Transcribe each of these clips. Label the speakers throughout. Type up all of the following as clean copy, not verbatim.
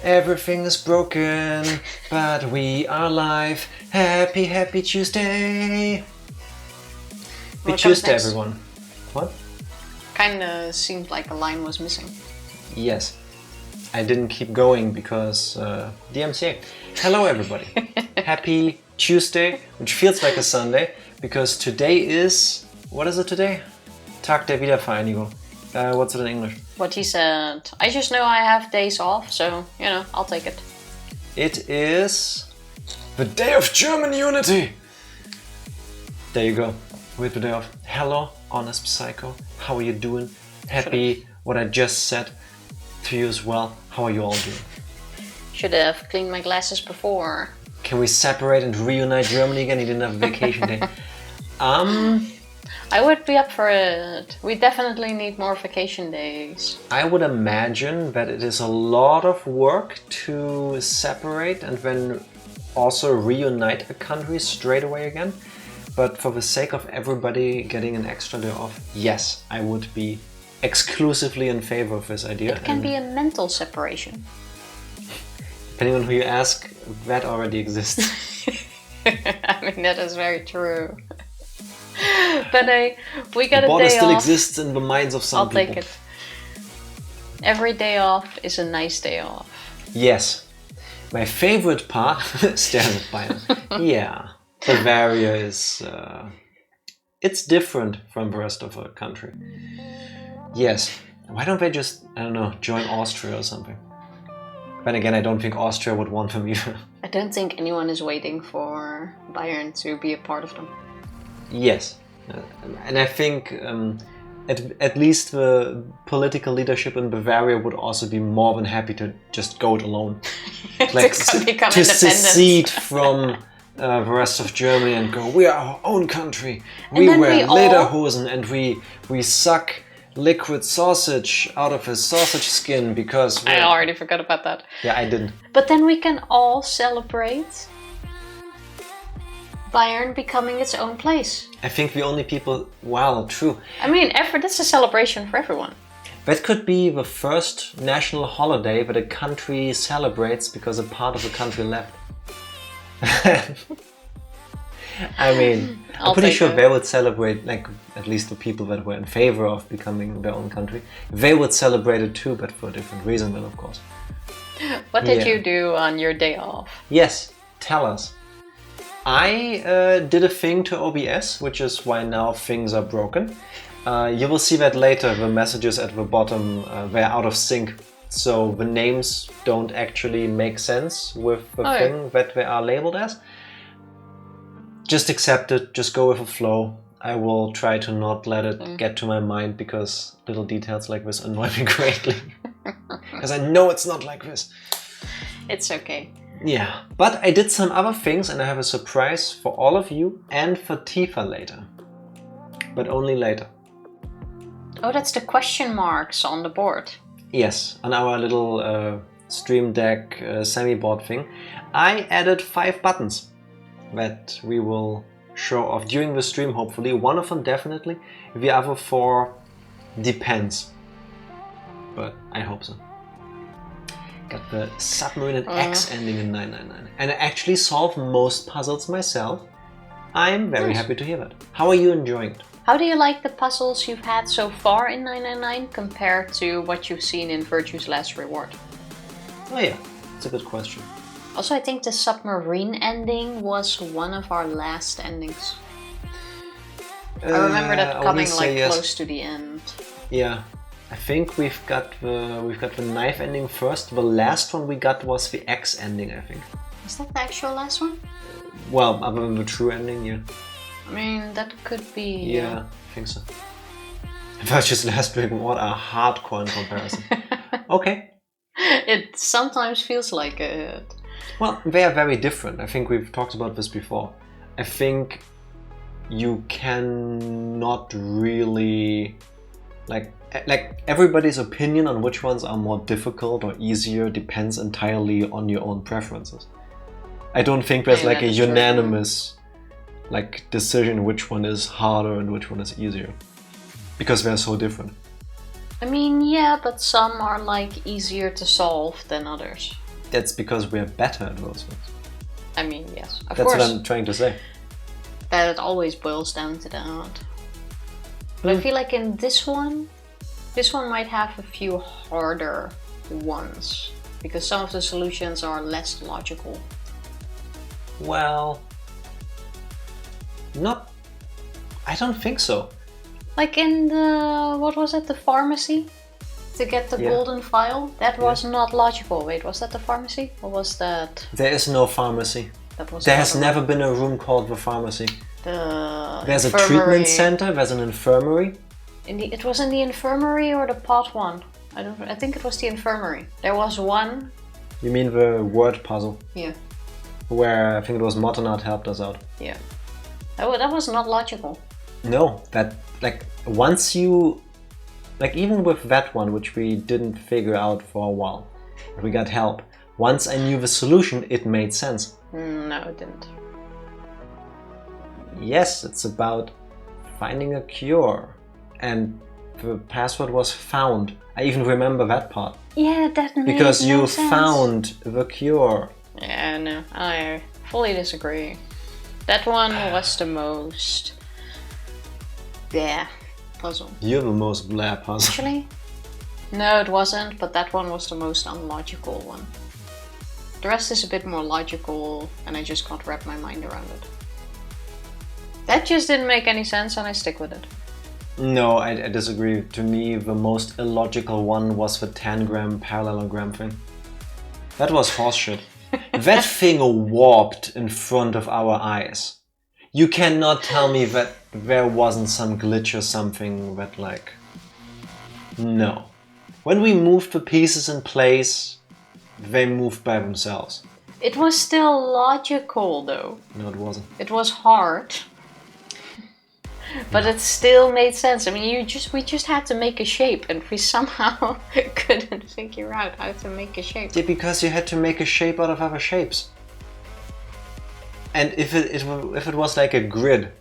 Speaker 1: Everything is broken, but we are alive. Happy, happy Tuesday. Happy Tuesday, everyone. What?
Speaker 2: Kinda seemed like a line was missing.
Speaker 1: Yes. I didn't keep going because DMCA. Hello, everybody. Happy Tuesday, which feels like a Sunday, because today is... What is it today? Tag der Wiedervereinigung. What's it in English?
Speaker 2: What he said. I just know I have days off, so, you know, I'll take it.
Speaker 1: It is the day of German unity. There you go. With the day off. Hello, honest psycho. How are you doing? Happy what I just said to you as well. How are you all doing?
Speaker 2: Should have cleaned my glasses before.
Speaker 1: Can we separate and reunite Germany again? You didn't have a vacation day.
Speaker 2: I would be up for it. We definitely need more vacation days.
Speaker 1: I would imagine that it is a lot of work to separate and then also reunite a country straight away again. But for the sake of everybody getting an extra day off, yes, I would be exclusively in favor of this idea.
Speaker 2: It can be a mental separation.
Speaker 1: Depending on who you ask, that already exists.
Speaker 2: I mean, that is very true. But we got a day off.
Speaker 1: The border still exists in the minds of some people.
Speaker 2: I'll take it. Every day off is a nice day off.
Speaker 1: Yes. My favorite part, stares at Bayern. Yeah. Bavaria is... it's different from the rest of the country. Yes. Why don't they just, I don't know, join Austria or something? Then again, I don't think Austria would want them either.
Speaker 2: I don't think anyone is waiting for Bayern to be a part of them.
Speaker 1: Yes. And I think at least the political leadership in Bavaria would also be more than happy to just go it alone. Like to secede from the rest of Germany and go, we are our own country. We wear lederhosen and we suck liquid sausage out of a sausage skin because...
Speaker 2: I already forgot about that.
Speaker 1: Yeah, I didn't.
Speaker 2: But then we can all celebrate Bayern becoming its own place.
Speaker 1: I think the only people... Wow, true.
Speaker 2: I mean, that's a celebration for everyone.
Speaker 1: That could be the first national holiday that a country celebrates because a part of the country left. I mean, I'm pretty sure they would celebrate, like, at least the people that were in favor of becoming their own country. They would celebrate it too, but for a different reason then, of course.
Speaker 2: What did you do on your day off?
Speaker 1: Yes, tell us. I did a thing to OBS, which is why now things are broken. You will see that later, the messages at the bottom, they're out of sync. So the names don't actually make sense with the thing that they are labeled as. Just accept it, just go with the flow. I will try to not let it get to my mind because little details like this annoy me greatly. Because I know it's not like this.
Speaker 2: It's okay.
Speaker 1: Yeah, but I did some other things and I have a surprise for all of you and for Tifa later. But only later.
Speaker 2: Oh, that's the question marks on the board.
Speaker 1: Yes, on our little Stream Deck semi-board thing. I added 5 buttons that we will show off during the stream, hopefully. One of them definitely, the other 4 depends. But I hope so. Got the submarine and X ending in 999. And I actually solve most puzzles myself. I'm very happy to hear that. How are you enjoying it?
Speaker 2: How do you like the puzzles you've had so far in 999 compared to what you've seen in Virtue's Last Reward?
Speaker 1: Oh yeah, it's a good question.
Speaker 2: Also, I think the submarine ending was one of our last endings. I remember that coming close to the end.
Speaker 1: Yeah, I think we've got the knife ending first. The last one we got was the X ending, I think.
Speaker 2: Is that the actual last one?
Speaker 1: Well, other than the true ending, yeah.
Speaker 2: I mean, that could be...
Speaker 1: Yeah, I think so. Virtue's Last Reward, what a hardcore in comparison. Okay.
Speaker 2: It sometimes feels like it.
Speaker 1: Well, they are very different. I think we've talked about this before. I think you cannot really... Like everybody's opinion on which ones are more difficult or easier depends entirely on your own preferences. I don't think there's like a unanimous decision which one is harder and which one is easier. Because they're so different.
Speaker 2: I mean, yeah, but some are like easier to solve than others.
Speaker 1: That's because we're better at those things.
Speaker 2: I mean, yes. Of
Speaker 1: That's
Speaker 2: course,
Speaker 1: what I'm trying to say.
Speaker 2: that it always boils down to that. But I feel like in this one might have a few harder ones. Because some of the solutions are less logical.
Speaker 1: Well, I don't think so.
Speaker 2: Like in the, what was it, the pharmacy? To get the golden file? That was not logical. Wait, was that the pharmacy? Or was that...
Speaker 1: There is no pharmacy. There has never been a room called the pharmacy. There's
Speaker 2: infirmary.
Speaker 1: a treatment center, there's an infirmary.
Speaker 2: It was in the infirmary or the pot one? I think it was the infirmary. There was one.
Speaker 1: You mean the word puzzle?
Speaker 2: Yeah.
Speaker 1: Where I think it was Motonard helped us out.
Speaker 2: Yeah. That was not logical.
Speaker 1: No, that, like, once you... Like, even with that one, which we didn't figure out for a while, we got help. Once I knew the solution, it made sense.
Speaker 2: No, it didn't.
Speaker 1: Yes, it's about finding a cure. And the password was found. I even remember that part.
Speaker 2: Yeah, that made
Speaker 1: because
Speaker 2: no
Speaker 1: you
Speaker 2: sense.
Speaker 1: Found the cure.
Speaker 2: Yeah, no, I fully disagree. That one was the most... Yeah. Puzzle.
Speaker 1: You're the most blah puzzle.
Speaker 2: Actually, no, it wasn't, but that one was the most unlogical one. The rest is a bit more logical, and I just can't wrap my mind around it. That just didn't make any sense, and I stick with it.
Speaker 1: No, I disagree. To me, the most illogical one was the 10-gram parallelogram thing. That was horseshit. That thing warped in front of our eyes. You cannot tell me that there wasn't some glitch or something that, like... No. When we moved the pieces in place, they moved by themselves.
Speaker 2: It was still logical, though.
Speaker 1: No, it wasn't.
Speaker 2: It was hard. But it still made sense. I mean, we just had to make a shape, and we somehow couldn't figure out how to make a shape.
Speaker 1: Yeah, because you had to make a shape out of other shapes. And if it was like a grid,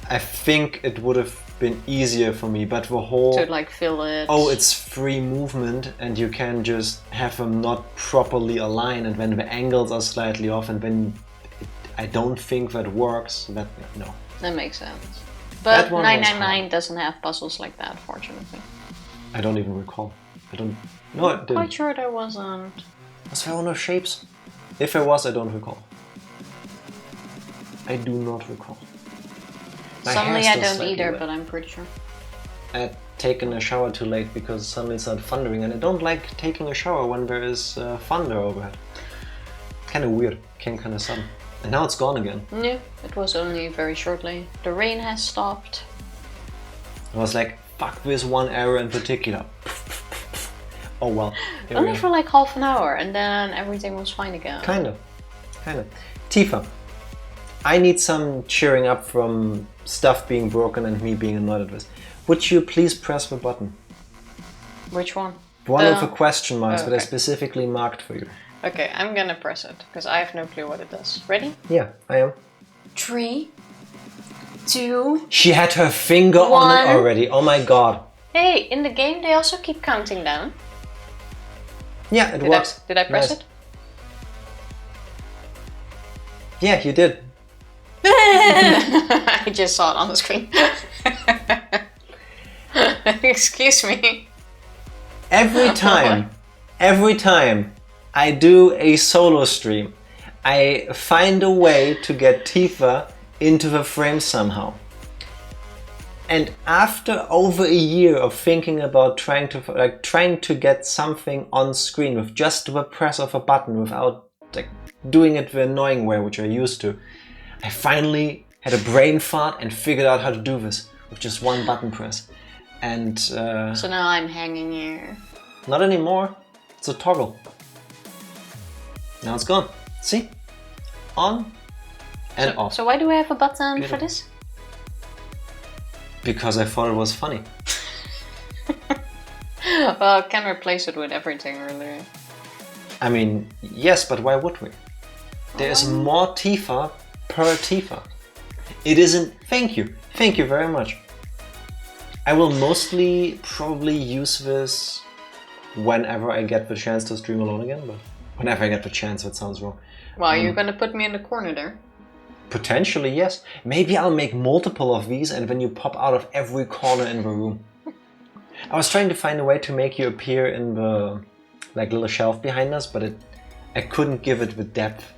Speaker 1: I think it would have been easier for me. But the whole...
Speaker 2: To like fill it...
Speaker 1: Oh, it's free movement and you can just have them not properly aligned, and when the angles are slightly off, and then I don't think that works. No.
Speaker 2: That makes sense. But 999 doesn't have puzzles like that, fortunately.
Speaker 1: I don't even recall. No, it didn't.
Speaker 2: Quite sure there wasn't.
Speaker 1: Was there no shapes? If there was, I don't recall. I do not recall.
Speaker 2: Suddenly I don't either, but I'm pretty sure.
Speaker 1: I had taken a shower too late because suddenly it started thundering, and I don't like taking a shower when there is thunder overhead. Kinda weird, came kinda sudden. And now it's gone again.
Speaker 2: No, it was only very shortly. The rain has stopped.
Speaker 1: I was like, fuck this one error in particular. Oh well.
Speaker 2: Only for like half an hour, and then everything was fine again.
Speaker 1: Kind of. Tifa, I need some cheering up from stuff being broken and me being annoyed at this. Would you please press the button?
Speaker 2: Which one?
Speaker 1: One of the question marks that I
Speaker 2: okay.
Speaker 1: specifically marked for you.
Speaker 2: Okay, I'm gonna press it, because I have no clue what it does. Ready?
Speaker 1: Yeah, I am.
Speaker 2: 3, 2...
Speaker 1: She had her finger on it already, oh my god.
Speaker 2: Hey, in the game they also keep counting down.
Speaker 1: Yeah, it works.
Speaker 2: Did I press it?
Speaker 1: Yeah, you did.
Speaker 2: I just saw it on the screen. Excuse me.
Speaker 1: Every time I do a solo stream, I find a way to get Tifa into the frame somehow. And after over a year of thinking about trying to get something on screen with just the press of a button without doing it the annoying way, which I used to, I finally had a brain fart and figured out how to do this with just one button press. And
Speaker 2: so now I'm hanging here.
Speaker 1: Not anymore. It's a toggle. Now it's gone. See? On and off.
Speaker 2: So why do I have a button for this?
Speaker 1: Because I thought it was funny.
Speaker 2: Well, I can replace it with everything, really.
Speaker 1: I mean, yes, but why would we? There's more Tifa per Tifa. It isn't... Thank you. Thank you very much. I will mostly probably use this whenever I get the chance to stream alone again, but whenever I get the chance, that sounds wrong.
Speaker 2: Well, you're gonna put me in the corner there.
Speaker 1: Potentially, yes. Maybe I'll make multiple of these and then you pop out of every corner in the room. I was trying to find a way to make you appear in the little shelf behind us, but I couldn't give it the depth.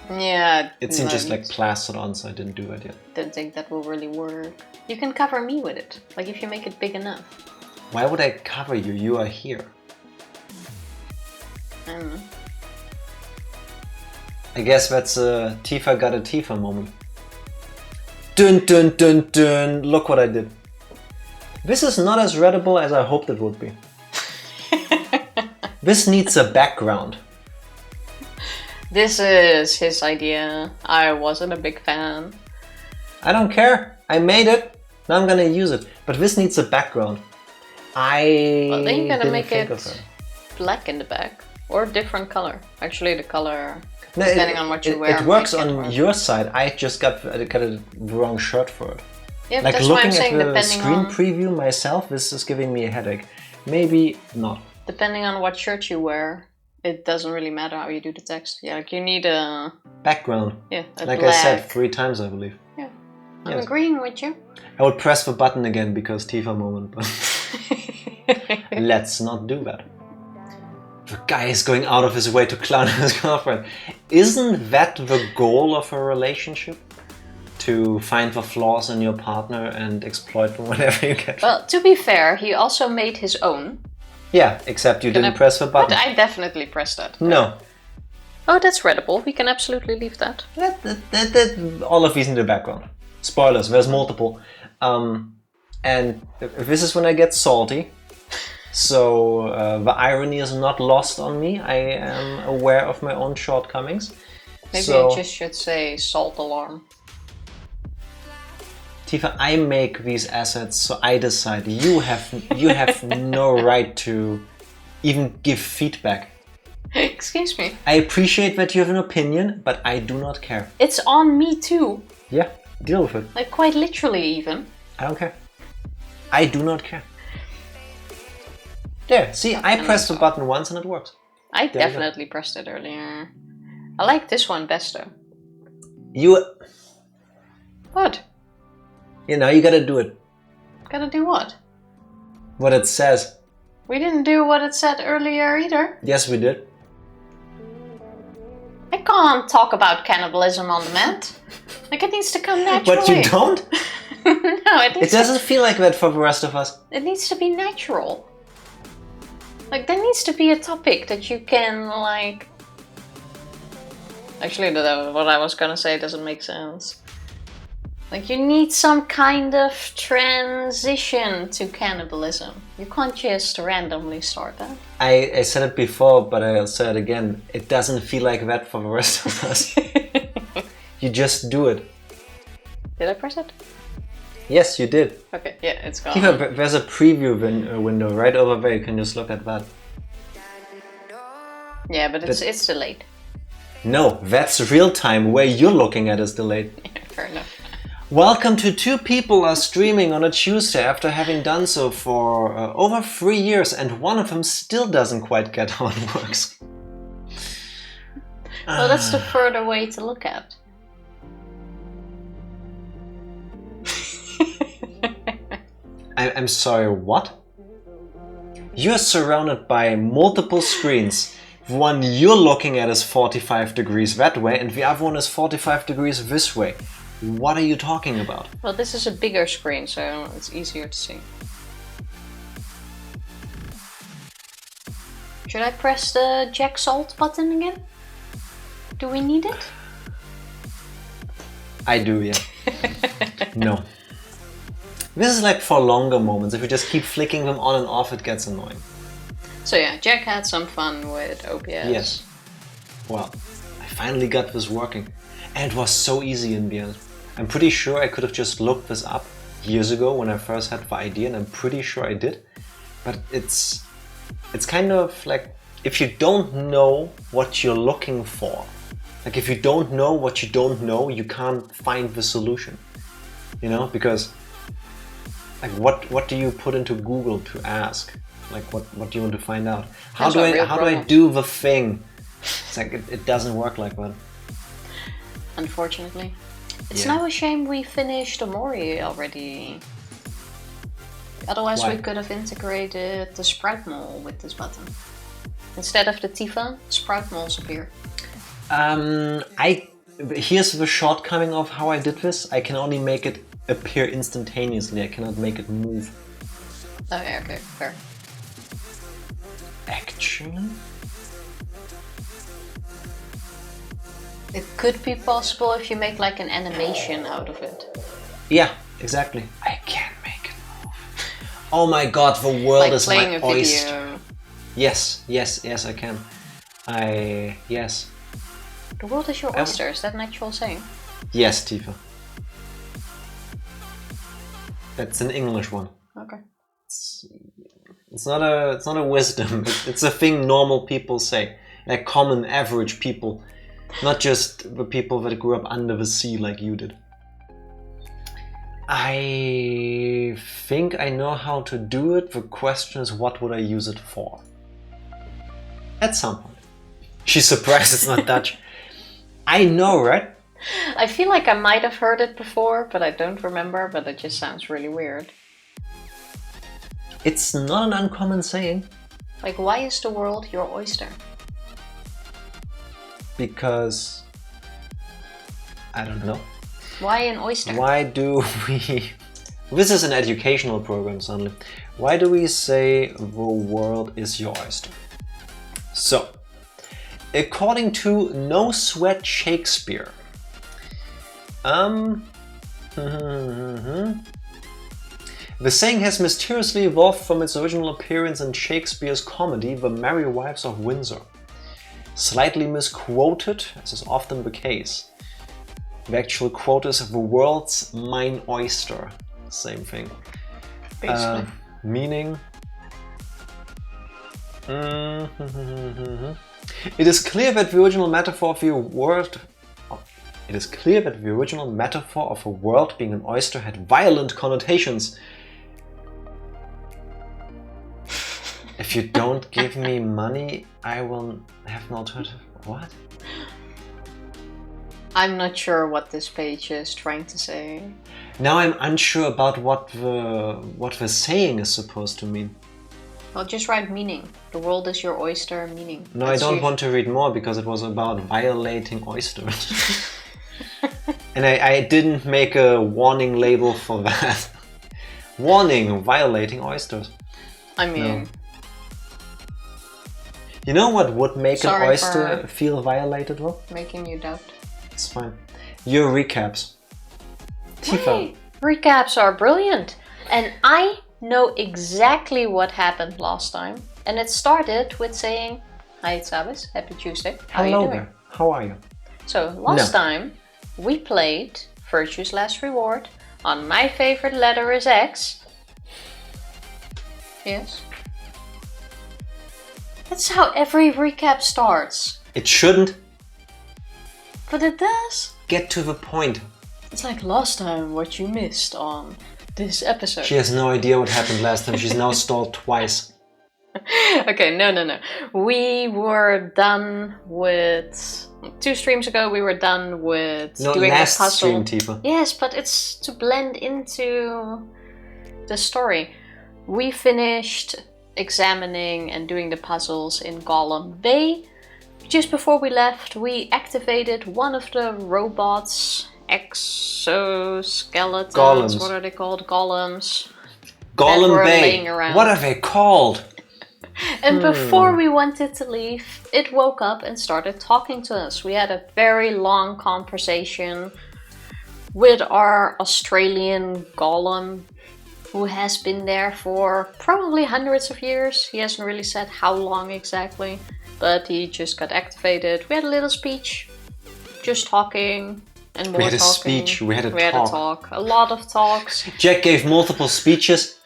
Speaker 2: Yeah.
Speaker 1: It seemed just like plastered on, so I didn't do it yet.
Speaker 2: Don't think that will really work. You can cover me with it, like if you make it big enough.
Speaker 1: Why would I cover you? You are here.
Speaker 2: I don't know.
Speaker 1: I guess that's a Tifa got a Tifa moment. Dun dun dun dun! Look what I did. This is not as readable as I hoped it would be. This needs a background.
Speaker 2: This is his idea. I wasn't a big fan.
Speaker 1: I don't care. I made it. Now I'm gonna use it. But this needs a background.
Speaker 2: Well, then you're gonna
Speaker 1: didn't
Speaker 2: make
Speaker 1: think
Speaker 2: it
Speaker 1: of that.
Speaker 2: black in the back. Or a different color. Actually, the color,
Speaker 1: No,
Speaker 2: depending on what you wear.
Speaker 1: It works
Speaker 2: make it
Speaker 1: on
Speaker 2: work.
Speaker 1: your side. I just got the wrong shirt for it.
Speaker 2: Yeah, but
Speaker 1: Like
Speaker 2: that's why I'm
Speaker 1: looking
Speaker 2: saying
Speaker 1: at the
Speaker 2: depending
Speaker 1: screen
Speaker 2: on...
Speaker 1: preview myself, this is giving me a headache. Maybe not.
Speaker 2: Depending on what shirt you wear, it doesn't really matter how you do the text. Yeah, like you need a...
Speaker 1: Background.
Speaker 2: Yeah, a
Speaker 1: Like
Speaker 2: black...
Speaker 1: I said 3 times, I believe.
Speaker 2: Yeah, I'm
Speaker 1: Yes.
Speaker 2: agreeing with you.
Speaker 1: I would press the button again because Tifa moment, but let's not do that. The guy is going out of his way to clown his girlfriend. Isn't that the goal of a relationship? To find the flaws in your partner and exploit them whenever you can?
Speaker 2: Well, to be fair, he also made his own.
Speaker 1: Yeah, except you didn't press the
Speaker 2: But
Speaker 1: button.
Speaker 2: I definitely pressed that.
Speaker 1: No.
Speaker 2: Oh, that's readable. We can absolutely leave that.
Speaker 1: All of these in the background. Spoilers, there's multiple. And this is when I get salty. So the irony is not lost on me. I am aware of my own shortcomings.
Speaker 2: Maybe
Speaker 1: So,
Speaker 2: I just should say salt alarm.
Speaker 1: Tifa, I make these assets, so I decide. You have no right to even give feedback.
Speaker 2: Excuse me.
Speaker 1: I appreciate that you have an opinion, but I do not care.
Speaker 2: It's on me too.
Speaker 1: Yeah, deal with it.
Speaker 2: Like quite literally even.
Speaker 1: I don't care. I do not care. There, see, I pressed the button once and it works.
Speaker 2: I
Speaker 1: There we go.
Speaker 2: definitely pressed it earlier. I like this one best though.
Speaker 1: You
Speaker 2: What?
Speaker 1: you gotta do it.
Speaker 2: Gotta do what?
Speaker 1: What it says.
Speaker 2: We didn't do what it said earlier either.
Speaker 1: Yes, we did.
Speaker 2: I can't talk about cannibalism on demand. Like it needs to come naturally.
Speaker 1: But you don't?
Speaker 2: No,
Speaker 1: It doesn't feel like that for the rest of us.
Speaker 2: It needs to be natural. Like there needs to be a topic that you can like... Actually, what I was gonna say doesn't make sense. Like you need some kind of transition to cannibalism. You can't just randomly start that.
Speaker 1: I said it before, but I'll say it again. It doesn't feel like that for the rest of us. You just do it.
Speaker 2: Did I press it?
Speaker 1: Yes, you did.
Speaker 2: Okay, yeah, it's gone.
Speaker 1: Tifa, there's a preview window right over there. You can just look at that.
Speaker 2: Yeah, but it's delayed.
Speaker 1: No, that's real time. Where you're looking at is delayed.
Speaker 2: Yeah, fair enough.
Speaker 1: Welcome to 2 people are streaming on a Tuesday after having done so for over 3 years, and one of them still doesn't quite get how it works.
Speaker 2: Well, that's the further way to look at.
Speaker 1: I'm sorry, what? You're surrounded by multiple screens. The one you're looking at is 45 degrees that way, and the other one is 45 degrees this way. What are you talking about?
Speaker 2: Well, this is a bigger screen, so it's easier to see. Should I press the Jack Salt button again? Do we need it?
Speaker 1: I do, yeah. No. This is like for longer moments. If you just keep flicking them on and off, it gets annoying.
Speaker 2: So yeah, Jack had some fun with OBS.
Speaker 1: Yes. Well, I finally got this working. And it was so easy in the end. I'm pretty sure I could have just looked this up years ago when I first had the idea, and I'm pretty sure I did. But it's kind of like, if you don't know what you're looking for, like if you don't know what you don't know, you can't find the solution. You know, because like what do you put into Google to ask? Like, what do you want to find out? How
Speaker 2: That's
Speaker 1: do
Speaker 2: a
Speaker 1: I
Speaker 2: real
Speaker 1: how do I
Speaker 2: problem.
Speaker 1: do the thing? It's like it doesn't work like that.
Speaker 2: Unfortunately. It's
Speaker 1: Yeah.
Speaker 2: now a shame we finished Omori already. Otherwise
Speaker 1: Why?
Speaker 2: we could have integrated the Sprout Mole with this button. Instead of the Tifa, Sprout Moles appear.
Speaker 1: Here's the shortcoming of how I did this. I can only make it appear instantaneously. I cannot make it move.
Speaker 2: Oh yeah, okay, fair.
Speaker 1: Actually?
Speaker 2: It could be possible if you make like an animation out of it.
Speaker 1: Yeah, exactly. I can't make it move. Oh my god, the world
Speaker 2: Like
Speaker 1: is
Speaker 2: playing
Speaker 1: my
Speaker 2: a video.
Speaker 1: oyster. Yes, I can. Yes.
Speaker 2: The world is your oyster, is that an actual saying?
Speaker 1: Yes, Tifa. That's an English one.
Speaker 2: Okay.
Speaker 1: It's not a wisdom. It's a thing normal people say. Like common average people. Not just the people that grew up under the sea like you did. I think I know how to do it. The question is, what would I use it for? At some point. She's surprised it's not Dutch. I know, right?
Speaker 2: I feel like I might have heard it before, but I don't remember, but it just sounds really weird.
Speaker 1: It's not an uncommon saying.
Speaker 2: Like, why is the world your oyster?
Speaker 1: Because... I don't know.
Speaker 2: Why an oyster?
Speaker 1: Why do we... This is an educational program suddenly. Why do we say the world is your oyster? So, according to No Sweat Shakespeare, the saying has mysteriously evolved from its original appearance in Shakespeare's comedy The Merry Wives of Windsor. Slightly misquoted, as is often the case. The actual quote is "the world's mine oyster." Same thing.
Speaker 2: Basically.
Speaker 1: Meaning... It is clear that the original metaphor of the world... It is clear that the original metaphor of a world being an oyster had violent connotations. If you don't give me money, I will have no alternative. What?
Speaker 2: I'm not sure what this page is trying to say.
Speaker 1: Now I'm unsure about what the saying is supposed to mean.
Speaker 2: Well, just write meaning. The world is your oyster, meaning.
Speaker 1: No, I don't want to read more because it was about violating oysters. And I didn't make a warning label for that. Warning, violating oysters.
Speaker 2: I mean...
Speaker 1: No. You know what would make an
Speaker 2: Sorry
Speaker 1: oyster
Speaker 2: for-
Speaker 1: feel violated though?
Speaker 2: making you doubt.
Speaker 1: It's fine. Your recaps. Tifa.
Speaker 2: Hey, recaps are brilliant. And I know exactly what happened last time. And it started with saying, "Hi, it's Abis. Happy Tuesday. How are you
Speaker 1: Hello
Speaker 2: doing?"
Speaker 1: there. How are you?
Speaker 2: So last time we played Virtue's Last Reward on My Favorite Letter is X. Yes. That's how every recap starts.
Speaker 1: It shouldn't.
Speaker 2: But it does.
Speaker 1: Get to the point.
Speaker 2: It's like last time what you missed on this episode.
Speaker 1: She has no idea what happened last time. She's now stalled twice.
Speaker 2: Okay, no. We were done with... 2 streams ago we were done with
Speaker 1: No,
Speaker 2: doing
Speaker 1: last
Speaker 2: the puzzle.
Speaker 1: stream, Tifa.
Speaker 2: Yes, but it's to blend into the story. We finished examining and doing the puzzles in Golem Bay. Just before we left, we activated one of the robots, exoskeletons,
Speaker 1: Golems.
Speaker 2: what are they called? Golems.
Speaker 1: Golem
Speaker 2: were
Speaker 1: Bay.
Speaker 2: laying around.
Speaker 1: What are they called?
Speaker 2: And before we wanted to leave, it woke up and started talking to us. We had a very long conversation with our Australian golem, who has been there for probably hundreds of years. He hasn't really said how long exactly, but he just got activated. We had a little speech, just talking and more
Speaker 1: We had a
Speaker 2: talking.
Speaker 1: speech, we had a
Speaker 2: a
Speaker 1: talk.
Speaker 2: talk, a lot of talks.
Speaker 1: Jack gave multiple speeches.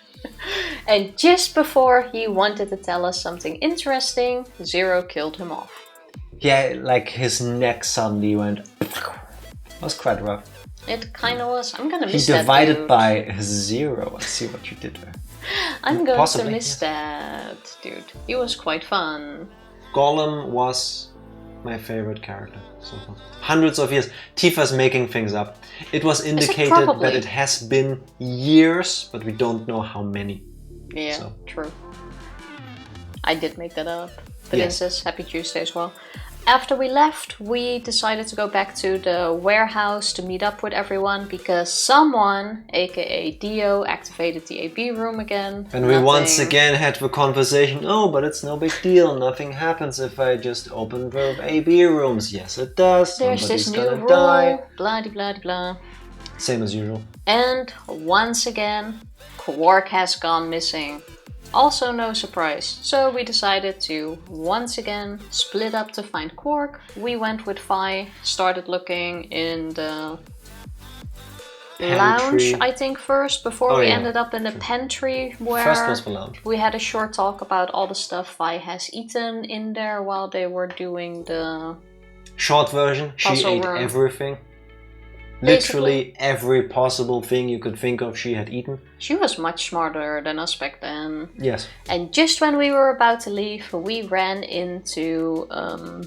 Speaker 2: And just before he wanted to tell us something interesting, Zero killed him off.
Speaker 1: Yeah, like his neck suddenly went... It was quite rough.
Speaker 2: It kind of was. I'm gonna
Speaker 1: He
Speaker 2: miss that
Speaker 1: divided
Speaker 2: dude.
Speaker 1: by 0. I see what you did there.
Speaker 2: I'm going
Speaker 1: Possibly,
Speaker 2: to miss
Speaker 1: yes.
Speaker 2: that, dude. He was quite fun.
Speaker 1: Gollum was my favorite character so far. Hundreds of years. Tifa's making things up. It was indicated
Speaker 2: probably?
Speaker 1: that it has been years, but we don't know how many.
Speaker 2: Yeah,
Speaker 1: So.
Speaker 2: true. I did make that up. But
Speaker 1: Yes.
Speaker 2: Princess, happy Tuesday as well. After we left, we decided to go back to the warehouse to meet up with everyone because someone, aka Dio, activated the AB room again.
Speaker 1: And we once again had the conversation, oh, but it's no big deal. Nothing happens if I just open the AB rooms. Yes, it does.
Speaker 2: There's this
Speaker 1: Somebody's
Speaker 2: new
Speaker 1: gonna
Speaker 2: rule,
Speaker 1: die.
Speaker 2: blah de blah de blah.
Speaker 1: Same as usual.
Speaker 2: And once again, Quark has gone missing. Also no surprise, so we decided to once again split up to find Quark. We went with Vi, started looking in the lounge, I think first, before we ended up in the pantry where
Speaker 1: First was the lounge.
Speaker 2: we had a short talk about all the stuff Vi has eaten in there while they were doing the
Speaker 1: short version, she
Speaker 2: puzzle
Speaker 1: ate
Speaker 2: room.
Speaker 1: everything. Literally every possible thing you could think of she had eaten.
Speaker 2: She was much smarter than us back then.
Speaker 1: Yes.
Speaker 2: And just when we were about to leave, we ran into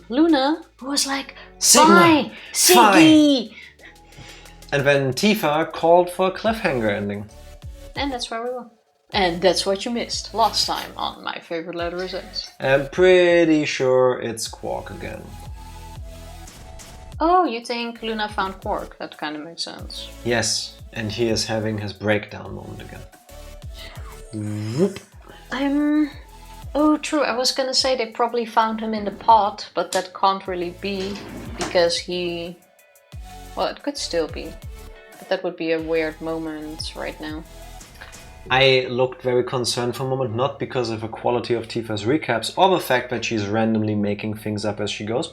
Speaker 2: Luna, who was like,
Speaker 1: Sigma!
Speaker 2: "Fine, Siggy!"
Speaker 1: And then Tifa called for a cliffhanger ending.
Speaker 2: And that's where we were. And that's what you missed last time on My Favorite Letter is X.
Speaker 1: I'm pretty sure it's Quark again.
Speaker 2: Oh, you think Luna found Quark? That kind of makes sense.
Speaker 1: Yes, and he is having his breakdown moment again. Whoop.
Speaker 2: Oh, true. I was gonna say they probably found him in the pot, but that can't really be because he... Well, it could still be. But that would be a weird moment right now.
Speaker 1: I looked very concerned for a moment, not because of the quality of Tifa's recaps or the fact that she's randomly making things up as she goes.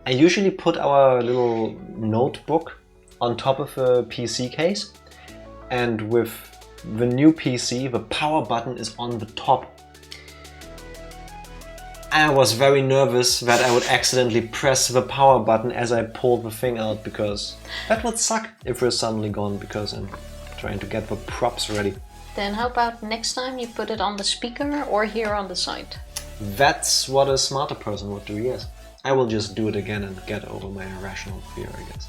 Speaker 1: I usually put our little notebook on top of a PC case, and with the new PC, the power button is on the top. I was very nervous that I would accidentally press the power button as I pulled the thing out, because that would suck if we're suddenly gone because I'm trying to get the props ready.
Speaker 2: Then how about next time you put it on the speaker or here on the side?
Speaker 1: That's what a smarter person would do, yes. I will just do it again and get over my irrational fear, I guess.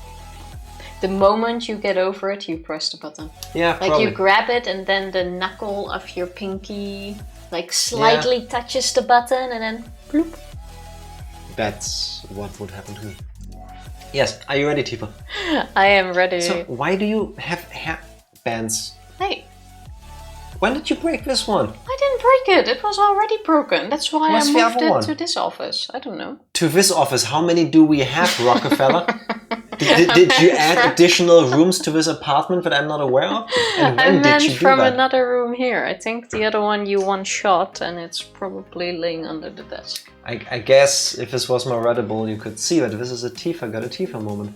Speaker 2: The moment you get over it, you press the button.
Speaker 1: Yeah,
Speaker 2: like
Speaker 1: probably.
Speaker 2: you grab it and then the knuckle of your pinky like slightly touches the button and then bloop.
Speaker 1: That's what would happen to me. Yes, are you ready, Tifa?
Speaker 2: I am ready.
Speaker 1: So, why do you have hair bands?
Speaker 2: Hey,
Speaker 1: when did you break this one?
Speaker 2: I didn't break it. It was already broken. That's why
Speaker 1: What's
Speaker 2: I
Speaker 1: the
Speaker 2: moved
Speaker 1: other
Speaker 2: it
Speaker 1: one?
Speaker 2: to this office. I don't know.
Speaker 1: To this office, how many do we have, Rockefeller? did you add additional rooms to this apartment that I'm not aware of? And when
Speaker 2: I meant
Speaker 1: did you do
Speaker 2: from
Speaker 1: that?
Speaker 2: another room here. I think the other one you one shot and it's probably laying under the desk.
Speaker 1: I guess if this was more readable, you could see that this is a Tifa got a Tifa moment.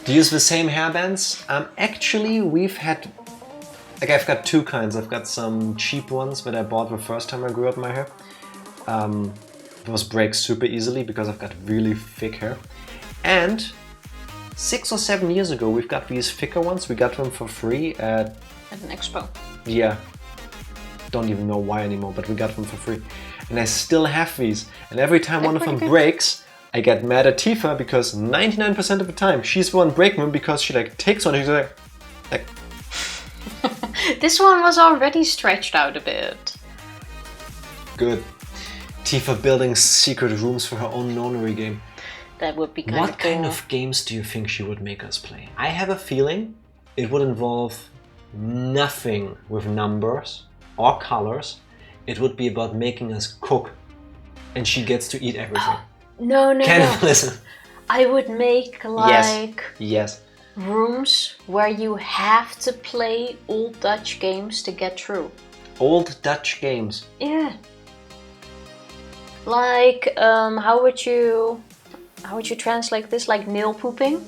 Speaker 1: Do you use the same hairbands? Actually, we've had... Like, I've got two kinds. I've got some cheap ones that I bought the first time I grew up my hair. Those break super easily because I've got really thick hair. And 6 or 7 years ago, we've got these thicker ones. We got them for free at
Speaker 2: an expo.
Speaker 1: Yeah. Don't even know why anymore, but we got them for free. And I still have these. And every time one of them breaks, I get mad at Tifa because 99% of the time she's the one breaking them because she like takes one and she's like
Speaker 2: This one was already stretched out a bit.
Speaker 1: Good. Tifa building secret rooms for her own Nonary game.
Speaker 2: That would be kind of cool.
Speaker 1: What kind of games do you think she would make us play? I have a feeling it would involve nothing with numbers or colors. It would be about making us cook. And she gets to eat everything.
Speaker 2: No.
Speaker 1: Cannibalism.
Speaker 2: I would make like...
Speaker 1: Yes.
Speaker 2: rooms where you have to play old Dutch games to get through.
Speaker 1: Old Dutch games?
Speaker 2: Yeah. Like, how would you translate this? Like nail pooping?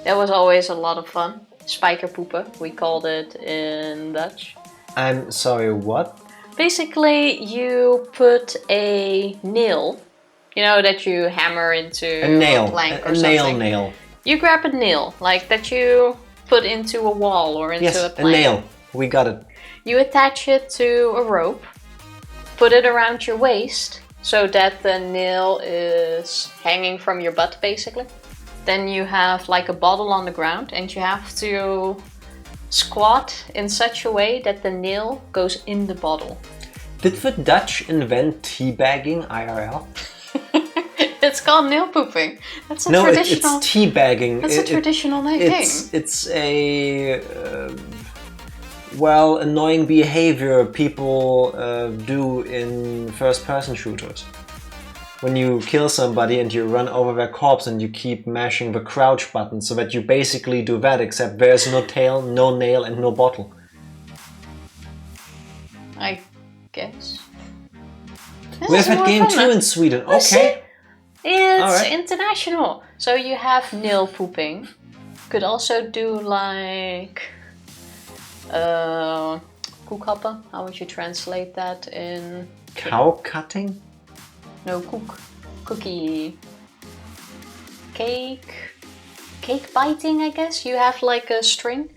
Speaker 2: That was always a lot of fun. Spijkerpoepen, we called it in Dutch.
Speaker 1: I'm sorry, what?
Speaker 2: Basically, you put a nail, you know, that you hammer into a plank or something.
Speaker 1: nail.
Speaker 2: You grab a nail, like that you put into a wall or into a plank.
Speaker 1: A nail. We got it.
Speaker 2: You attach it to a rope, put it around your waist so that the nail is hanging from your butt basically. Then you have like a bottle on the ground and you have to squat in such a way that the nail goes in the bottle.
Speaker 1: Did the Dutch invent teabagging IRL?
Speaker 2: It's called nail pooping. That's a
Speaker 1: No,
Speaker 2: traditional.
Speaker 1: it's teabagging.
Speaker 2: That's a traditional thing.
Speaker 1: It's a well, annoying behavior people do in first-person shooters. When you kill somebody and you run over their corpse and you keep mashing the crouch button, so that you basically do that, except there's no tail, no nail, and no bottle.
Speaker 2: I guess.
Speaker 1: We have that game too in Sweden. Okay.
Speaker 2: It's
Speaker 1: right.
Speaker 2: international. So you have nail pooping. Could also do like koekhappen. How would you translate that in
Speaker 1: Cow cutting?
Speaker 2: no cookie cake biting, I guess. You have like a string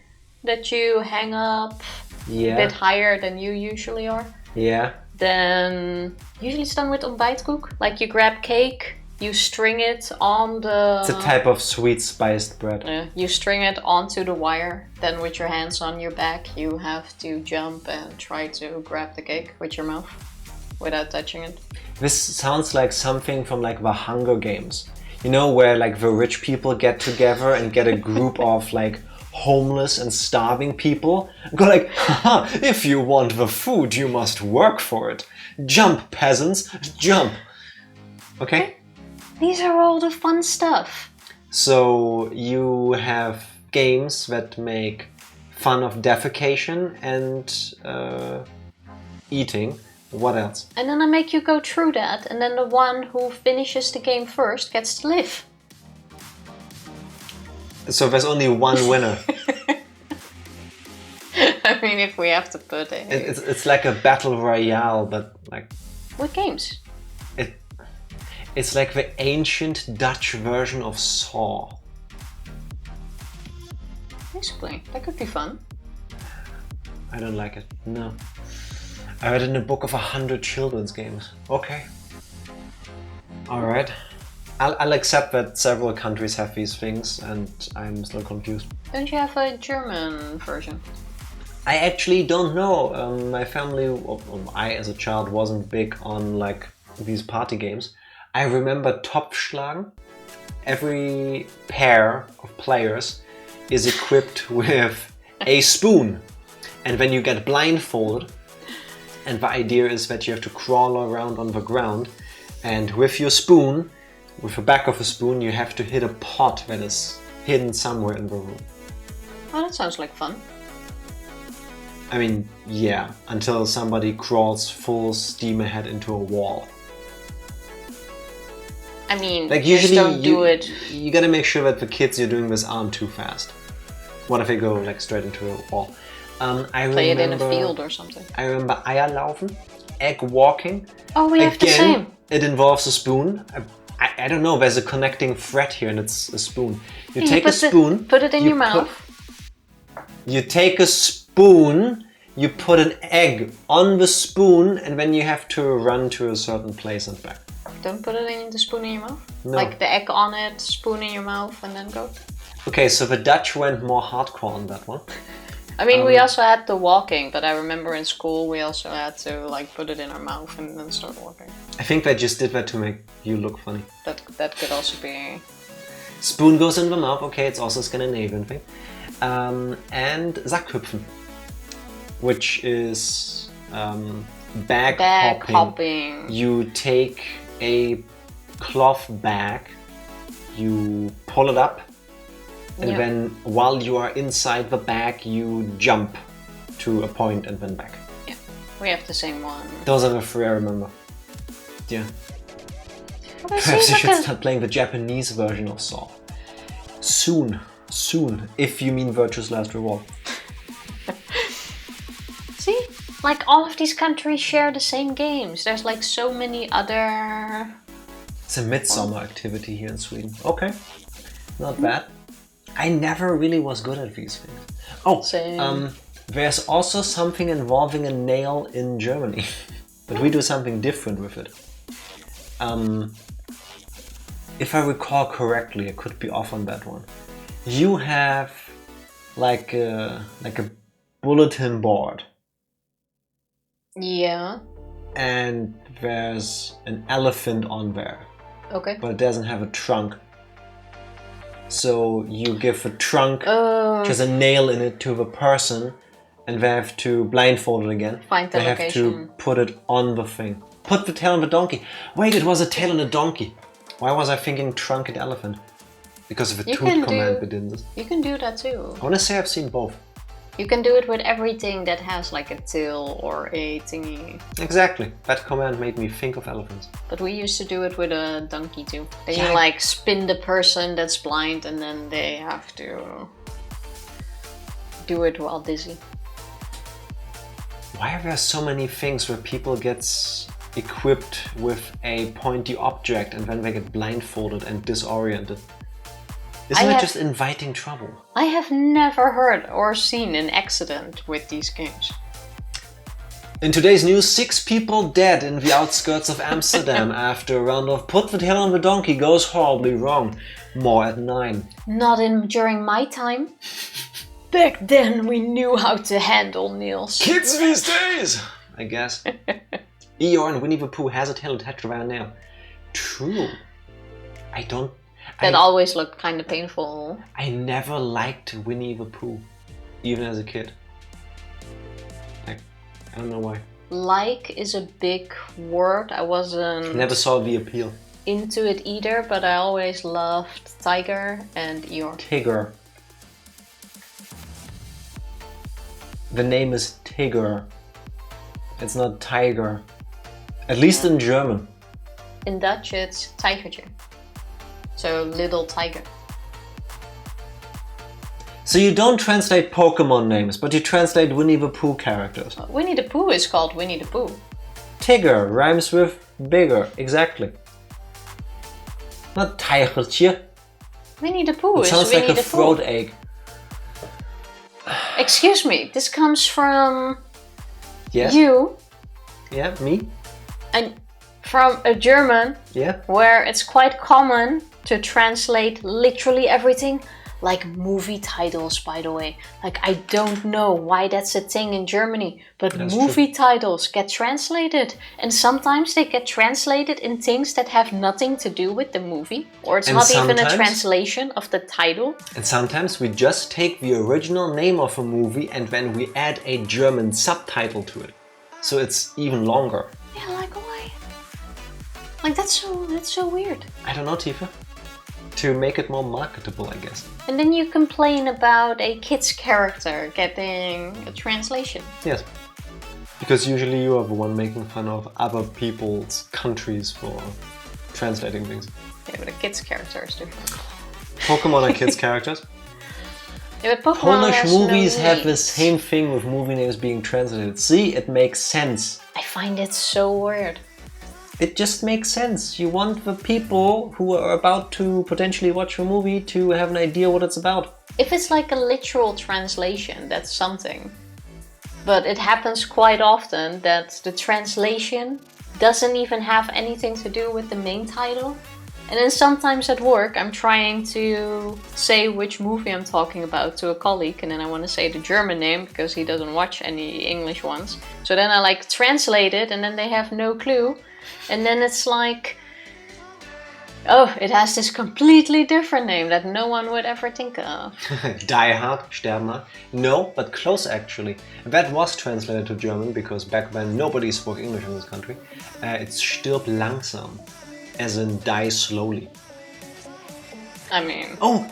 Speaker 2: that you hang up a
Speaker 1: Yeah.
Speaker 2: bit higher than you usually are.
Speaker 1: Yeah.
Speaker 2: Then usually it's done with ontbijtkoek. Like you grab cake, you string it on the...
Speaker 1: It's a type of sweet spiced bread.
Speaker 2: you string it onto the wire. Then with your hands on your back, you have to jump and try to grab the cake with your mouth without touching it.
Speaker 1: This sounds like something from like the Hunger Games. You know, where like the rich people get together and get a group of like homeless and starving people. Go like, haha, if you want the food, you must work for it. Jump, peasants, jump. Okay?
Speaker 2: These are all the fun stuff.
Speaker 1: So you have games that make fun of defecation and eating. What else?
Speaker 2: And then I make you go through that, and then the one who finishes the game first gets to live.
Speaker 1: So there's only one winner.
Speaker 2: I mean, if we have to put it.
Speaker 1: It's like a battle royale, but like
Speaker 2: With games.
Speaker 1: it's like the ancient Dutch version of Saw.
Speaker 2: Basically, that could be fun.
Speaker 1: I don't like it. No. I read it in a book of 100 children's games. Okay. Alright. I'll accept that several countries have these things and I'm still confused.
Speaker 2: Don't you have a German version?
Speaker 1: I actually don't know. My family, or I as a child, wasn't big on like these party games. I remember Topfschlagen. Every pair of players is equipped with a spoon. And when you get blindfolded, and the idea is that you have to crawl around on the ground, and with your spoon, with the back of a spoon, you have to hit a pot that is hidden somewhere in the room.
Speaker 2: Oh, that sounds like fun.
Speaker 1: I mean, yeah, until somebody crawls full steam ahead into a wall.
Speaker 2: I mean,
Speaker 1: Like
Speaker 2: just
Speaker 1: usually,
Speaker 2: don't do it.
Speaker 1: You gotta make sure that the kids you're doing this aren't too fast. What if they go like straight into a wall?
Speaker 2: Play it in a field or something.
Speaker 1: I remember Eierlaufen, egg walking.
Speaker 2: Oh, we have the same.
Speaker 1: It involves a spoon. I don't know, there's a connecting thread here and it's a spoon. You take a spoon.
Speaker 2: Put it in your mouth.
Speaker 1: You take a spoon, you put an egg on the spoon, and then you have to run to a certain place and back.
Speaker 2: Don't put it in the spoon in your mouth?
Speaker 1: No.
Speaker 2: Like the egg on it, spoon in your mouth, and then go?
Speaker 1: Okay, so the Dutch went more hardcore on that one.
Speaker 2: I mean, we also had the walking, but I remember in school we also had to like put it in our mouth and then start walking.
Speaker 1: I think they just did that to make you look funny.
Speaker 2: That could also be...
Speaker 1: Spoon goes in the mouth, okay, it's also a Scandinavian thing. And Sackhüpfen, which is bag hopping. You take a cloth bag, you pull it up, and then while you are inside the bag, you jump to a point and then back.
Speaker 2: Yeah, we have the same one.
Speaker 1: Those are the three I remember. Yeah. Perhaps you should start playing the Japanese version of Saw. Soon, if you mean Virtue's Last Reward.
Speaker 2: See? Like all of these countries share the same games. There's like so many other...
Speaker 1: It's a midsummer activity here in Sweden. Okay, not bad. I never really was good at these things. Oh,
Speaker 2: Same.
Speaker 1: There's also something involving a nail in Germany, but we do something different with it. If I recall correctly, I could be off on that one. You have like a bulletin board.
Speaker 2: Yeah.
Speaker 1: And there's an elephant on there.
Speaker 2: Okay.
Speaker 1: But it doesn't have a trunk. So you give a trunk, just a nail in it, to the person, and they have to blindfold it again.
Speaker 2: Find the
Speaker 1: they
Speaker 2: location.
Speaker 1: Have to put it on the thing. Put the tail on the donkey. Wait, it was a tail on a donkey. Why was I thinking trunk and elephant? Because of the toot command we did this.
Speaker 2: You can do that too.
Speaker 1: I want to say I've seen both.
Speaker 2: You can do it with everything that has like a tail or a thingy.
Speaker 1: Exactly. That command made me think of elephants.
Speaker 2: But we used to do it with a donkey too. Then you like spin the person that's blind and then they have to do it while dizzy.
Speaker 1: Why are there so many things where people get equipped with a pointy object and then they get blindfolded and disoriented? Isn't it just inviting trouble?
Speaker 2: I have never heard or seen an accident with these games.
Speaker 1: In today's news, 6 people dead in the outskirts of Amsterdam after a round of put the tail on the donkey goes horribly wrong. More at 9.
Speaker 2: Not during my time. Back then we knew how to handle nails.
Speaker 1: Kids these days, I guess. Eeyore and Winnie the Pooh has a tail attached by a nail. True.
Speaker 2: That always looked kind of painful.
Speaker 1: I never liked Winnie the Pooh, even as a kid. I don't know why.
Speaker 2: Like is a big word. I wasn't...
Speaker 1: Never saw the appeal.
Speaker 2: Into it either, but I always loved Tiger and Eeyore.
Speaker 1: Tigger. The name is Tigger. It's not Tiger. At least in German.
Speaker 2: In Dutch it's Tigertje. So little tiger.
Speaker 1: So you don't translate Pokemon names, but you translate Winnie the Pooh characters.
Speaker 2: Winnie the Pooh is called Winnie the Pooh.
Speaker 1: Tigger rhymes with bigger, exactly. Not Tigertje.
Speaker 2: Winnie the Pooh
Speaker 1: it
Speaker 2: is
Speaker 1: sounds
Speaker 2: Winnie
Speaker 1: like a
Speaker 2: the
Speaker 1: throat
Speaker 2: Pooh.
Speaker 1: ache.
Speaker 2: Excuse me, this comes from
Speaker 1: Yes?
Speaker 2: you.
Speaker 1: Yeah, me?
Speaker 2: And from a German, where it's quite common to translate literally everything, like movie titles, by the way. Like, I don't know why that's a thing in Germany, but movie titles get translated. And sometimes they get translated in things that have nothing to do with the movie, or it's not even a translation of the title.
Speaker 1: And sometimes we just take the original name of a movie and then we add a German subtitle to it. So it's even longer.
Speaker 2: Yeah, like why? Like that's so weird.
Speaker 1: I don't know, Tifa. To make it more marketable, I guess.
Speaker 2: And then you complain about a kid's character getting a translation.
Speaker 1: Yes. Because usually you are the one making fun of other people's countries for translating things.
Speaker 2: Yeah, but a kid's character is different.
Speaker 1: Pokemon are kids' characters.
Speaker 2: Yeah, but Pokemon
Speaker 1: Polish movies have the same thing with movie names being translated. See, it makes sense.
Speaker 2: I find it so weird.
Speaker 1: It just makes sense. You want the people who are about to potentially watch a movie to have an idea what it's about.
Speaker 2: If it's like a literal translation, that's something. But it happens quite often that the translation doesn't even have anything to do with the main title. And then sometimes at work I'm trying to say which movie I'm talking about to a colleague, and then I want to say the German name because he doesn't watch any English ones. So then I like translate it and then they have no clue. And then it's like, oh, it has this completely different name that no one would ever think of.
Speaker 1: Die Hard, Sterben hart. No, but close actually. That was translated to German because back then nobody spoke English in this country. It's Stirb langsam, as in die slowly.
Speaker 2: I mean...
Speaker 1: Oh,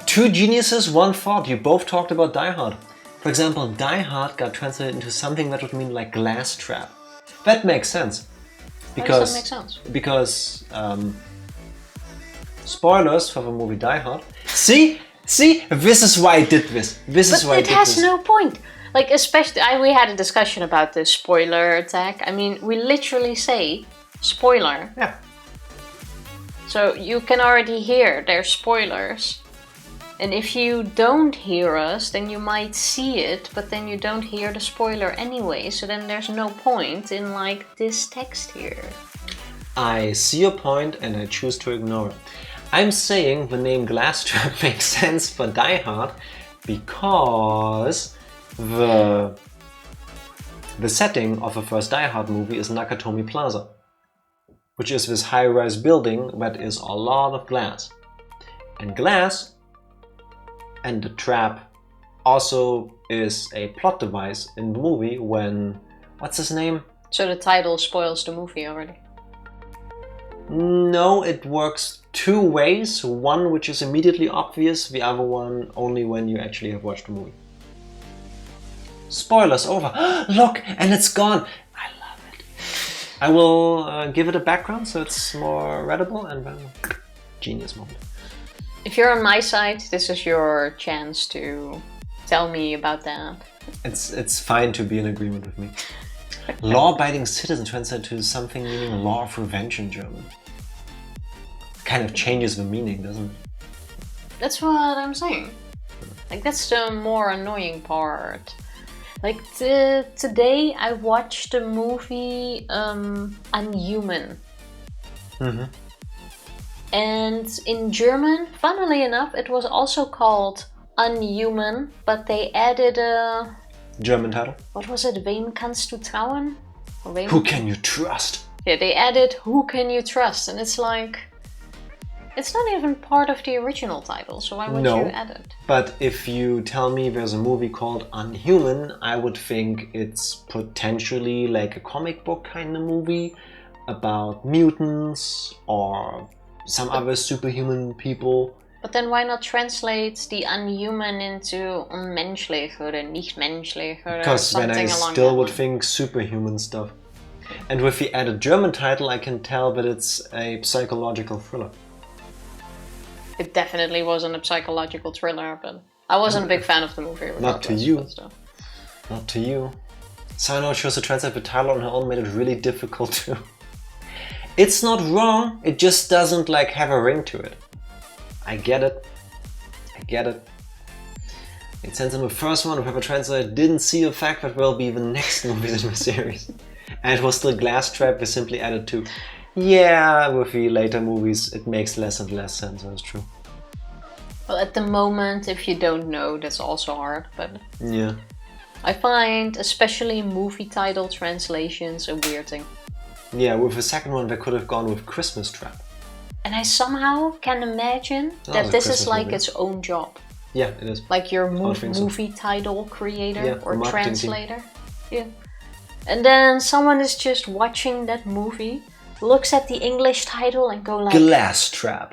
Speaker 1: two geniuses, one thought. You both talked about Die Hard. For example, Die Hard got translated into something that would mean like glass trap. That makes sense.
Speaker 2: Why does that make sense?
Speaker 1: Because spoilers for the movie Die Hard. See, this is why I did this.
Speaker 2: But it has no point. Like, especially, we had a discussion about the spoiler attack. I mean, we literally say spoiler.
Speaker 1: Yeah.
Speaker 2: So you can already hear their spoilers. And if you don't hear us, then you might see it, but then you don't hear the spoiler anyway, so then there's no point in like this text here.
Speaker 1: I see your point and I choose to ignore it. I'm saying the name Glasstrap makes sense for Die Hard because the setting of the first Die Hard movie is Nakatomi Plaza, which is this high-rise building that is a lot of glass. And glass and the trap also is a plot device in the movie when... what's his name?
Speaker 2: So the title spoils the movie already.
Speaker 1: No, it works two ways. One which is immediately obvious, the other one only when you actually have watched the movie. Spoilers over. Look, and it's gone. I love it. I will give it a background so it's more readable and then genius moment.
Speaker 2: If you're on my side, this is your chance to tell me about that.
Speaker 1: It's fine to be in agreement with me. Law-abiding citizen translated to something meaning law of revenge in German. Kind of changes the meaning, doesn't it?
Speaker 2: That's what I'm saying. Like, that's the more annoying part. Like, today I watched the movie Unhuman.
Speaker 1: Mm-hmm.
Speaker 2: And in German, funnily enough, it was also called Unhuman, but they added a...
Speaker 1: German title?
Speaker 2: What was it? Wem kannst du trauen? Or wem...
Speaker 1: Who can you trust?
Speaker 2: Yeah, they added Who Can You Trust? And it's like... It's not even part of the original title, so why would you add it?
Speaker 1: But if you tell me there's a movie called Unhuman, I would think it's potentially like a comic book kind of movie about mutants or some other superhuman people.
Speaker 2: But then why not translate the unhuman into unmenschlich or nicht menschlich or
Speaker 1: because
Speaker 2: something
Speaker 1: then I
Speaker 2: along
Speaker 1: still
Speaker 2: that
Speaker 1: would
Speaker 2: line.
Speaker 1: think superhuman stuff. And with the added German title, I can tell that it's a psychological thriller.
Speaker 2: It definitely wasn't a psychological thriller, but I wasn't a big fan of the movie.
Speaker 1: Not to you. Not to you. Sano chose to translate the title on her own, made it really difficult to... It's not wrong, it just doesn't like have a ring to it. I get it. I get it. It sends in the first one, the paper translator didn't see the fact that will be the next movies in the series. And it was still Glasstrap, we simply added 2. Yeah, with the later movies it makes less and less sense, that's true.
Speaker 2: Well, at the moment, if you don't know, that's also hard, but...
Speaker 1: Yeah.
Speaker 2: I find, especially movie title translations, a weird thing.
Speaker 1: Yeah, with the second one they could have gone with Christmas Trap.
Speaker 2: And I somehow can imagine that this is like its own job.
Speaker 1: Yeah, it is.
Speaker 2: Like your movie title creator or translator.
Speaker 1: Team.
Speaker 2: Yeah. And then someone is just watching that movie, looks at the English title and go like...
Speaker 1: Glasstrap.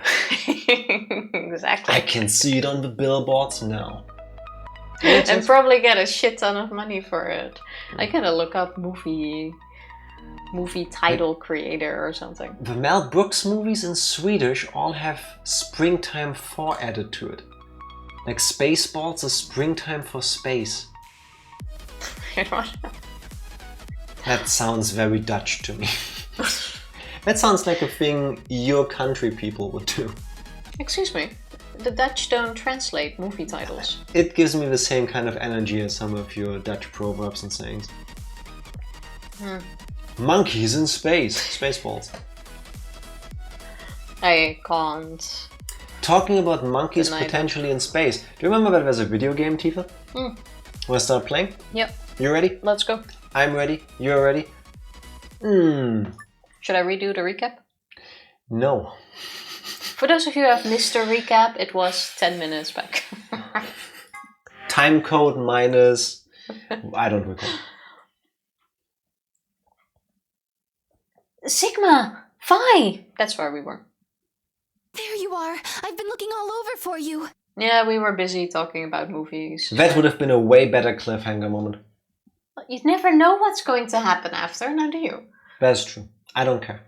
Speaker 2: Exactly.
Speaker 1: I can see it on the billboards now.
Speaker 2: And probably get a shit ton of money for it. I gotta look up movie title creator or something.
Speaker 1: The Mel Brooks movies in Swedish all have Springtime 4 added to it. Like Spaceballs is Springtime for Space. That sounds very Dutch to me. That sounds like a thing your country people would do.
Speaker 2: Excuse me, the Dutch don't translate movie titles.
Speaker 1: It gives me the same kind of energy as some of your Dutch proverbs and sayings. Monkeys in space. Spaceballs.
Speaker 2: I can't.
Speaker 1: Talking about monkeys potentially in space. Do you remember that there's a video game, Tifa? Wanna start playing?
Speaker 2: Yep.
Speaker 1: You ready?
Speaker 2: Let's go.
Speaker 1: I'm ready. You're ready?
Speaker 2: Should I redo the recap?
Speaker 1: No.
Speaker 2: For those of you who have missed the recap, it was 10 minutes back.
Speaker 1: Time code minus... I don't recall.
Speaker 2: Sigma! Phi! That's where we were.
Speaker 3: There you are. I've been looking all over for you.
Speaker 2: Yeah, we were busy talking about movies.
Speaker 1: That would have been a way better cliffhanger moment.
Speaker 2: You never know what's going to happen after, now do you?
Speaker 1: That's true. I don't care.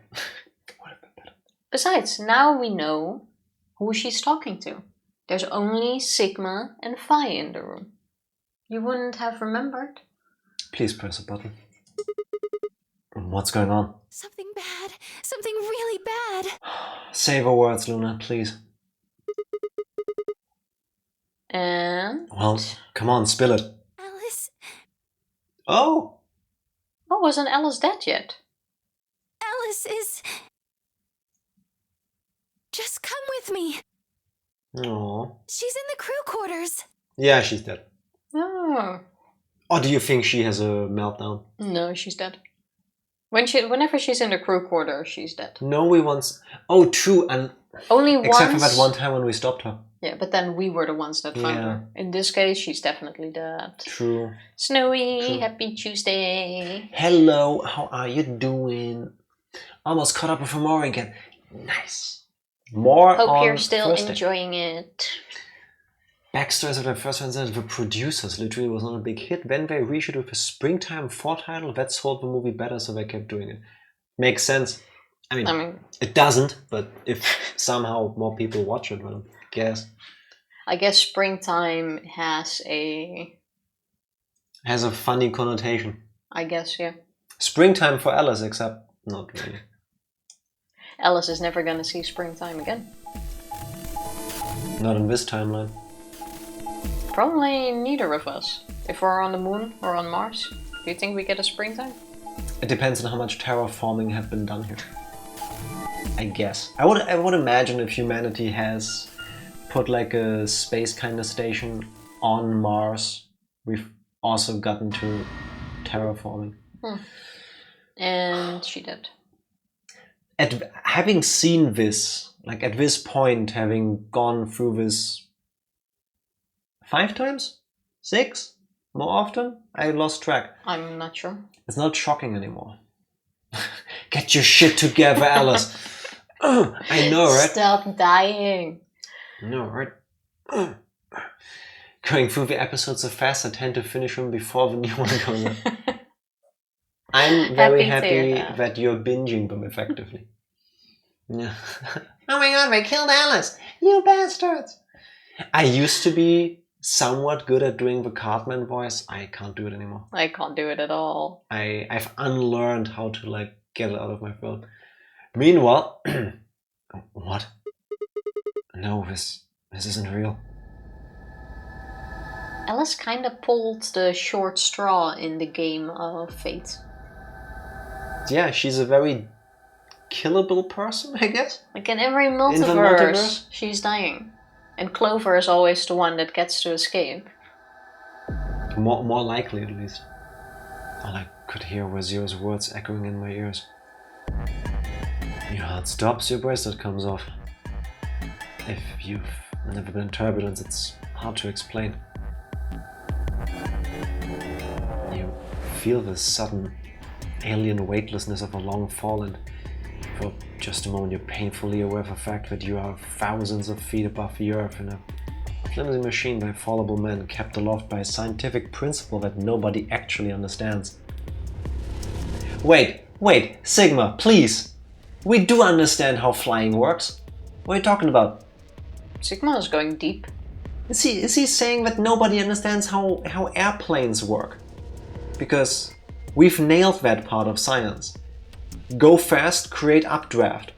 Speaker 2: Besides, now we know who she's talking to. There's only Sigma and Phi in the room. You wouldn't have remembered?
Speaker 1: Please press a button. What's going on?
Speaker 3: Something bad. Something really bad.
Speaker 1: Say the words, Luna, please.
Speaker 2: And...
Speaker 1: Well, come on, spill it.
Speaker 3: Alice.
Speaker 1: Oh!
Speaker 2: Oh, wasn't Alice dead yet?
Speaker 3: Alice is... Just come with me.
Speaker 1: Oh.
Speaker 3: She's in the crew quarters.
Speaker 1: Yeah, she's dead.
Speaker 2: Oh.
Speaker 1: Or do you think she has a meltdown?
Speaker 2: No, she's dead. Whenever she's in the crew quarter, she's dead.
Speaker 1: No, we once... Oh, true, and...
Speaker 2: Only
Speaker 1: Except
Speaker 2: once.
Speaker 1: for that one time when we stopped her.
Speaker 2: Yeah, but then we were the ones that found
Speaker 1: Yeah.
Speaker 2: her. In this case, she's definitely dead.
Speaker 1: True.
Speaker 2: Snowy,
Speaker 1: True.
Speaker 2: happy Tuesday.
Speaker 1: Hello, how are you doing? Almost caught up with more again. Nice. More
Speaker 2: Hope
Speaker 1: on
Speaker 2: you're still
Speaker 1: Thursday.
Speaker 2: enjoying it.
Speaker 1: Backstories of the first one said the producers literally was not a big hit. When they reshoot with a Springtime 4 title, that sold the movie better, so they kept doing it. Makes sense. I mean, it doesn't, but if somehow more people watch it, well,
Speaker 2: I guess Springtime has a
Speaker 1: funny connotation.
Speaker 2: I guess, yeah.
Speaker 1: Springtime for Alice, except not really.
Speaker 2: Alice is never gonna see Springtime again.
Speaker 1: Not in this timeline.
Speaker 2: Probably neither of us. If we're on the moon or on Mars, do you think we get a Springtime?
Speaker 1: It depends on how much terraforming had been done here. I guess. I would imagine if humanity has put like a space kind of station on Mars, we've also gotten to terraforming.
Speaker 2: And she did.
Speaker 1: Having seen this, like at this point, having gone through this 5 times? 6? More often? I lost track.
Speaker 2: I'm not sure.
Speaker 1: It's not shocking anymore. Get your shit together, Alice. I know, right?
Speaker 2: Stop dying.
Speaker 1: No, right? Going through the episodes so fast, I tend to finish them before the new one comes out. I'm very happy that you're binging them effectively. Yeah. Oh my god, they killed Alice! You bastards! I used to be somewhat good at doing the Cartman voice. I can't do it anymore.
Speaker 2: I can't do it at all.
Speaker 1: I've unlearned how to like get it out of my throat. Meanwhile, what? No, this isn't real.
Speaker 2: Alice kind of pulled the short straw in the game of fate.
Speaker 1: Yeah, she's a very killable person, I guess.
Speaker 2: Like in every
Speaker 1: In the
Speaker 2: multiverse, she's dying. And Clover is always the one that gets to escape.
Speaker 1: More likely, at least. All I could hear was Zero's words echoing in my ears. Your heart stops, your bracelet comes off. If you've never been in turbulence, it's hard to explain. You feel the sudden alien weightlessness of a long fall, and for just a moment you're painfully aware of the fact that you are thousands of feet above the earth in a flimsy machine by fallible men, kept aloft by a scientific principle that nobody actually understands. Wait, Sigma, please! We do understand how flying works. What are you talking about?
Speaker 2: Sigma is going deep.
Speaker 1: Is he saying that nobody understands how airplanes work? Because we've nailed that part of science. Go fast, create updraft.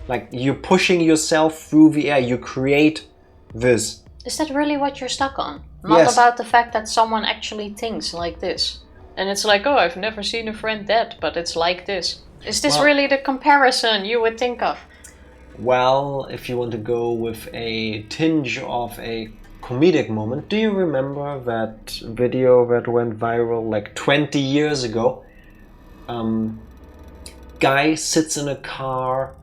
Speaker 1: Like, you're pushing yourself through the air, you create this.
Speaker 2: Is that really what you're stuck on? Not
Speaker 1: Yes.
Speaker 2: about the fact that someone actually thinks like this. And it's like, oh, I've never seen a friend dead, but it's like this. Is this really the comparison you would think of?
Speaker 1: Well, if you want to go with a tinge of a comedic moment, do you remember that video that went viral like 20 years ago? Guy sits in a car,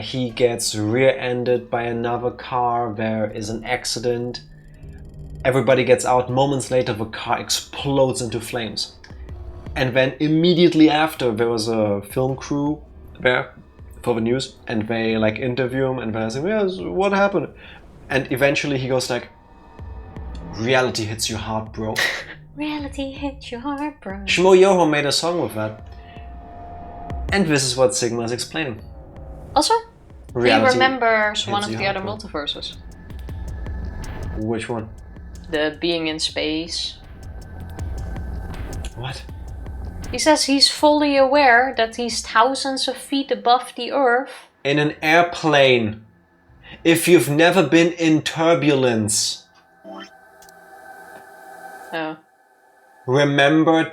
Speaker 1: he gets rear-ended by another car, there is an accident, everybody gets out, moments later the car explodes into flames. And then immediately after there was a film crew there for the news, and they like interview him and they're saying, yes, what happened? And eventually he goes like, reality hits your heart, bro.
Speaker 2: Reality hits your heart, bro.
Speaker 1: Shmo Yoho made a song with that. And this is what Sigma is explaining.
Speaker 2: Also,
Speaker 1: Reality
Speaker 2: he remembers one
Speaker 1: hits
Speaker 2: of
Speaker 1: your
Speaker 2: the other
Speaker 1: heart, bro.
Speaker 2: multiverses.
Speaker 1: Which one?
Speaker 2: The being in space.
Speaker 1: What?
Speaker 2: He says he's fully aware that he's thousands of feet above the Earth.
Speaker 1: In an airplane. If you've never been in turbulence.
Speaker 2: Oh.
Speaker 1: Remember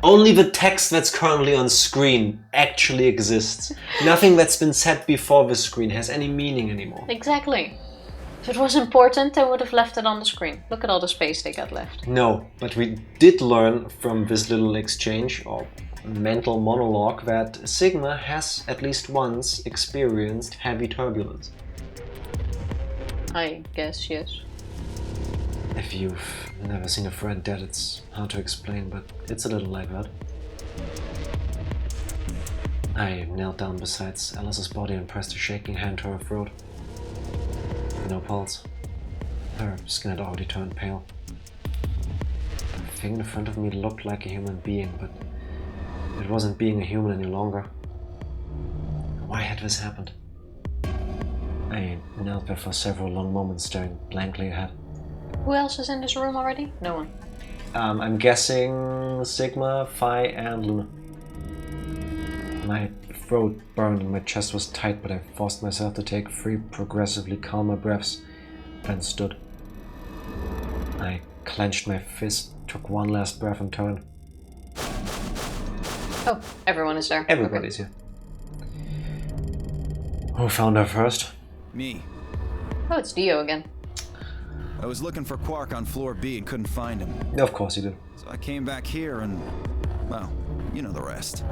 Speaker 1: Only the text that's currently on screen actually exists. Nothing that's been said before the screen has any meaning anymore.
Speaker 2: Exactly. If it was important, they would have left it on the screen. Look at all the space they got left.
Speaker 1: No, but we did learn from this little exchange or mental monologue that Sigma has at least once experienced heavy turbulence.
Speaker 2: I guess, yes.
Speaker 1: If you've never seen a friend dead, it's hard to explain, but it's a little like that. I knelt down beside Alice's body and pressed a shaking hand to her throat. No pulse. Her skin had already turned pale. The thing in front of me looked like a human being, but it wasn't being a human any longer. Why had this happened? I knelt there for several long moments, staring blankly ahead.
Speaker 2: Who else is in this room already? No one.
Speaker 1: I'm guessing Sigma, Phi, and Luna. My throat burned and my chest was tight, but I forced myself to take 3 progressively calmer breaths, then stood. I clenched my fist, took one last breath and turned.
Speaker 2: Oh, everyone is there.
Speaker 1: Everybody's here. Who found her first?
Speaker 4: Me.
Speaker 2: Oh, it's Dio again.
Speaker 4: I was looking for Quark on floor B and couldn't find him.
Speaker 1: Of course you did.
Speaker 4: So I came back here and, well, you know the rest.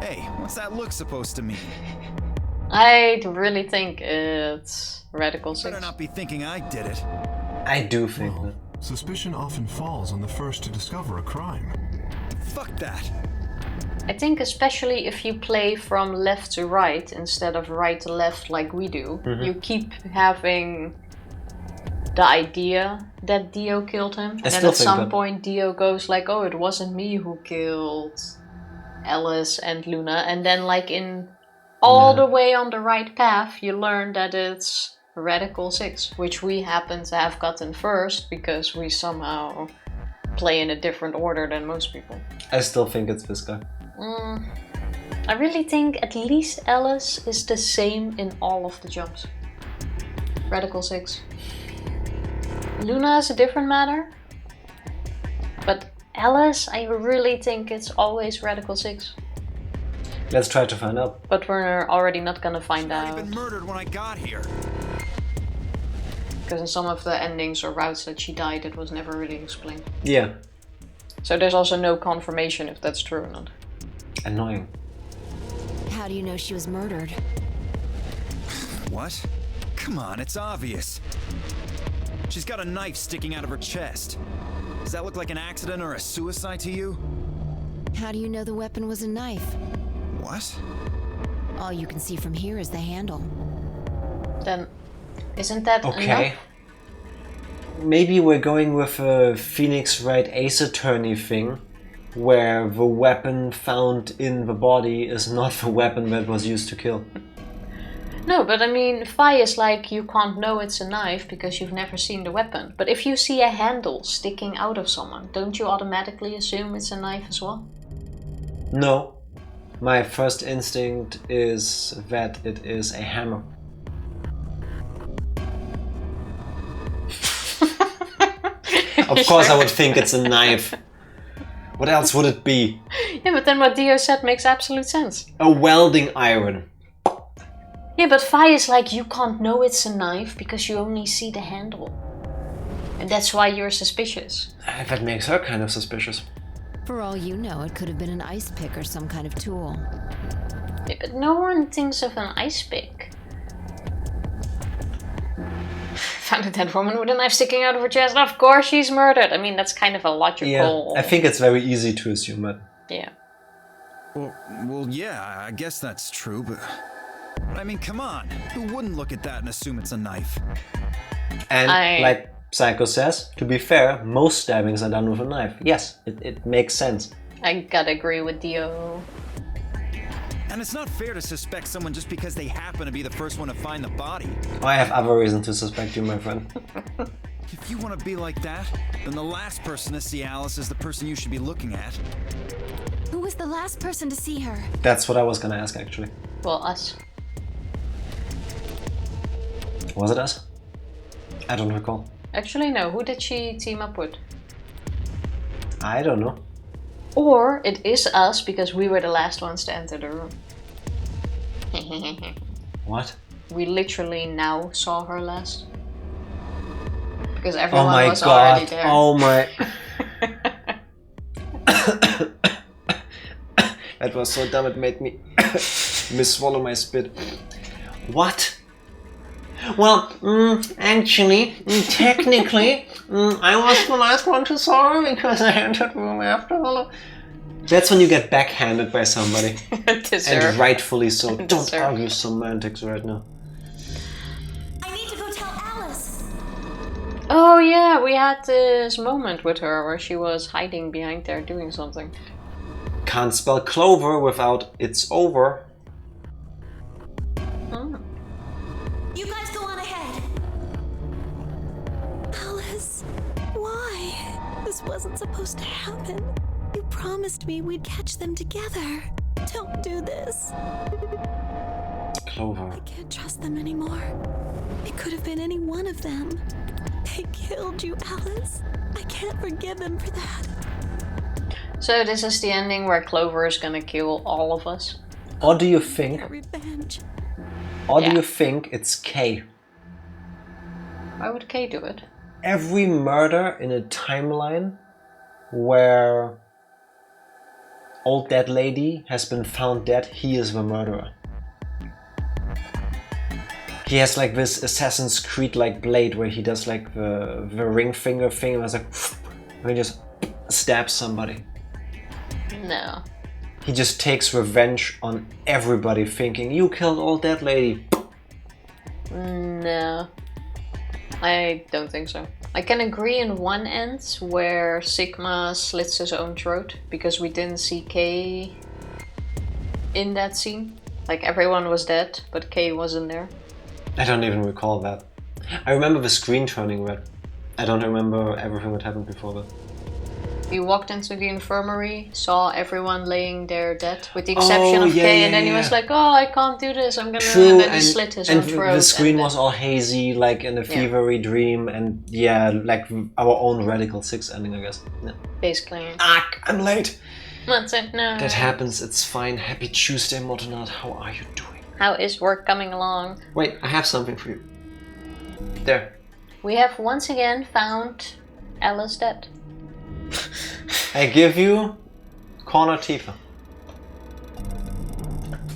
Speaker 4: Hey, what's that look supposed to mean?
Speaker 2: I really think it's Radical 6.
Speaker 4: Better not be thinking I did it.
Speaker 1: I do think that.
Speaker 5: Suspicion often falls on the first to discover a crime.
Speaker 4: Fuck that.
Speaker 2: I think especially if you play from left to right instead of right to left like we do, you keep having the idea that Dio killed him. And then at some point Dio goes like, oh, it wasn't me who killed Alice and Luna. And then like in all the way on the right path, you learn that it's Radical 6, which we happen to have gotten first because we somehow play in a different order than most people.
Speaker 1: I still think it's this guy.
Speaker 2: I really think at least Alice is the same in all of the jumps. Radical 6. Luna is a different matter. But Alice, I really think it's always Radical 6.
Speaker 1: Let's try to find out.
Speaker 2: But we're already not gonna find out.
Speaker 4: I've been murdered when I got here.
Speaker 2: Because in some of the endings or routes that she died, it was never really explained.
Speaker 1: Yeah.
Speaker 2: So there's also no confirmation if that's true or not.
Speaker 1: Annoying.
Speaker 3: How do you know she was murdered?
Speaker 4: What? Come on, it's obvious. She's got a knife sticking out of her chest. Does that look like an accident or a suicide to you?
Speaker 3: How do you know the weapon was a knife?
Speaker 4: What?
Speaker 3: All you can see from here is the handle.
Speaker 2: Then, isn't that enough?
Speaker 1: Maybe we're going with a Phoenix Wright Ace Attorney thing, where the weapon found in the body is not the weapon that was used to kill.
Speaker 2: No, but I mean, Phi is like, you can't know it's a knife because you've never seen the weapon. But if you see a handle sticking out of someone, don't you automatically assume it's a knife as well?
Speaker 1: No. My first instinct is that it is a hammer. Of course I would think it's a knife. What else would it be?
Speaker 2: Yeah, but then what Dio said makes absolute sense.
Speaker 1: A welding iron.
Speaker 2: Yeah, but Phi is like, you can't know it's a knife because you only see the handle. And that's why you're suspicious.
Speaker 1: That makes her kind of suspicious.
Speaker 3: For all you know, it could have been an ice pick or some kind of tool.
Speaker 2: Yeah, but no one thinks of an ice pick. Found a dead woman with a knife sticking out of her chest. Of course she's murdered. I mean, that's kind of a logical...
Speaker 1: Yeah, I think it's very easy to assume that.
Speaker 2: Yeah.
Speaker 4: Well, yeah, I guess that's true, but I mean, come on. Who wouldn't look at that and assume it's a knife?
Speaker 1: And like Psycho says, to be fair, most stabbings are done with a knife. Yes, it makes sense.
Speaker 2: I gotta agree with Dio.
Speaker 4: And it's not fair to suspect someone just because they happen to be the first one to find the body.
Speaker 1: I have other reasons to suspect you, my friend.
Speaker 4: If you want to be like that, then the last person to see Alice is the person you should be looking at.
Speaker 3: Who was the last person to see her?
Speaker 1: That's what I was gonna ask, actually.
Speaker 2: Well, us.
Speaker 1: Was it us? I don't recall.
Speaker 2: Actually, no. Who did she team up with?
Speaker 1: I don't know.
Speaker 2: Or it is us because we were the last ones to enter the room.
Speaker 1: What?
Speaker 2: We literally now saw her last. Because
Speaker 1: Oh
Speaker 2: everyone
Speaker 1: my
Speaker 2: was already
Speaker 1: god.
Speaker 2: there.
Speaker 1: Oh my. That was so dumb, it made me miss-swallow my spit. What? Well, actually, technically, I was the last one to saw her because I entered the room after all. That's when you get backhanded by somebody.
Speaker 2: Deserve.
Speaker 1: And rightfully so. Don't
Speaker 2: Deserve.
Speaker 1: argue semantics right now.
Speaker 3: I need to go tell Alice.
Speaker 2: Oh yeah, we had this moment with her where she was hiding behind there doing something.
Speaker 1: Can't spell clover without it's over.
Speaker 2: Hmm.
Speaker 3: You guys go on ahead. Alice, why? This wasn't supposed to happen. You promised me we'd catch them together. Don't do this.
Speaker 1: Clover.
Speaker 3: I can't trust them anymore. It could have been any one of them. They killed you, Alice. I can't forgive them for that.
Speaker 2: So this is the ending where Clover is gonna kill all of us.
Speaker 1: Or do you think?
Speaker 3: Get revenge.
Speaker 1: Or
Speaker 2: Yeah.
Speaker 1: do you think it's K?
Speaker 2: Why would Kay do it?
Speaker 1: Every murder in a timeline where old dead lady has been found dead, he is the murderer. He has like this Assassin's Creed like blade where he does like the ring finger thing and it's like and he just stabs somebody.
Speaker 2: No.
Speaker 1: He just takes revenge on everybody thinking, you killed old dead lady.
Speaker 2: No. I don't think so. I can agree in one end where Sigma slits his own throat because we didn't see Kay in that scene. Like everyone was dead, but Kay wasn't there.
Speaker 1: I don't even recall that. I remember the screen turning red. I don't remember everything that happened before that.
Speaker 2: We walked into the infirmary, saw everyone laying there dead, with the exception of
Speaker 1: yeah,
Speaker 2: Kay,
Speaker 1: yeah,
Speaker 2: and then he
Speaker 1: yeah.
Speaker 2: was like, "Oh, I can't do this. I'm gonna."
Speaker 1: True,
Speaker 2: and then he slit his own throat.
Speaker 1: the screen
Speaker 2: and
Speaker 1: was all hazy, like in a fevery dream, and yeah, like our own Radical 6 ending, I guess. Yeah.
Speaker 2: basically.
Speaker 1: Ah, I'm late.
Speaker 2: That's it. No.
Speaker 1: That happens, it's fine. Happy Tuesday, Motonat. How are you doing?
Speaker 2: How is work coming along?
Speaker 1: Wait, I have something for you. There.
Speaker 2: We have once again found Alice dead.
Speaker 1: I give you Corner Tifa.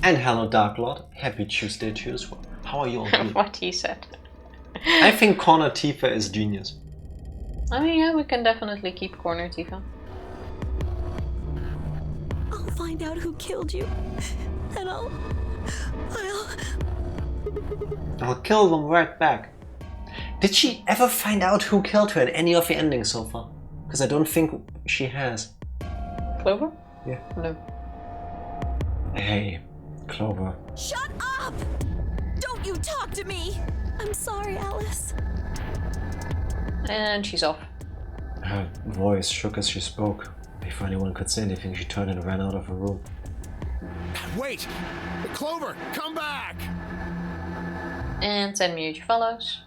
Speaker 1: And hello, Dark Lord. Happy Tuesday to you as well. How are you all doing?
Speaker 2: What he said.
Speaker 1: I think Corner Tifa is genius.
Speaker 2: I mean, yeah, we can definitely keep Corner Tifa.
Speaker 3: I'll find out who killed you. And I'll...
Speaker 1: I'll kill them right back. Did she ever find out who killed her in any of the endings so far? Because I don't think she has.
Speaker 2: Clover?
Speaker 1: Yeah.
Speaker 2: No.
Speaker 1: Hey, Clover.
Speaker 3: Shut up! Don't you talk to me! I'm sorry, Alice.
Speaker 2: And she's off.
Speaker 1: Her voice shook as she spoke. Before anyone could say anything, she turned and ran out of the room.
Speaker 4: Wait! Clover, come back!
Speaker 2: And Tenmyuji follows.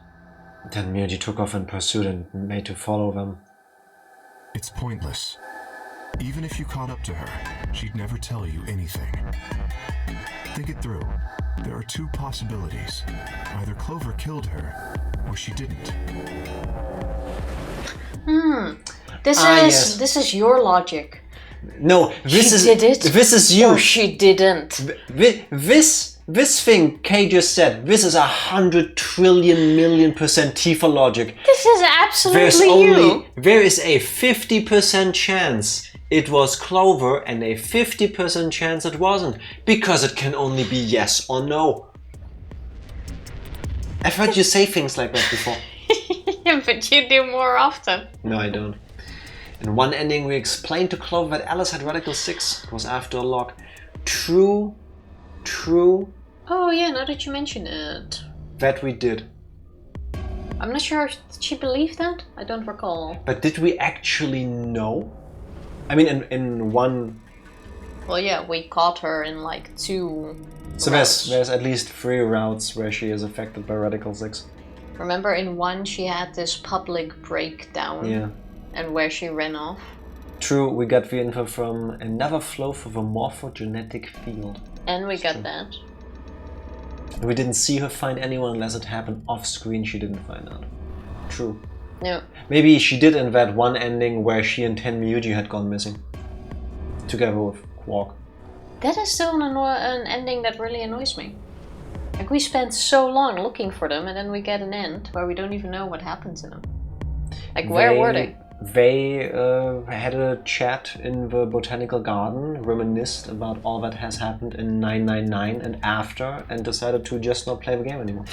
Speaker 1: Then Miyagi took off in pursuit and made to follow them.
Speaker 5: It's pointless. Even if you caught up to her, she'd never tell you anything. Think it through. There are two possibilities. Either Clover killed her, or she didn't.
Speaker 2: This is your logic.
Speaker 1: No, this
Speaker 2: She did it.
Speaker 1: This is you.
Speaker 2: Or she didn't.
Speaker 1: This thing Kay just said. This is 100 trillion million % Tifa logic.
Speaker 2: This is absolutely you.
Speaker 1: There is a 50% chance it was Clover and a 50% chance it wasn't, because it can only be yes or no. I've heard you say things like that before.
Speaker 2: Yeah, but you do more often.
Speaker 1: No, I don't. In one ending, we explained to Clover that Alice had Radical 6. It was after a lock. True.
Speaker 2: Oh yeah, now that you mention it.
Speaker 1: That we did.
Speaker 2: I'm not sure if she believed that. I don't recall.
Speaker 1: But did we actually know? I mean, in one...
Speaker 2: Well, yeah, we caught her in like 2
Speaker 1: So
Speaker 2: routes.
Speaker 1: there's at least 3 routes where she is affected by Radical 6.
Speaker 2: Remember in 1 she had this public breakdown?
Speaker 1: Yeah.
Speaker 2: And where she ran off?
Speaker 1: True, we got the info from another flow for the morphogenetic field.
Speaker 2: And we got
Speaker 1: true.
Speaker 2: that.
Speaker 1: We didn't see her find anyone unless it happened off screen, she didn't find out. True.
Speaker 2: No.
Speaker 1: Maybe she did in that one ending where she and Tenmyuji had gone missing. Together with Quark.
Speaker 2: That is still an ending that really annoys me. Like, we spent so long looking for them and then we get an end where we don't even know what happened to them. Like, where were they?
Speaker 1: They had a chat in the botanical garden, reminisced about all that has happened in 999 and after, and decided to just not play the game anymore.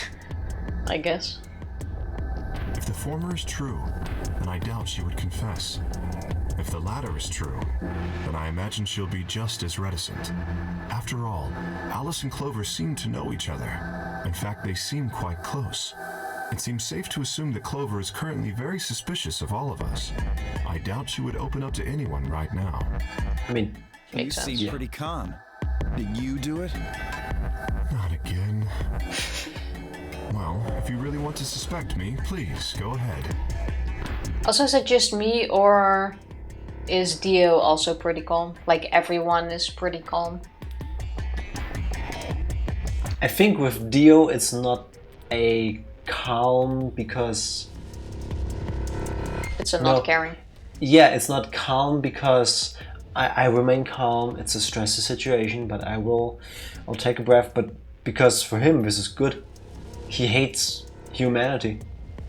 Speaker 2: I guess.
Speaker 5: If the former is true, then I doubt she would confess. If the latter is true, then I imagine she'll be just as reticent. After all, Alice and Clover seem to know each other. In fact, they seem quite close. It seems safe to assume that Clover is currently very suspicious of all of us. I doubt she would open up to anyone right now.
Speaker 1: I mean,
Speaker 4: You seem pretty calm. Did you do it?
Speaker 5: Not again. Well, if you really want to suspect me, please, go ahead.
Speaker 2: Also, is it just me or is Dio also pretty calm? Like, everyone is pretty calm?
Speaker 1: I think with Dio it's not a calm because...
Speaker 2: It's a not caring.
Speaker 1: Yeah, it's not calm because I remain calm. It's a stressful situation, but I'll take a breath. But because for him this is good. He hates humanity.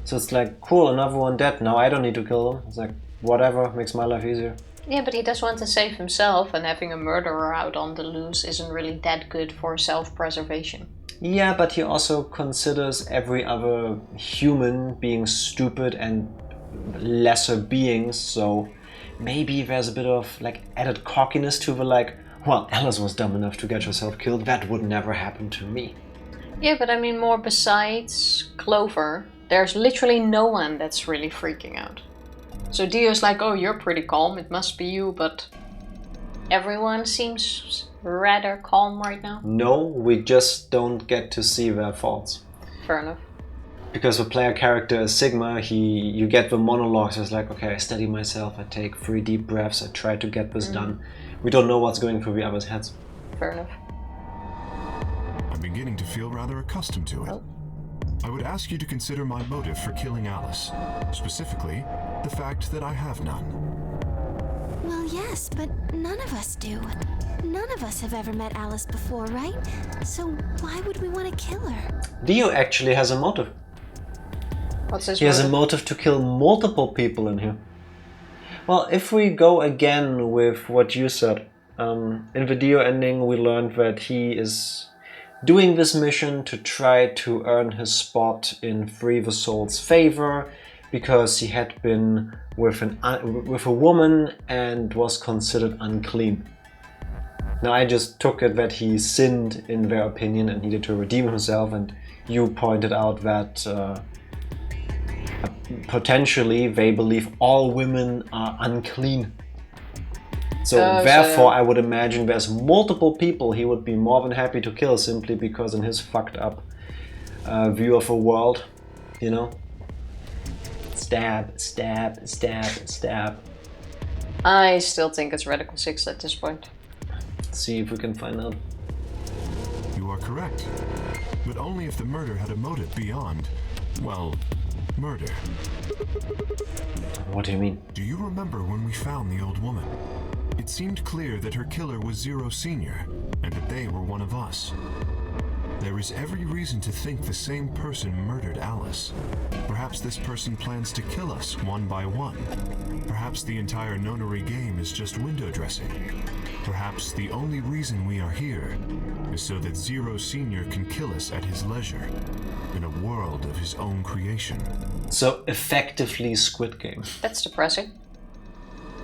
Speaker 1: So it's like, cool, another one dead. Now I don't need to kill them. It's like, whatever, makes my life easier.
Speaker 2: Yeah, but he does want to save himself, and having a murderer out on the loose isn't really that good for self-preservation.
Speaker 1: Yeah, but he also considers every other human being stupid and lesser beings, so maybe there's a bit of like added cockiness to the like, well, Alice was dumb enough to get herself killed, that would never happen to me.
Speaker 2: Yeah, but I mean, more besides Clover, there's literally no one that's really freaking out. So Dio's like, oh, you're pretty calm, it must be you, but everyone seems rather calm right now.
Speaker 1: No, we just don't get to see their faults.
Speaker 2: Fair enough.
Speaker 1: Because the player character is Sigma, you get the monologues, it's like, okay, I steady myself, I take 3 deep breaths, I try to get this done. We don't know what's going through the others' heads.
Speaker 2: Fair enough.
Speaker 5: I'm beginning to feel rather accustomed to it.
Speaker 2: Oh.
Speaker 5: I would ask you to consider my motive for killing Alice. Specifically, the fact that I have none.
Speaker 3: Well, yes, but none of us do. None of us have ever met Alice before, right? So why would we want to kill her?
Speaker 1: Dio actually has a motive.
Speaker 2: What's his
Speaker 1: He has a
Speaker 2: motive?
Speaker 1: motive to kill multiple people in here. Well, if we go again with what you said, in the Dio ending we learned that he is doing this mission to try to earn his spot in Free the Soul's favor because he had been with a woman and was considered unclean. Now I just took it that he sinned in their opinion and needed to redeem himself, and you pointed out that potentially they believe all women are unclean. So therefore I would imagine there's multiple people he would be more than happy to kill simply because in his fucked up view of a world, you know? Stab, stab, stab, stab.
Speaker 2: I still think it's Radical 6 at this point.
Speaker 1: Let's see if we can find out.
Speaker 5: You are correct. But only if the murder had a motive beyond, well, murder.
Speaker 1: What do you mean?
Speaker 5: Do you remember when we found the old woman? It seemed clear that her killer was Zero Senior, and that they were one of us. There is every reason to think the same person murdered Alice. Perhaps this person plans to kill us one by one. Perhaps the entire Nonary game is just window dressing. Perhaps the only reason we are here is so that Zero Senior can kill us at his leisure, in a world of his own creation.
Speaker 1: So effectively Squid Game.
Speaker 2: That's depressing.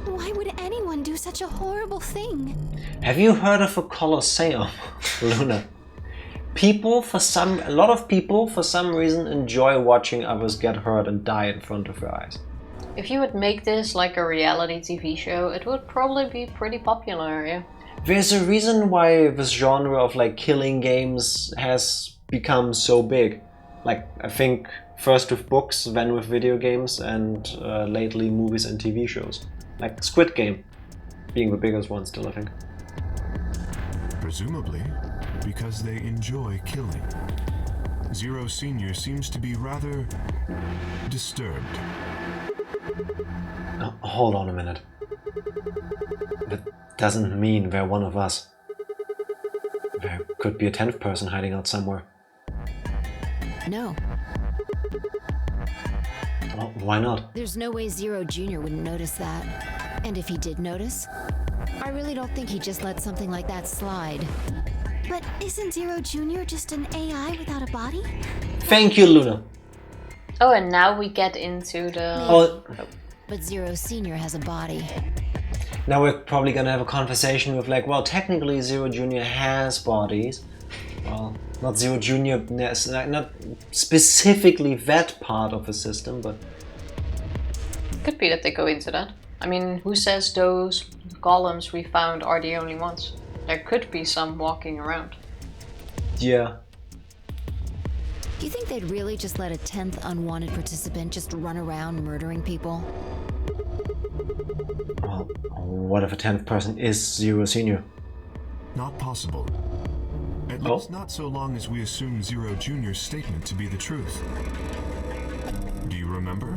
Speaker 3: Why would anyone do such a horrible thing?
Speaker 1: Have you heard of a Colosseum, Luna? A lot of people for some reason enjoy watching others get hurt and die in front of their eyes.
Speaker 2: If you would make this like a reality TV show, it would probably be pretty popular, yeah.
Speaker 1: There's a reason why this genre of like killing games has become so big. Like, I think first with books, then with video games, and lately movies and TV shows. Like Squid Game being the biggest one still, I think.
Speaker 5: Presumably, because they enjoy killing. Zero Senior seems to be rather disturbed.
Speaker 1: Hold on a minute. That doesn't mean they're one of us. There could be a 10th person hiding out somewhere.
Speaker 6: No,
Speaker 1: Well, why not?
Speaker 6: there's no way Zero Jr. wouldn't notice that. And if he did notice, I really don't think he'd just let something like that slide.
Speaker 3: But isn't Zero Jr. just an AI without a body?
Speaker 1: Thank you, Luna.
Speaker 2: Oh, and now we get into the...
Speaker 1: Oh,
Speaker 6: But Zero Senior has a body.
Speaker 1: now we're probably gonna have a conversation with like, well, technically Zero Jr. has bodies. Well, not Zero Jr., not specifically that part of the system, but...
Speaker 2: Could be that they go into that. I mean, who says those golems we found are the only ones? There could be some walking around.
Speaker 1: Yeah.
Speaker 6: Do you think they'd really just let a 10th unwanted participant just run around murdering people?
Speaker 1: Well, what if a 10th person is Zero Senior?
Speaker 5: Not possible. At
Speaker 1: Oh.
Speaker 5: least not so long as we assume Zero Jr.'s statement to be the truth. Do you remember?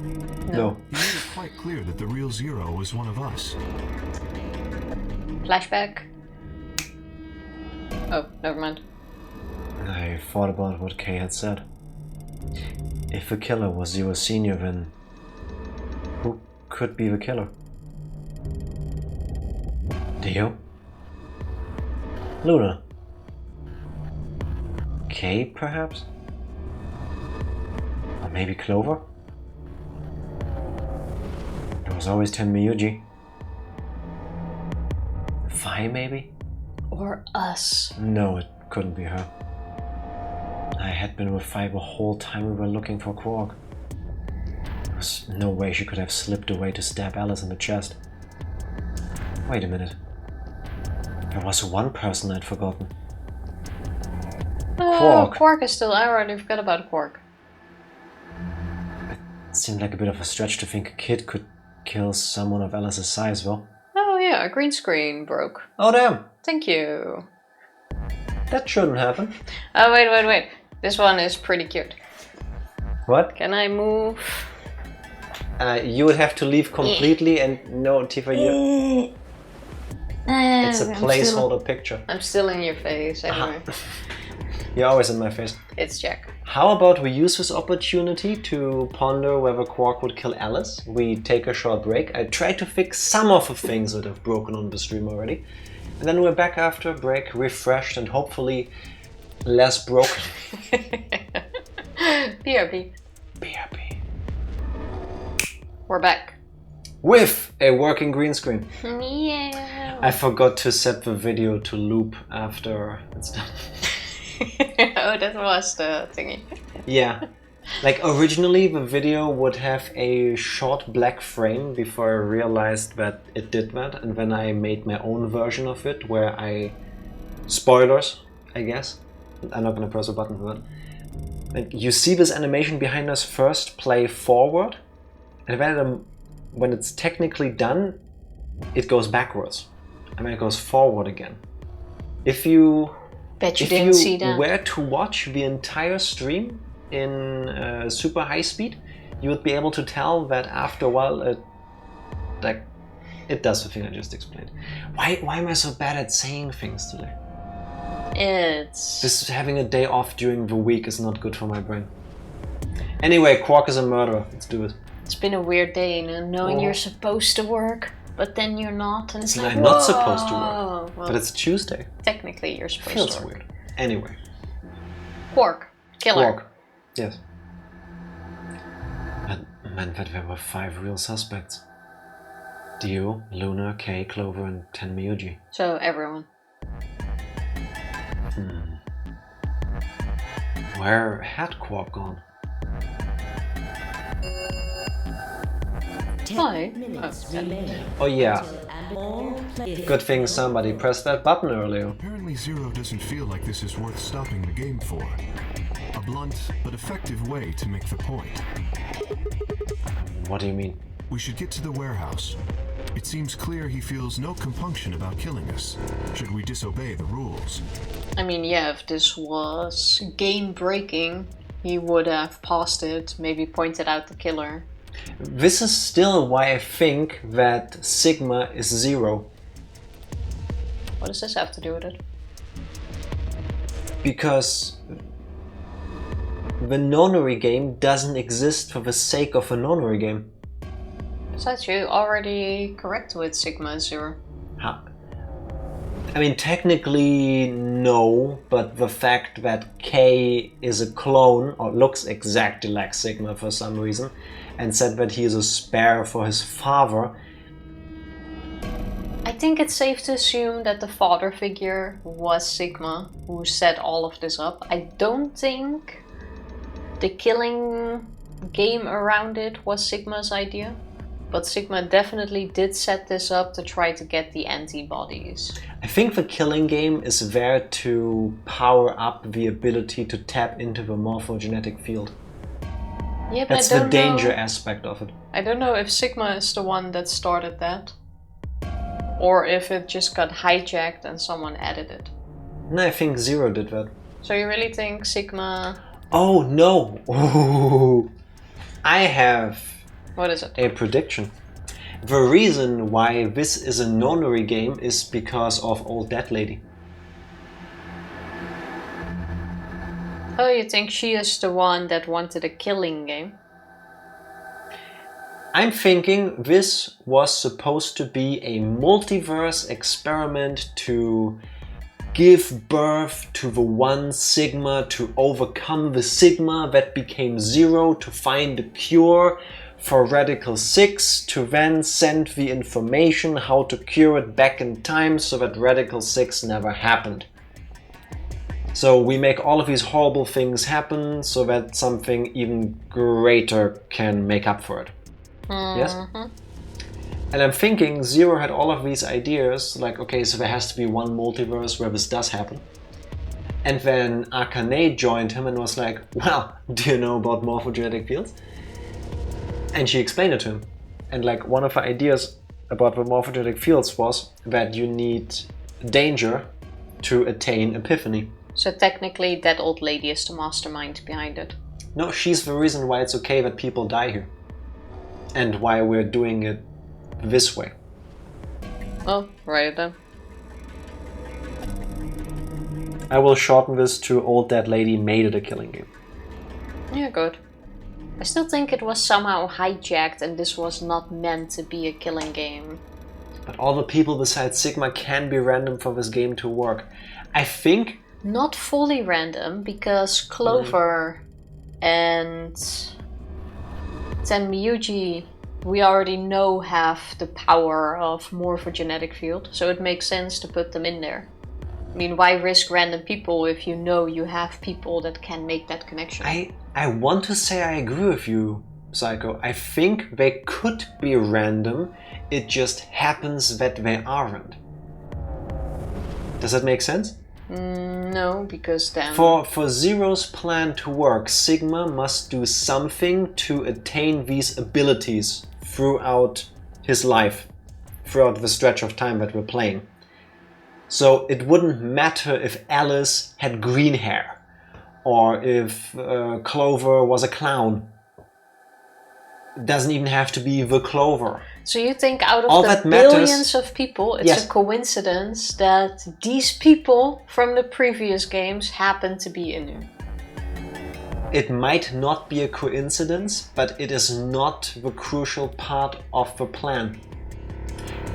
Speaker 1: No.
Speaker 5: He made it quite clear that the real Zero was one of us.
Speaker 2: Flashback. Oh, never mind.
Speaker 1: I thought about what Kay had said. If the killer was Zero Senior, then who could be the killer? Dio? Luna? Kay, perhaps? Or maybe Clover? There was always Ten Miyuji. Fi, maybe?
Speaker 2: Or us.
Speaker 1: No, it couldn't be her. I had been with Fi the whole time we were looking for Quark. There was no way she could have slipped away to stab Alice in the chest. Wait a minute. There was one person I'd forgotten.
Speaker 2: Oh,
Speaker 1: Quark.
Speaker 2: Quark is still... I already forgot about Quark.
Speaker 1: It seemed like a bit of a stretch to think a kid could kill someone of Alice's size, though.
Speaker 2: Oh yeah, a green screen broke.
Speaker 1: Oh damn!
Speaker 2: Thank you.
Speaker 1: That shouldn't happen.
Speaker 2: Oh, wait. This one is pretty cute.
Speaker 1: What?
Speaker 2: Can I move?
Speaker 1: You would have to leave completely and no, Tifa, you... It's a placeholder picture.
Speaker 2: I'm still in your face anyway.
Speaker 1: You're always in my face.
Speaker 2: It's Jack.
Speaker 1: How about we use this opportunity to ponder whether Quark would kill Alice? We take a short break. I tried to fix some of the things that have broken on the stream already. And then we're back after a break, refreshed and hopefully less broken.
Speaker 2: BRB.
Speaker 1: BRB.
Speaker 2: We're back.
Speaker 1: With a working green screen.
Speaker 2: Yeah.
Speaker 1: I forgot to set the video to loop after it's done.
Speaker 2: Oh, that was the thingy.
Speaker 1: Yeah. Like originally the video would have a short black frame before I realized that it did that, and then I made my own version of it where I... Spoilers, I guess. I'm not gonna press a button for that. Like, you see this animation behind us first play forward, and then when it's technically done, it goes backwards. And then it goes forward again. If you...
Speaker 2: Bet you
Speaker 1: If
Speaker 2: didn't see that.
Speaker 1: were to watch the entire stream in super high speed, you would be able to tell that after a while it does the thing I just explained. Why am I so bad at saying things today?
Speaker 2: It's...
Speaker 1: This having a day off during the week is not good for my brain. Anyway, Quark is a murderer. Let's do it.
Speaker 2: It's been a weird day, you know, knowing
Speaker 1: Oh.
Speaker 2: you're supposed to work, but then you're not, and it's
Speaker 1: And
Speaker 2: like,
Speaker 1: I'm not supposed to
Speaker 2: whoa.
Speaker 1: work,
Speaker 2: Well,
Speaker 1: but it's Tuesday.
Speaker 2: technically you're supposed
Speaker 1: Feels
Speaker 2: to work.
Speaker 1: weird. Anyway,
Speaker 2: Quark. Killer.
Speaker 1: Quark. Yes. That meant that there were 5 real suspects. Dio, Luna, Kay, Clover, and Ten Miyuji.
Speaker 2: So everyone.
Speaker 1: Where had Quark gone?
Speaker 6: 10
Speaker 2: Why?
Speaker 6: minutes
Speaker 2: Oh,
Speaker 6: remain.
Speaker 1: Oh yeah, Good thing somebody pressed that button earlier.
Speaker 5: Apparently Zero doesn't feel like this is worth stopping the game for. A blunt but effective way to make the point.
Speaker 1: What do you mean?
Speaker 5: We should get to the warehouse. It seems clear he feels no compunction about killing us, should we disobey the rules.
Speaker 2: I mean, yeah, if this was game breaking, he would have paused it, maybe pointed out the killer.
Speaker 1: This is still why I think that Sigma is Zero.
Speaker 2: What does this have to do with it?
Speaker 1: Because the Nonary game doesn't exist for the sake of a Nonary game.
Speaker 2: Besides, you're already correct with Sigma 0.
Speaker 1: Huh. I mean, technically no, but the fact that K is a clone, or looks exactly like Sigma for some reason, and said that he is a spare for his father.
Speaker 2: I think it's safe to assume that the father figure was Sigma, who set all of this up. I don't think the killing game around it was Sigma's idea. But Sigma definitely did set this up to try to get the antibodies.
Speaker 1: I think the killing game is there to power up the ability to tap into the morphogenetic field.
Speaker 2: Yeah, but
Speaker 1: That's
Speaker 2: I
Speaker 1: the
Speaker 2: don't
Speaker 1: danger
Speaker 2: know.
Speaker 1: aspect of it.
Speaker 2: I don't know if Sigma is the one that started that. Or if it just got hijacked and someone added it.
Speaker 1: No, I think Zero did that.
Speaker 2: So you really think Sigma...
Speaker 1: Oh no! Ooh. I have
Speaker 2: What is it?
Speaker 1: a prediction. The reason why this is a Nonary game is because of Old Dead Lady.
Speaker 2: Oh, you think she is the one that wanted a killing game?
Speaker 1: I'm thinking this was supposed to be a multiverse experiment to give birth to the one Sigma, to overcome the Sigma that became Zero, to find a cure for Radical 6, to then send the information how to cure it back in time so that Radical 6 never happened. So we make all of these horrible things happen so that something even greater can make up for it. Yes? And I'm thinking Zero had all of these ideas, like, okay, so there has to be one multiverse where this does happen. And then Akane joined him and was like, well, do you know about morphogenetic fields? And she explained it to him. And like one of the ideas about the morphogenetic fields was that you need danger to attain epiphany.
Speaker 2: So technically that old lady is the mastermind behind it.
Speaker 1: No, she's the reason why it's okay that people die here. And why we're doing it this way.
Speaker 2: Oh, right then.
Speaker 1: I will shorten this to Old Dead Lady made it a killing game.
Speaker 2: Yeah, good. I still think it was somehow hijacked and this was not meant to be a killing game.
Speaker 1: But all the people besides Sigma can be random for this game to work. I think...
Speaker 2: Not fully random, because Clover and Tenmyuji, we already know have the power of morphogenetic field, so it makes sense to put them in there. I mean, why risk random people if you know you have people that can make that connection?
Speaker 1: I want to say I agree with you, Psycho. I think they could be random, it just happens that they aren't. Does that make sense?
Speaker 2: No, because then...
Speaker 1: For Zero's plan to work, Sigma must do something to attain these abilities throughout his life, throughout the stretch of time that we're playing. So it wouldn't matter if Alice had green hair, or if Clover was a clown. It doesn't even have to be the Clover.
Speaker 2: So you think out of
Speaker 1: All
Speaker 2: the
Speaker 1: that matters-
Speaker 2: billions of people, it's
Speaker 1: Yes.
Speaker 2: a coincidence that these people from the previous games happen to be in here?
Speaker 1: It might not be a coincidence, but it is not the crucial part of the plan.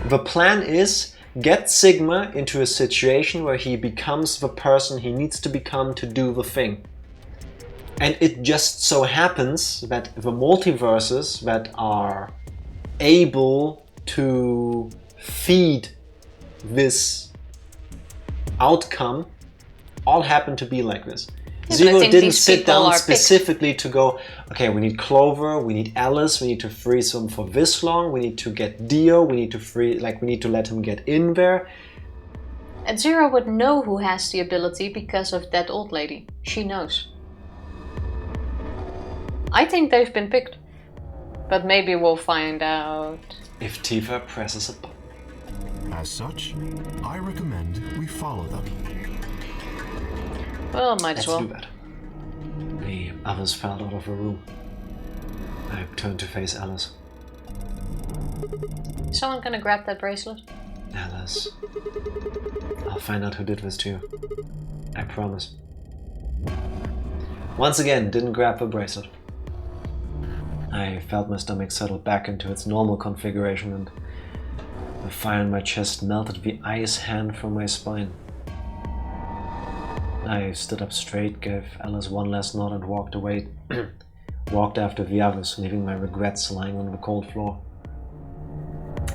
Speaker 1: The plan is get Sigma into a situation where he becomes the person he needs to become to do the thing. And it just so happens that the multiverses that are able to feed this outcome all happen to be like this. Zero
Speaker 2: think
Speaker 1: didn't
Speaker 2: these
Speaker 1: sit
Speaker 2: people
Speaker 1: down
Speaker 2: are picked.
Speaker 1: specifically to go, okay, we need Clover, we need Alice, we need to freeze him for this long, we need to get Dio, we need to we need to let him get in there.
Speaker 2: And Zero would know who has the ability because of that old lady. She knows. I think they've been picked. But maybe we'll find out.
Speaker 1: If Tifa presses a button.
Speaker 5: As such, I recommend we follow them.
Speaker 2: Well, might as
Speaker 1: Let's
Speaker 2: well.
Speaker 1: do that. The others filed out of the room. I turned to face Alice.
Speaker 2: Is someone gonna grab that bracelet?
Speaker 1: Alice, I'll find out who did this to you. I promise. Once again, didn't grab the bracelet. I felt my stomach settle back into its normal configuration and the fire in my chest melted the ice hand from my spine. I stood up straight, gave Alice one last nod and walked away. Walked after the others, leaving my regrets lying on the cold floor.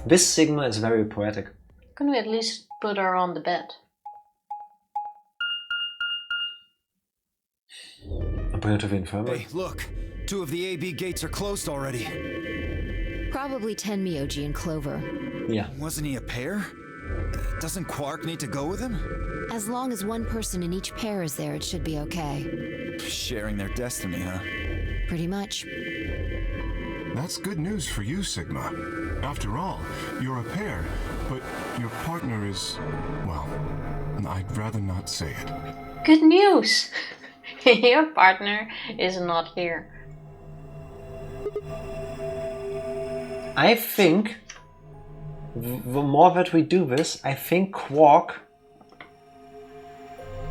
Speaker 1: This Sigma is very poetic.
Speaker 2: Can we at least put her on the bed?
Speaker 1: I'll bring her to the infirmary.
Speaker 4: Hey, look! 2 of the AB gates are closed already.
Speaker 6: Probably Tenmyoji and Clover.
Speaker 1: Yeah.
Speaker 4: Wasn't he a pair? Doesn't Quark need to go with him?
Speaker 6: As long as one person in each pair is there, it should be okay.
Speaker 4: Sharing their destiny, huh?
Speaker 6: Pretty much.
Speaker 5: That's good news for you, Sigma. After all, you're a pair, but your partner is, well, I'd rather not say it.
Speaker 2: Good news! Your partner is not here.
Speaker 1: I think the more that we do this, I think Quark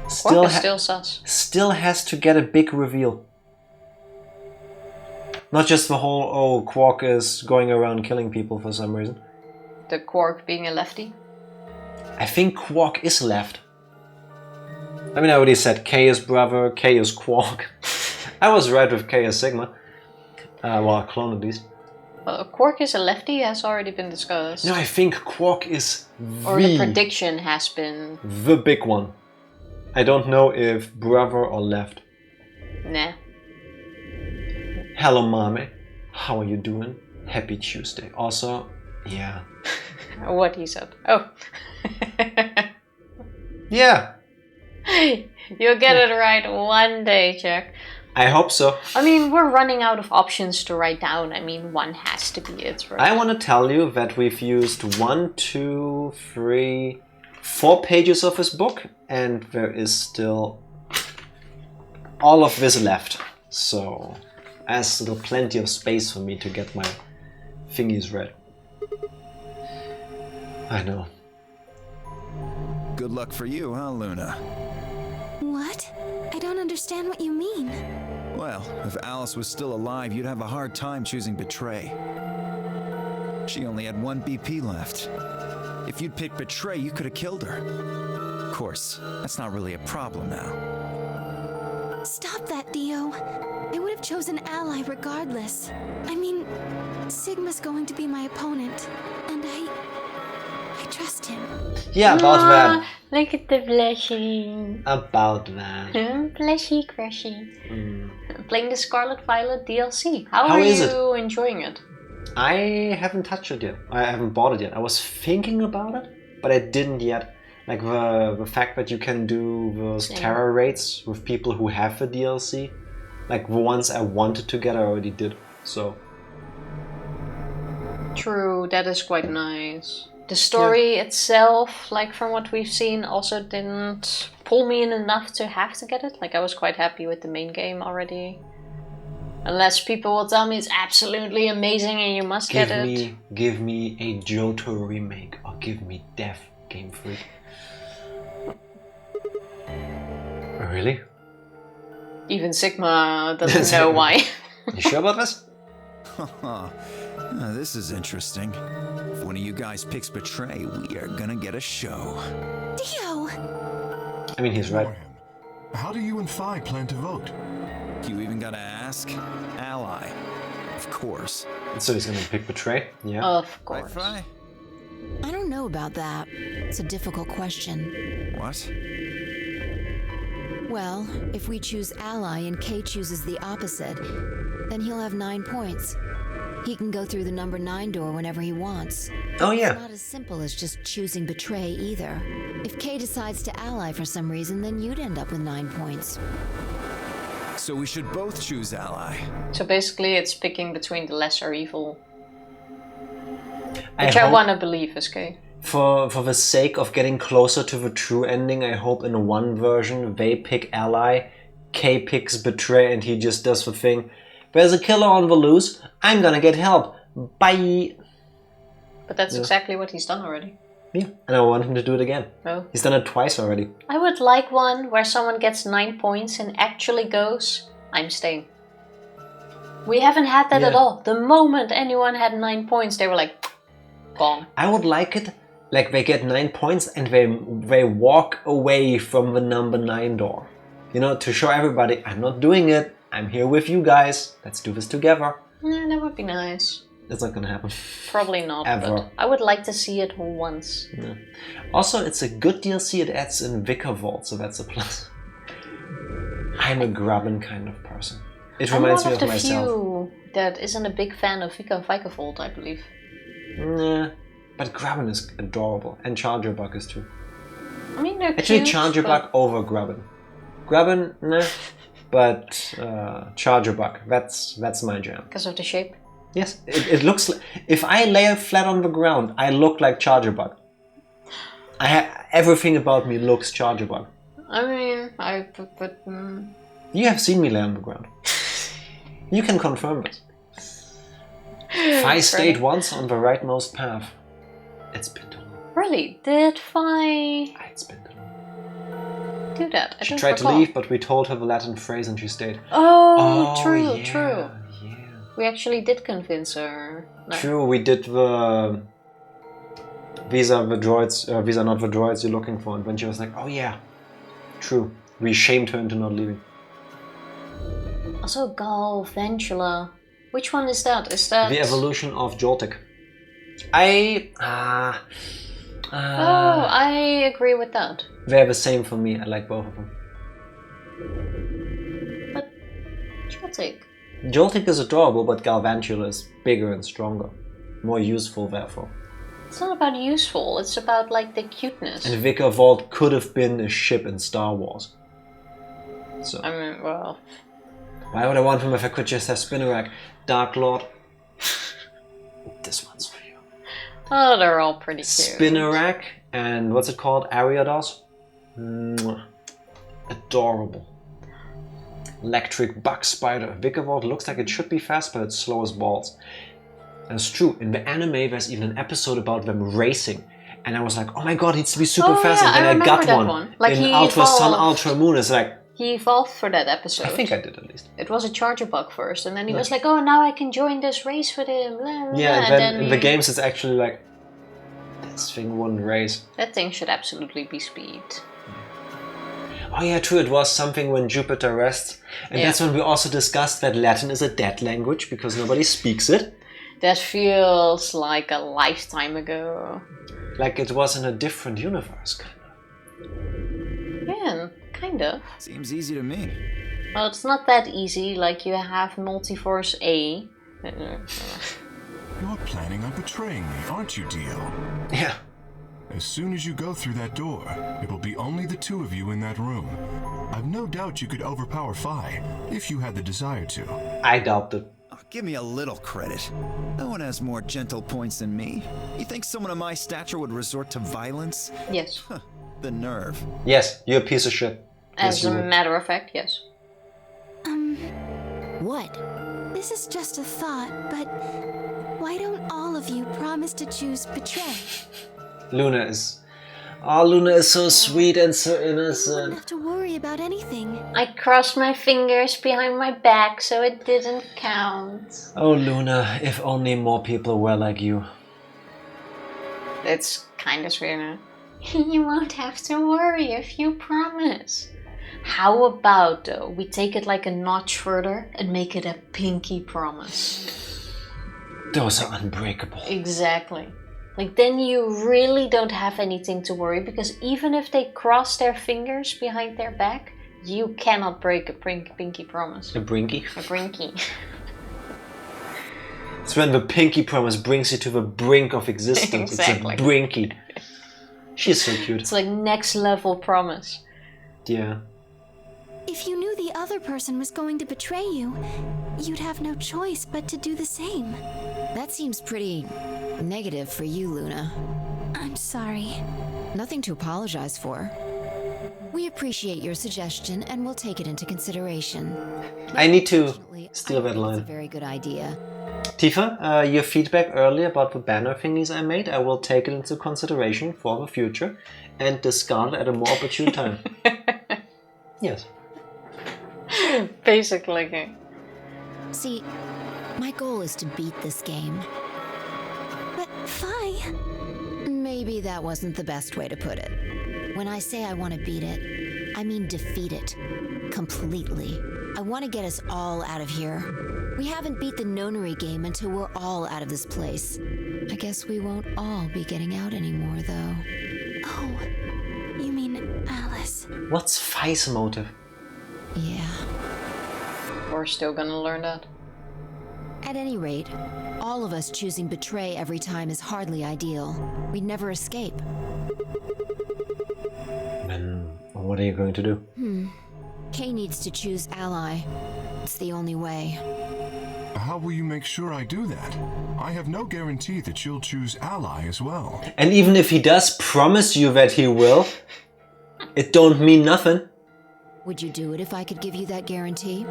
Speaker 2: Quark is still sus.
Speaker 1: still has to get a big reveal. Not just the whole, oh, Quark is going around killing people for some reason.
Speaker 2: The Quark being a lefty.
Speaker 1: I think Quark is left. I mean, I already said K is brother, K is Quark. I was right with K as Sigma. Well, a clone at least.
Speaker 2: Quark is a lefty has already been discussed.
Speaker 1: No, I think Quark is
Speaker 2: Or the prediction has been...
Speaker 1: the big one. I don't know if brother or left.
Speaker 2: Nah.
Speaker 1: Hello, mommy. How are you doing? Happy Tuesday. Also, yeah.
Speaker 2: What he said. Oh.
Speaker 1: Yeah.
Speaker 2: You'll get it right one day, Jack.
Speaker 1: I hope so.
Speaker 2: I mean, we're running out of options to write down. I mean, one has to be it, right?
Speaker 1: I want to tell you that we've used 1, 2, 3, 4 pages of this book, and there is still all of this left. So there's still plenty of space for me to get my thingies read. I know.
Speaker 4: Good luck for you, huh, Luna?
Speaker 3: What? I don't understand what you mean.
Speaker 4: Well, if Alice was still alive, you'd have a hard time choosing Betray. She only had 1 BP left. If you'd picked Betray, you could have killed her. Of course, that's not really a problem now.
Speaker 3: Stop that, Dio. I would have chosen Ally regardless. I mean, Sigma's going to be my opponent, and I trust him.
Speaker 1: Yeah, about that.
Speaker 2: Look at the blushing.
Speaker 1: About that.
Speaker 2: Blushy crushy. Playing the Scarlet Violet DLC. How
Speaker 1: How
Speaker 2: are
Speaker 1: is
Speaker 2: you enjoying it?
Speaker 1: I haven't touched it yet. I haven't bought it yet. I was thinking about it, but I didn't yet. Like the fact that you can do those terror raids with people who have the DLC. Like the ones I wanted to get, I already did. So.
Speaker 2: True, that is quite nice. The story itself, like from what we've seen, also didn't pull me in enough to have to get it. Like I was quite happy with the main game already. Unless people will tell me it's absolutely amazing and you must get it.
Speaker 1: Give me a Johto remake or give me Death, Game Freak. Really?
Speaker 2: Even Sigma doesn't know why.
Speaker 1: You sure about this?
Speaker 4: This is interesting. If one of you guys picks Betray, we are gonna get a show.
Speaker 3: Dio!
Speaker 1: I mean, he's right.
Speaker 5: How do you and Phi plan to vote?
Speaker 4: You even gotta ask? Ally. Of course.
Speaker 1: So he's gonna pick Betray? Yeah.
Speaker 2: Of
Speaker 4: Right,
Speaker 2: course.
Speaker 4: Phi?
Speaker 6: I don't know about that. It's a difficult question.
Speaker 4: What?
Speaker 6: Well, if we choose ally and Kay chooses the opposite, then he'll have 9 points. He can go through the number 9 door whenever he wants.
Speaker 1: Oh
Speaker 6: It's
Speaker 1: yeah.
Speaker 6: not as simple as just choosing betray either. If Kay decides to ally for some reason, then you'd end up with 9 points.
Speaker 4: So we should both choose ally.
Speaker 2: So basically it's picking between the lesser evil.
Speaker 1: I
Speaker 2: Which I
Speaker 1: hope-
Speaker 2: want to believe is Kay.
Speaker 1: For the sake of getting closer to the true ending, I hope in one version they pick ally, Kay picks betray, and he just does the thing. There's a killer on the loose. I'm gonna get help. Bye.
Speaker 2: But that's exactly what he's done already.
Speaker 1: Yeah, and I want him to do it again.
Speaker 2: Oh.
Speaker 1: He's done it twice already.
Speaker 2: I would like one where someone gets 9 points and actually goes, I'm staying. We haven't had that
Speaker 1: Yeah.
Speaker 2: at all. The moment anyone had 9 points, they were like, gone.
Speaker 1: I would like it like they get 9 points and they walk away from the number 9 door. You know, to show everybody, I'm not doing it. I'm here with you guys. Let's do this together.
Speaker 2: Yeah, that would be nice.
Speaker 1: That's not gonna happen.
Speaker 2: Probably not,
Speaker 1: Ever.
Speaker 2: but I would like to see it once.
Speaker 1: Yeah. Also, it's a good DLC. It adds in Vicar Vault, so that's a plus. I'm a grubbin kind of person. It reminds
Speaker 2: I'm
Speaker 1: me
Speaker 2: one
Speaker 1: of
Speaker 2: of the
Speaker 1: myself.
Speaker 2: few that isn't a big fan of Vika Vault, I believe.
Speaker 1: Nah, but Grubbin is adorable, and Charger Bug is too.
Speaker 2: I mean, they're
Speaker 1: Actually,
Speaker 2: cute,
Speaker 1: Charger
Speaker 2: but
Speaker 1: Bug over Grubbin. Grubbin, nah, but Charger Bug, that's my jam.
Speaker 2: because of the shape.
Speaker 1: Yes, it looks like, if I lay flat on the ground, I look like Charger Bug. Everything about me looks Charger Bug.
Speaker 2: I mean,
Speaker 1: You have seen me lay on the ground. You can confirm this. Fi stayed once on the rightmost path. It's been too long.
Speaker 2: Really? Did Fi
Speaker 1: It's been too long.
Speaker 2: do that? I
Speaker 1: She
Speaker 2: don't
Speaker 1: tried to
Speaker 2: recall.
Speaker 1: leave, but we told her the Latin phrase and she stayed.
Speaker 2: Oh, true,
Speaker 1: yeah,
Speaker 2: true.
Speaker 1: Yeah.
Speaker 2: We actually did convince her. No.
Speaker 1: True, we did the... These are the droids, these are not the droids you're looking for. And when she was like, oh yeah, true. We shamed her into not leaving.
Speaker 2: Also, Galvantula. Which one is that? Is that...
Speaker 1: The evolution of Joltik. I
Speaker 2: agree with that.
Speaker 1: They're the same for me. I like both of them.
Speaker 2: But... Joltik.
Speaker 1: Joltik is adorable, but Galvantula is bigger and stronger. More useful, therefore.
Speaker 2: It's not about useful, it's about, like, the cuteness.
Speaker 1: And Vicar Vault could have been a ship in Star Wars. So,
Speaker 2: I mean, well...
Speaker 1: why would I want him if I could just have Spinnerack? Dark Lord. This one's for you.
Speaker 2: Oh, they're all pretty cute.
Speaker 1: Spinnerack and what's it called? Ariados? Mwah. Adorable. Electric Bug Spider. Vicar Vault looks like it should be fast, but it's slow as balls. That's true. In the anime, there's even an episode about them racing. And I was like, oh my god, it needs to be super fast.
Speaker 2: Yeah,
Speaker 1: and then I got
Speaker 2: remember
Speaker 1: one.
Speaker 2: that one. Like,
Speaker 1: in
Speaker 2: he
Speaker 1: Ultra Sun,
Speaker 2: evolved.
Speaker 1: Ultra Moon. It's like,
Speaker 2: He evolved for that episode.
Speaker 1: I think I did at least.
Speaker 2: It was a Charger Bug first, and then he was like, oh, now I can join this race with him. Blah, blah,
Speaker 1: Yeah,
Speaker 2: blah.
Speaker 1: and then in the games it's actually like, this thing wouldn't race.
Speaker 2: That thing should absolutely be speed.
Speaker 1: Oh yeah, true, it was something when Jupiter rests. And
Speaker 2: Yeah.
Speaker 1: that's when we also discussed that Latin is a dead language because nobody speaks it.
Speaker 2: That feels like a lifetime ago.
Speaker 1: Like it was in a different universe, kind of.
Speaker 2: Yeah, kind of.
Speaker 4: Seems easy to me.
Speaker 2: Well, it's not that easy. Like, you have Multiforce A.
Speaker 5: You're planning on betraying me, aren't you, Dio?
Speaker 1: Yeah.
Speaker 5: As soon as you go through that door, it will be only the two of you in that room. I've no doubt you could overpower Fi, if you had the desire to.
Speaker 1: I doubt it.
Speaker 4: Oh, give me a little credit. No one has more gentle points than me. You think someone of my stature would resort to violence?
Speaker 2: Yes.
Speaker 4: The nerve.
Speaker 1: Yes, you're a piece of shit.
Speaker 2: As
Speaker 1: you
Speaker 2: a
Speaker 1: would.
Speaker 2: matter of fact, yes.
Speaker 6: What?
Speaker 3: This is just a thought, but why don't all of you promise to choose betray?
Speaker 1: Luna is... Oh, Luna is so sweet and so
Speaker 3: You wouldn't
Speaker 1: innocent.
Speaker 3: have to worry about anything.
Speaker 2: I crossed my fingers behind my back, so it didn't count.
Speaker 1: Oh, Luna, if only more people were like you.
Speaker 2: It's kind of sweet, huh? You won't have to worry if you promise. How about, though, we take it like a notch further and make it a pinky promise?
Speaker 1: Those are unbreakable.
Speaker 2: Exactly. Like, then you really don't have anything to worry, because even if they cross their fingers behind their back, You cannot break a pinky promise.
Speaker 1: A brinky?
Speaker 2: A brinky.
Speaker 1: It's when the pinky promise brings you to the brink of existence.
Speaker 2: Exactly.
Speaker 1: It's a brinky. She's so cute.
Speaker 2: It's like next level promise.
Speaker 1: Yeah.
Speaker 3: If you knew the other person was going to betray you, you'd have no choice but to do the same.
Speaker 6: That seems pretty negative for you, Luna.
Speaker 3: I'm sorry.
Speaker 6: Nothing to apologize for. We appreciate your suggestion and we'll take it into consideration.
Speaker 1: I need to
Speaker 6: Unfortunately,
Speaker 1: steal
Speaker 6: I
Speaker 1: that
Speaker 6: don't think
Speaker 1: line.
Speaker 6: It's a very good idea.
Speaker 1: Tifa, your feedback earlier about the banner thingies I made, I will take it into consideration for the future and discard it at a more opportune time. Yes.
Speaker 2: Basically.
Speaker 6: See, my goal is to beat this game.
Speaker 3: But Fi,
Speaker 6: Maybe that wasn't the best way to put it. When I say I want to beat it, I mean defeat it. Completely. I want to get us all out of here. We haven't beat the Nonary Game until we're all out of this place. I guess we won't all be getting out anymore, though.
Speaker 3: oh, you mean Alice.
Speaker 1: What's Fi's motive?
Speaker 6: Yeah.
Speaker 2: We're still gonna learn that.
Speaker 6: At any rate, all of us choosing betray every time is hardly ideal. We'd never escape.
Speaker 1: Then what are you going to do?
Speaker 6: Kay needs to choose ally. It's the only way.
Speaker 5: How will you make sure I do that? I have no guarantee that you'll choose ally as well.
Speaker 1: And even if he does promise you that he will, it don't mean nothing.
Speaker 6: Would you do it if I could give you that guarantee?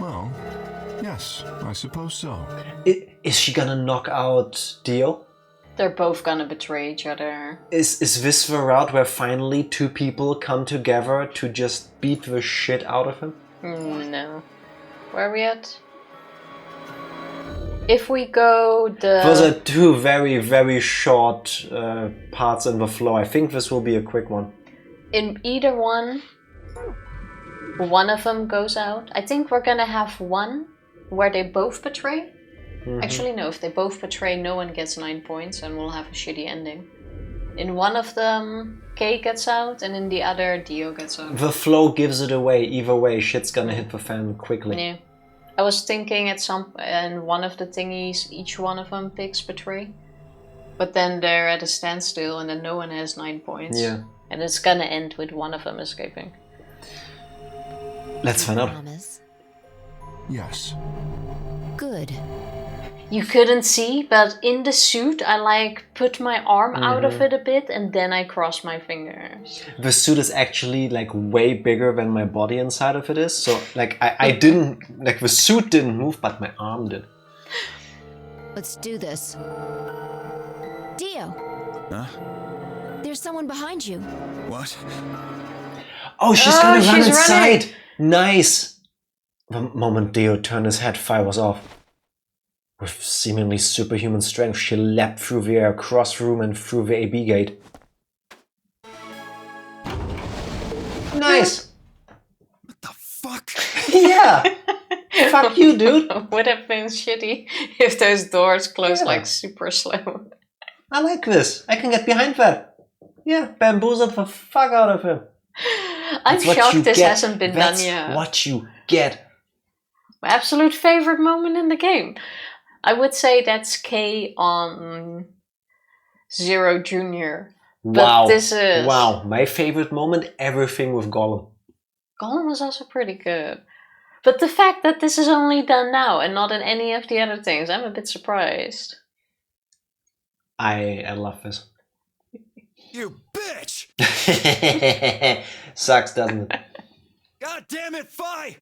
Speaker 5: Well, yes, I suppose so.
Speaker 1: Is she gonna knock out Dio?
Speaker 2: They're both gonna betray each other.
Speaker 1: Is this the route where finally two people come together to just beat the shit out of him?
Speaker 2: No. Where are we at? If we go
Speaker 1: Those
Speaker 2: the...
Speaker 1: are two very, very short parts in the flow. I think this will be a quick one.
Speaker 2: In either one of them goes out. I think we're gonna have one where they both betray. Actually, no, if they both betray, no one gets 9 points and we'll have a shitty ending. In one of them, Kay gets out, and in the other, Dio gets out.
Speaker 1: The flow gives it away. Either way, shit's gonna hit the fan quickly.
Speaker 2: Yeah. I was thinking and one of the thingies, each one of them picks betray. But then they're at a standstill and then no one has 9 points.
Speaker 1: Yeah.
Speaker 2: And it's gonna end with one of them escaping.
Speaker 1: Let's find out.
Speaker 6: Promise.
Speaker 5: Yes.
Speaker 6: Good.
Speaker 2: You couldn't see, but in the suit I put my arm out of it a bit and then I cross my fingers.
Speaker 1: The suit is actually way bigger than my body inside of it is. So I didn't, the suit didn't move, but my arm did.
Speaker 6: Let's do this. Dio,
Speaker 4: Huh?
Speaker 6: there's someone behind you.
Speaker 4: What?
Speaker 1: Oh, she's gonna run
Speaker 2: she's
Speaker 1: inside!
Speaker 2: running.
Speaker 1: Nice! The moment Dio turned his head, fire was off. With seemingly superhuman strength, she leapt through the air, across the room and through the AB gate. Nice!
Speaker 4: What the fuck?
Speaker 1: Yeah! Fuck you, dude!
Speaker 2: Would have been shitty if those doors closed
Speaker 1: Yeah.
Speaker 2: super slow.
Speaker 1: I like this. I can get behind that. Yeah, bamboozled the fuck out of him.
Speaker 2: I'm
Speaker 1: That's what
Speaker 2: shocked
Speaker 1: you
Speaker 2: this
Speaker 1: get.
Speaker 2: hasn't been
Speaker 1: That's
Speaker 2: done yet.
Speaker 1: what you get.
Speaker 2: My absolute favorite moment in the game. I would say that's Kay on Zero Junior.
Speaker 1: Wow.
Speaker 2: this is-
Speaker 1: Wow. My favorite moment, everything with Gollum.
Speaker 2: Gollum was also pretty good. But the fact that this is only done now and not in any of the other things, I'm a bit surprised.
Speaker 1: I love this.
Speaker 4: You bitch!
Speaker 1: Sucks, doesn't it?
Speaker 4: God damn it, Fi!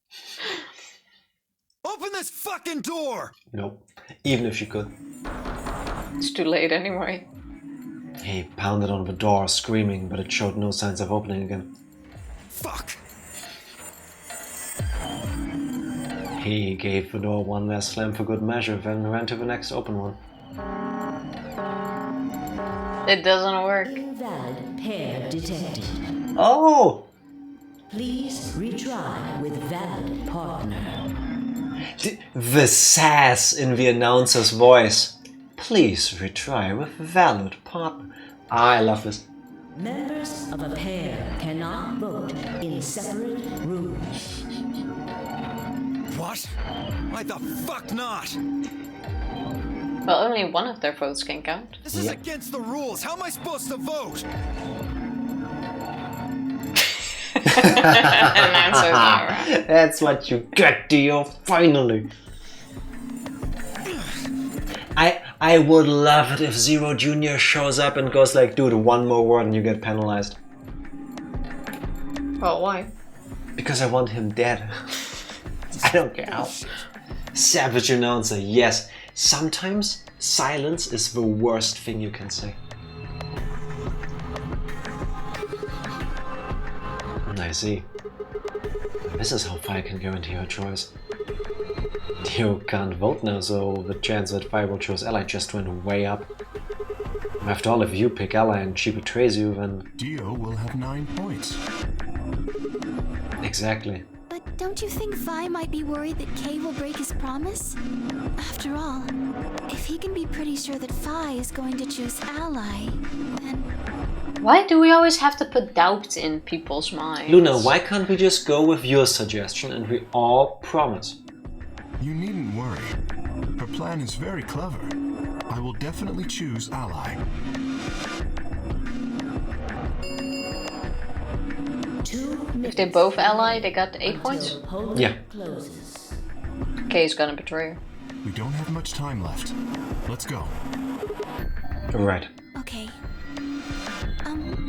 Speaker 4: Open this fucking door!
Speaker 1: Nope. Even if she could.
Speaker 2: It's too late anyway.
Speaker 1: He pounded on the door, screaming, but it showed no signs of opening again.
Speaker 4: Fuck!
Speaker 1: He gave the door one last slam for good measure, then ran to the next open one.
Speaker 2: It doesn't work.
Speaker 7: Invalid pair detected.
Speaker 1: Oh!
Speaker 7: Please retry with valid partner.
Speaker 1: The sass in the announcer's voice. Please retry with valid partner. I love this.
Speaker 7: Members of a pair cannot vote in separate rooms.
Speaker 4: What? Why the fuck not?
Speaker 2: Well, only one of their votes can count.
Speaker 4: This is against the rules. How am I supposed to vote?
Speaker 2: And answer Zara.
Speaker 1: That's what you get, Dio, finally. I would love it if Zero Jr. shows up and goes like, dude, one more word and you get penalized.
Speaker 2: Well, why?
Speaker 1: Because I want him dead. I don't care how. Savage announcer, yes. Sometimes silence is the worst thing you can say. I see. This is how far I can guarantee her choice. You can't vote now, so the chance that Fire will choose Ally just went way up. After all, if you pick Ally and she betrays you, then...
Speaker 5: Dio will have 9 points.
Speaker 1: Exactly.
Speaker 3: But don't you think Vi might be worried that Kay will break his promise? After all, if he can be pretty sure that Vi is going to choose Ally, then...
Speaker 2: Why do we always have to put doubt in people's minds?
Speaker 1: Luna, why can't we just go with your suggestion and we all promise?
Speaker 5: You needn't worry. Her plan is very clever. I will definitely choose Ally.
Speaker 2: If they both ally, they got 8 points?
Speaker 1: Yeah.
Speaker 7: Closes.
Speaker 2: Kay's gonna betray her.
Speaker 5: We don't have much time left. Let's go.
Speaker 1: Right.
Speaker 3: Okay.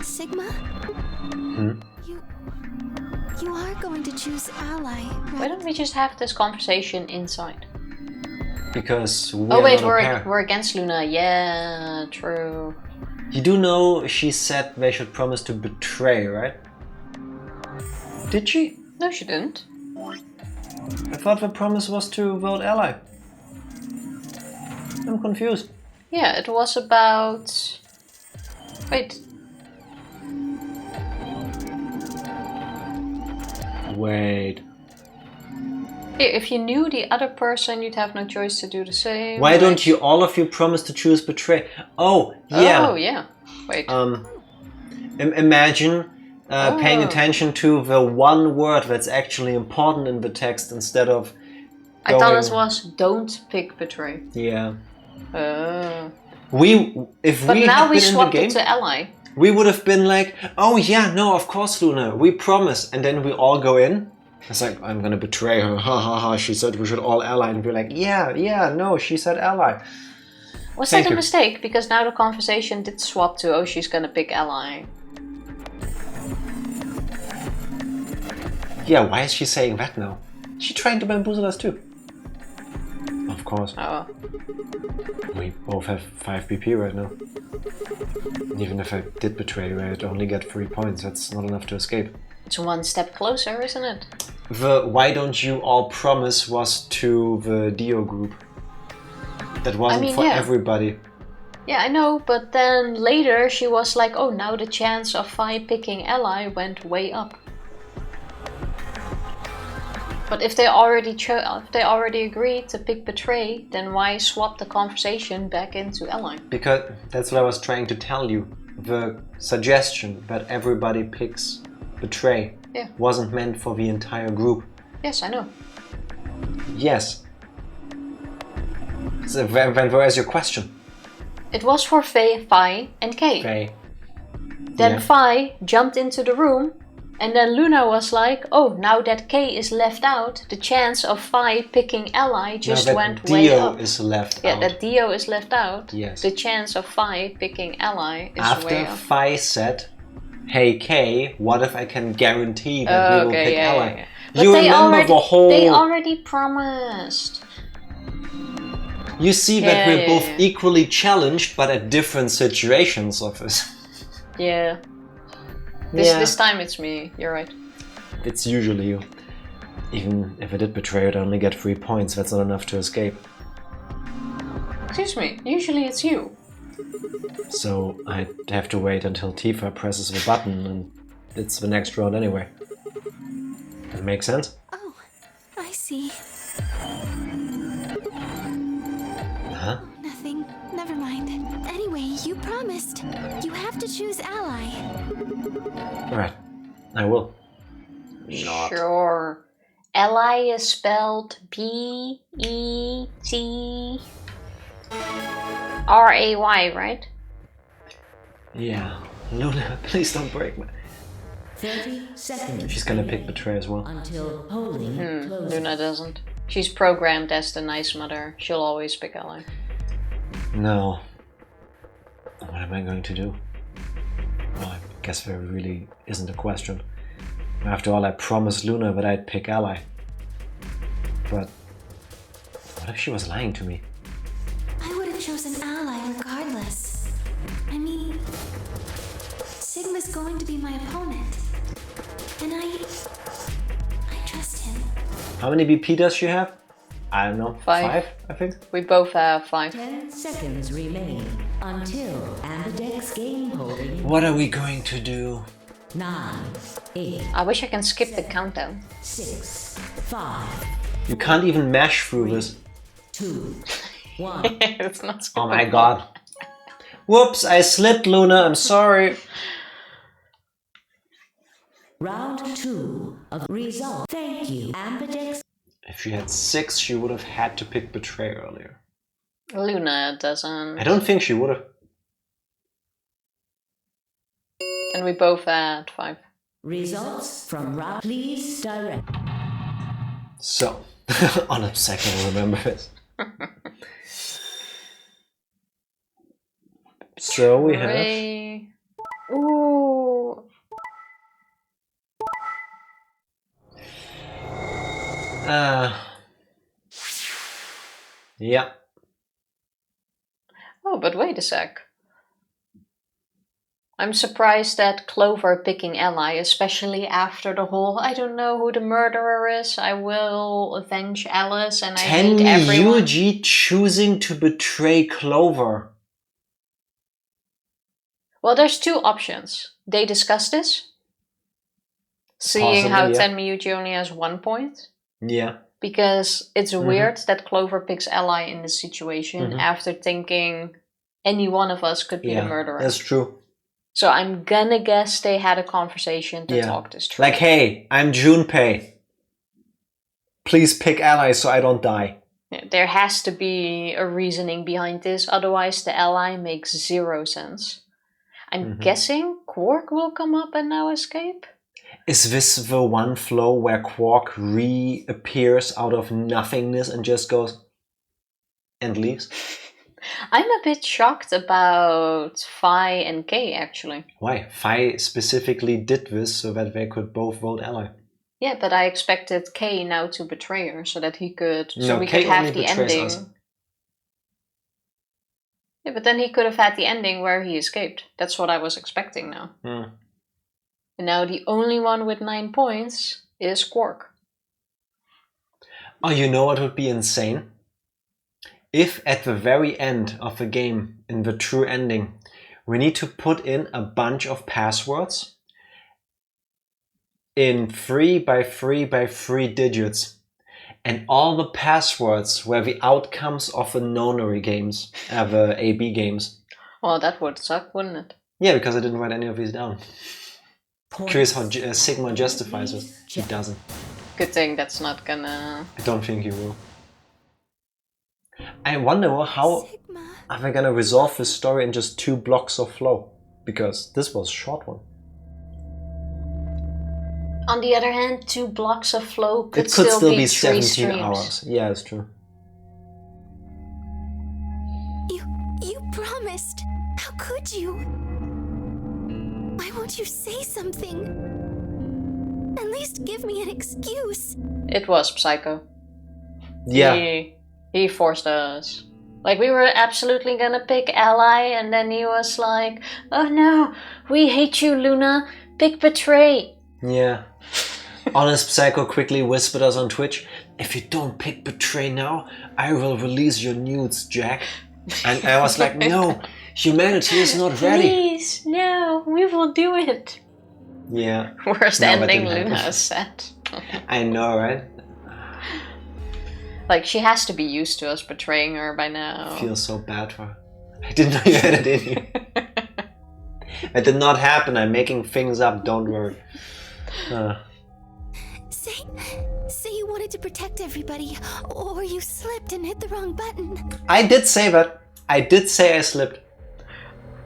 Speaker 3: Sigma? You are going to choose Ally, right?
Speaker 2: Why don't we just have this conversation inside?
Speaker 1: Because we
Speaker 2: Oh
Speaker 1: are
Speaker 2: wait,
Speaker 1: not a pair.
Speaker 2: we're against Luna. Yeah, true.
Speaker 1: You do know she said they should promise to betray, right? Did she?
Speaker 2: No, she didn't.
Speaker 1: I thought the promise was to vote Ally. I'm confused.
Speaker 2: Yeah, it was about... Wait.
Speaker 1: Wait.
Speaker 2: If you knew the other person, you'd have no choice to do the same.
Speaker 1: Why don't you all of you promise to choose betray? Oh, yeah.
Speaker 2: Oh, yeah. Wait.
Speaker 1: Imagine paying attention to the one word that's actually important in the text instead of
Speaker 2: I thought it was don't pick betray.
Speaker 1: Yeah.
Speaker 2: But
Speaker 1: If we
Speaker 2: now
Speaker 1: had
Speaker 2: we
Speaker 1: been in the
Speaker 2: swapped
Speaker 1: game,
Speaker 2: it to ally.
Speaker 1: we would have been like, oh yeah, no, of course, Luna, we promise. And then we all go in. It's like, I'm gonna betray her. Ha ha ha, she said we should all ally. And we're like, yeah, no, she said ally.
Speaker 2: Was
Speaker 1: Thank
Speaker 2: that a
Speaker 1: you.
Speaker 2: mistake? Because now the conversation did swap to, oh, she's gonna pick ally.
Speaker 1: Yeah, why is she saying that now? She trying to bamboozle us too. Of course.
Speaker 2: Oh.
Speaker 1: We both have 5 BP right now. Even if I did betray you, I'd only get 3 points. That's not enough to escape.
Speaker 2: It's one step closer, isn't it?
Speaker 1: The why don't you all promise was to the Dio group. That wasn't for
Speaker 2: yeah.
Speaker 1: everybody.
Speaker 2: Yeah, I know, but then later she was like, oh, now the chance of Vi picking ally went way up. But if they already agreed to pick betray, then why swap the conversation back into ally?
Speaker 1: Because that's what I was trying to tell you. The suggestion that everybody picks betray wasn't meant for the entire group.
Speaker 2: Yes, I know.
Speaker 1: Yes. So where is your question?
Speaker 2: It was for Vi and Kay.
Speaker 1: Okay.
Speaker 2: Then Vi jumped into the room, and then Luna was like, oh, now that Kay is left out, the chance of Vi picking ally just
Speaker 1: Now that
Speaker 2: went way
Speaker 1: Dio
Speaker 2: up.
Speaker 1: is left
Speaker 2: Yeah,
Speaker 1: out.
Speaker 2: that Dio is left out.
Speaker 1: Yes.
Speaker 2: The chance of Vi picking ally is
Speaker 1: After
Speaker 2: way up.
Speaker 1: Fi said, hey Kay, what if I can guarantee that we will pick ally?
Speaker 2: But
Speaker 1: You
Speaker 2: they
Speaker 1: remember the whole...
Speaker 2: They already promised.
Speaker 1: You see that we're both equally challenged, but at different situations of it.
Speaker 2: Yeah. This time it's me, you're right.
Speaker 1: It's usually you. Even if I did betray, I'd only get 3 points. That's not enough to escape.
Speaker 2: Excuse me, usually it's you.
Speaker 1: So I'd have to wait until Tifa presses the button, and it's the next round anyway. That makes sense?
Speaker 3: Oh, I see.
Speaker 1: Huh?
Speaker 3: Nothing. Never mind. Anyway, you promised. You have to choose ally.
Speaker 1: Alright, I will. Not.
Speaker 2: Sure. Ally is spelled P-E-T-R-A-Y, right?
Speaker 1: Yeah. Luna, please don't break me.
Speaker 7: 30 seconds.
Speaker 1: She's gonna pick Betray as well.
Speaker 7: Until polling closes.
Speaker 2: Luna doesn't. She's programmed as the nice mother. She'll always pick Ally.
Speaker 1: No. What am I going to do? Well, I guess there really isn't a question. After all, I promised Luna that I'd pick Ally. But what if she was lying to me?
Speaker 3: I would have chosen ally regardless. I mean, Sigma's going to be my opponent. And I trust him.
Speaker 1: How many BP does she have? I don't know.
Speaker 2: 5,
Speaker 1: I think.
Speaker 2: We both have 5.
Speaker 7: 10 seconds remain until Ambidex Game polling.
Speaker 1: What are we going to do?
Speaker 7: 9, 8,
Speaker 2: I wish I can skip the countdown.
Speaker 7: 6, 5,
Speaker 1: You can't even mash through this.
Speaker 7: 2, 1.
Speaker 2: It's not
Speaker 1: Oh
Speaker 2: skippable.
Speaker 1: my god. Whoops, I slipped, Luna. I'm sorry.
Speaker 7: Round 2 of result. Thank you, Ambidex.
Speaker 1: If she had 6, she would have had to pick Betray earlier.
Speaker 2: Luna doesn't.
Speaker 1: I don't think she would have.
Speaker 2: And we both had 5.
Speaker 7: Results from round. Please direct.
Speaker 1: So, on a second, I'll remember this. So we have.
Speaker 2: Hooray. Ooh.
Speaker 1: Yeah.
Speaker 2: Oh, but wait a sec. I'm surprised at Clover picking Ally, especially after the whole I don't know who the murderer is, I will avenge Alice and I hate everyone.
Speaker 1: Yuji choosing to betray Clover.
Speaker 2: Well, there's 2 options. They discussed this. Seeing
Speaker 1: Possibly,
Speaker 2: how
Speaker 1: yeah.
Speaker 2: Tenmiyuji only has 1 point.
Speaker 1: Yeah.
Speaker 2: Because it's weird that Clover picks Ally in this situation after thinking any one of us could be the murderer.
Speaker 1: That's true.
Speaker 2: So I'm gonna guess they had a conversation to talk this through.
Speaker 1: Like, hey, I'm Junpei. Please pick Ally so I don't die.
Speaker 2: Yeah, there has to be a reasoning behind this, otherwise the Ally makes 0 sense. I'm guessing Quark will come up and now escape?
Speaker 1: Is this the one flow where Quark reappears out of nothingness and just goes and leaves?
Speaker 2: I'm a bit shocked about Phi and K actually.
Speaker 1: Why? Phi specifically did this so that they could both vote Ally.
Speaker 2: Yeah, but I expected K now to betray her so that he could, so
Speaker 1: No,
Speaker 2: we
Speaker 1: K
Speaker 2: could have
Speaker 1: only
Speaker 2: the
Speaker 1: betrays
Speaker 2: ending.
Speaker 1: us.
Speaker 2: Yeah, but then he could have had the ending where he escaped. That's what I was expecting now.
Speaker 1: Hmm.
Speaker 2: And now the only one with 9 points is Quark.
Speaker 1: Oh, you know what would be insane? If at the very end of the game, in the true ending, we need to put in a bunch of passwords in 3 by 3 by 3 digits. And all the passwords were the outcomes of the Nonary games, the AB games.
Speaker 2: Well, that would suck, wouldn't it?
Speaker 1: Yeah, because I didn't write any of these down. Curious how Sigma justifies it. He doesn't.
Speaker 2: Good thing that's not gonna...
Speaker 1: I don't think he will. I wonder how
Speaker 3: Sigma.
Speaker 1: are they gonna resolve this story in just 2 blocks of flow? Because this was a short one.
Speaker 2: On the other hand, 2 blocks of flow could,
Speaker 1: It could still be
Speaker 2: 3
Speaker 1: 17
Speaker 2: streams.
Speaker 1: hours. Yeah, it's true.
Speaker 3: You promised. How could you? Why won't you say something? At least give me an excuse.
Speaker 2: It was Psycho.
Speaker 1: Yeah.
Speaker 2: He forced us. Like, we were absolutely gonna pick Ally, and then he was like, oh no, we hate you, Luna. Pick Betray.
Speaker 1: Yeah. Honest Psycho quickly whispered us on Twitch, if you don't pick Betray now, I will release your nudes, Jack. And I was like, no, humanity is not ready.
Speaker 2: Please, no, we will do it.
Speaker 1: Yeah.
Speaker 2: Worst
Speaker 1: No, that
Speaker 2: ending
Speaker 1: didn't happen.
Speaker 2: Luna said.
Speaker 1: I know, right?
Speaker 2: Like, she has to be used to us betraying her by now.
Speaker 1: I feel so bad for her. I didn't know you had it in you. It did not happen. I'm making things up. Don't worry.
Speaker 3: Say you wanted to protect everybody, or you slipped and hit the wrong button.
Speaker 1: I did say that. I did say I slipped.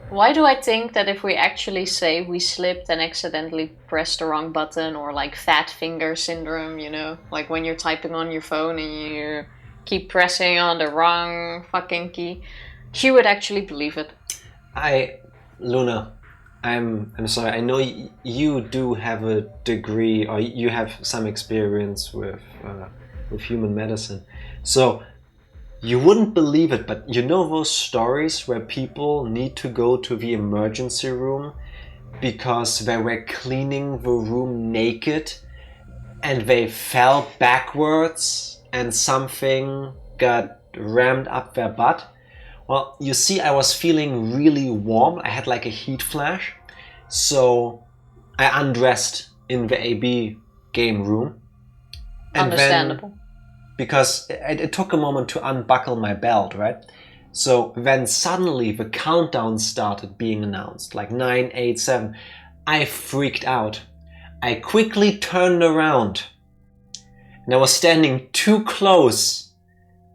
Speaker 2: Why do I think that if we actually say we slipped and accidentally pressed the wrong button, or like fat finger syndrome, you know? Like when you're typing on your phone and you keep pressing on the wrong fucking key, she would actually believe it.
Speaker 1: Luna, I'm sorry. I know you do have a degree, or you have some experience with human medicine. So you wouldn't believe it, but you know those stories where people need to go to the emergency room because they were cleaning the room naked and they fell backwards and something got rammed up their butt? Well, you see, I was feeling really warm. I had like a heat flash. So I undressed in the AB game room. And
Speaker 2: Understandable.
Speaker 1: Then, because it took a moment to unbuckle my belt, right? So then suddenly the countdown started being announced, like 9, 8, 7. I freaked out. I quickly turned around and I was standing too close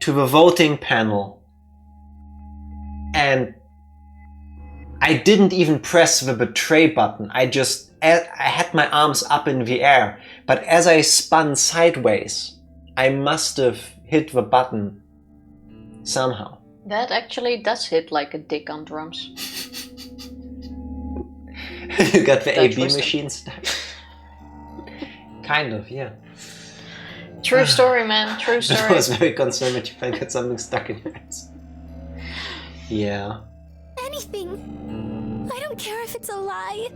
Speaker 1: to the voting panel. And I didn't even press the betray button. I had my arms up in the air. But as I spun sideways, I must have hit the button somehow.
Speaker 2: That actually does hit like a dick on drums.
Speaker 1: You got the AB
Speaker 2: twisted.
Speaker 1: machine stuck? Kind of, yeah.
Speaker 2: True story, man. True
Speaker 1: I
Speaker 2: story.
Speaker 1: was very concerned that you might get something stuck in your hands. Yeah.
Speaker 3: Anything. I don't care if it's a lie.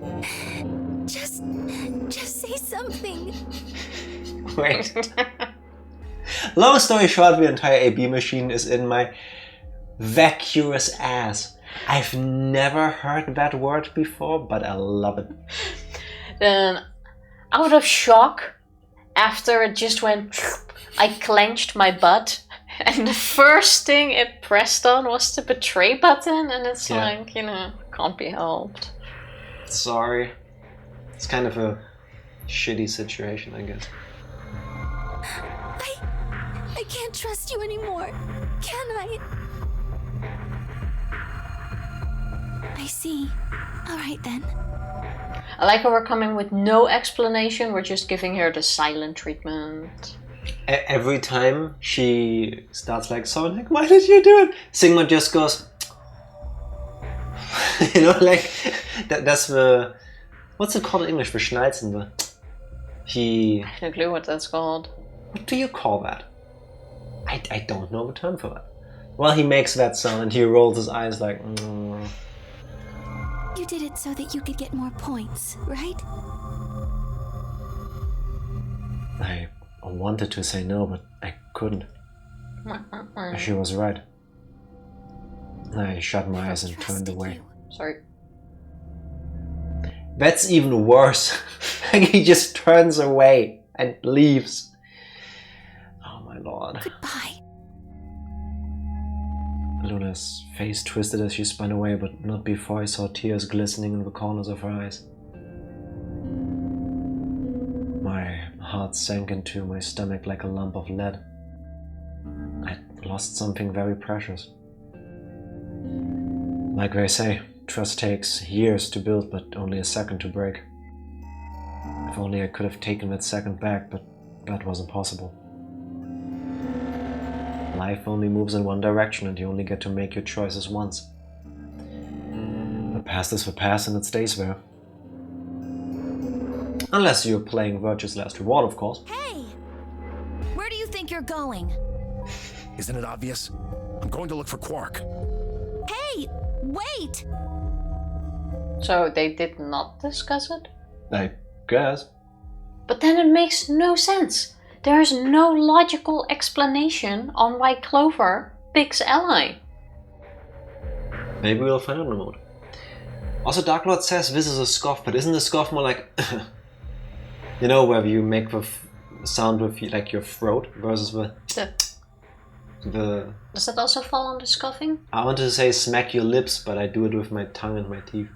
Speaker 3: Just say something.
Speaker 1: Wait. Long story short, the entire AB machine is in my vacuous ass. I've never heard that word before, but I love it.
Speaker 2: Then, out of shock, after it just went, I clenched my butt. And the first thing it pressed on was the betray button, and it's like, you know, can't be helped.
Speaker 1: Sorry. It's kind of a shitty situation, I guess.
Speaker 3: I can't trust you anymore, can I? I see. All right then.
Speaker 2: I like how we're coming with no explanation, we're just giving her the silent treatment.
Speaker 1: Every time she starts like, so like, why did you do it? Sigma just goes, you know, like, that's the, what's it called in English? The Schnalzen.
Speaker 2: I have no clue what that's called.
Speaker 1: What do you call that? I don't know the term for that. Well, he makes that sound and he rolls his eyes like,
Speaker 3: You did it so that you could get more points, right?
Speaker 1: I wanted to say no, but I couldn't. She was right. I shut my eyes and turned away.
Speaker 2: Sorry.
Speaker 1: That's even worse. Like he just turns away and leaves. Oh my lord.
Speaker 3: Goodbye.
Speaker 1: Luna's face twisted as she spun away, but not before I saw tears glistening in the corners of her eyes. My heart sank into my stomach like a lump of lead. I'd lost something very precious. Like they say, trust takes years to build, but only a second to break. If only I could have taken that second back, but that wasn't possible. Life only moves in one direction and you only get to make your choices once. The past is the past and it stays there. Unless you're playing Virtue's Last Reward, of course.
Speaker 6: Hey! Where do you think you're going?
Speaker 8: Isn't it obvious? I'm going to look for Quark.
Speaker 6: Hey! Wait!
Speaker 2: So they did not discuss it?
Speaker 1: I guess.
Speaker 2: But then it makes no sense. There is no logical explanation on why Clover picks Ally.
Speaker 1: Maybe we'll find out in a moment. Also, Dark Lord says this is a scoff, but isn't the scoff more like... you know, where you make the sound with like your throat versus the...
Speaker 2: Does that also fall under scoffing?
Speaker 1: I wanted to say smack your lips, but I do it with my tongue and my teeth.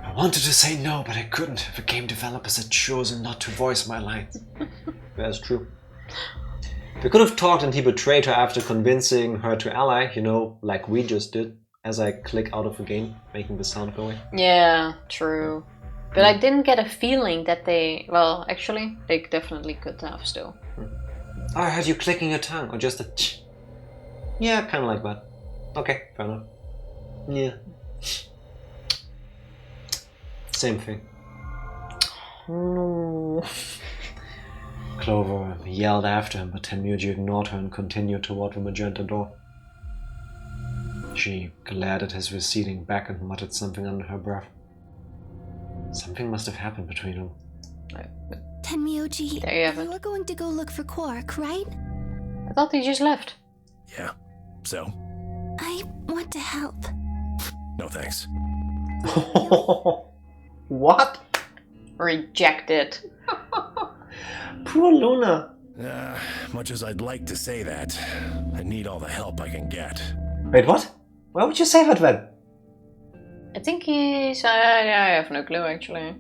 Speaker 1: I wanted to say no, but I couldn't. The game developers had chosen not to voice my lines. That's true. We could have talked and he betrayed her after convincing her to ally, you know, like we just did, as I click out of the game, making the sound go away.
Speaker 2: Yeah, true. But I didn't get a feeling that they... Well, actually, they definitely could have still.
Speaker 1: Oh, I heard you clicking your tongue, or just a ch. Yeah, kind of like that. Okay, fair enough. Yeah. Same thing.
Speaker 2: No.
Speaker 1: Clover yelled after him, but Tenmuji ignored her and continued toward the magenta door. She glared at his receding back and muttered something under her breath. Something must have happened between them.
Speaker 3: Tenmyoji,
Speaker 2: There you have it.
Speaker 3: you were going to go look for Quark, right?
Speaker 2: I thought he just left.
Speaker 8: Yeah. So?
Speaker 3: I want to help.
Speaker 8: No thanks.
Speaker 1: What?
Speaker 2: Rejected.
Speaker 1: Poor Luna.
Speaker 8: Much as I'd like to say that, I need all the help I can get.
Speaker 1: Wait, what? Why would you say that then?
Speaker 2: I think he's... I have no clue, actually.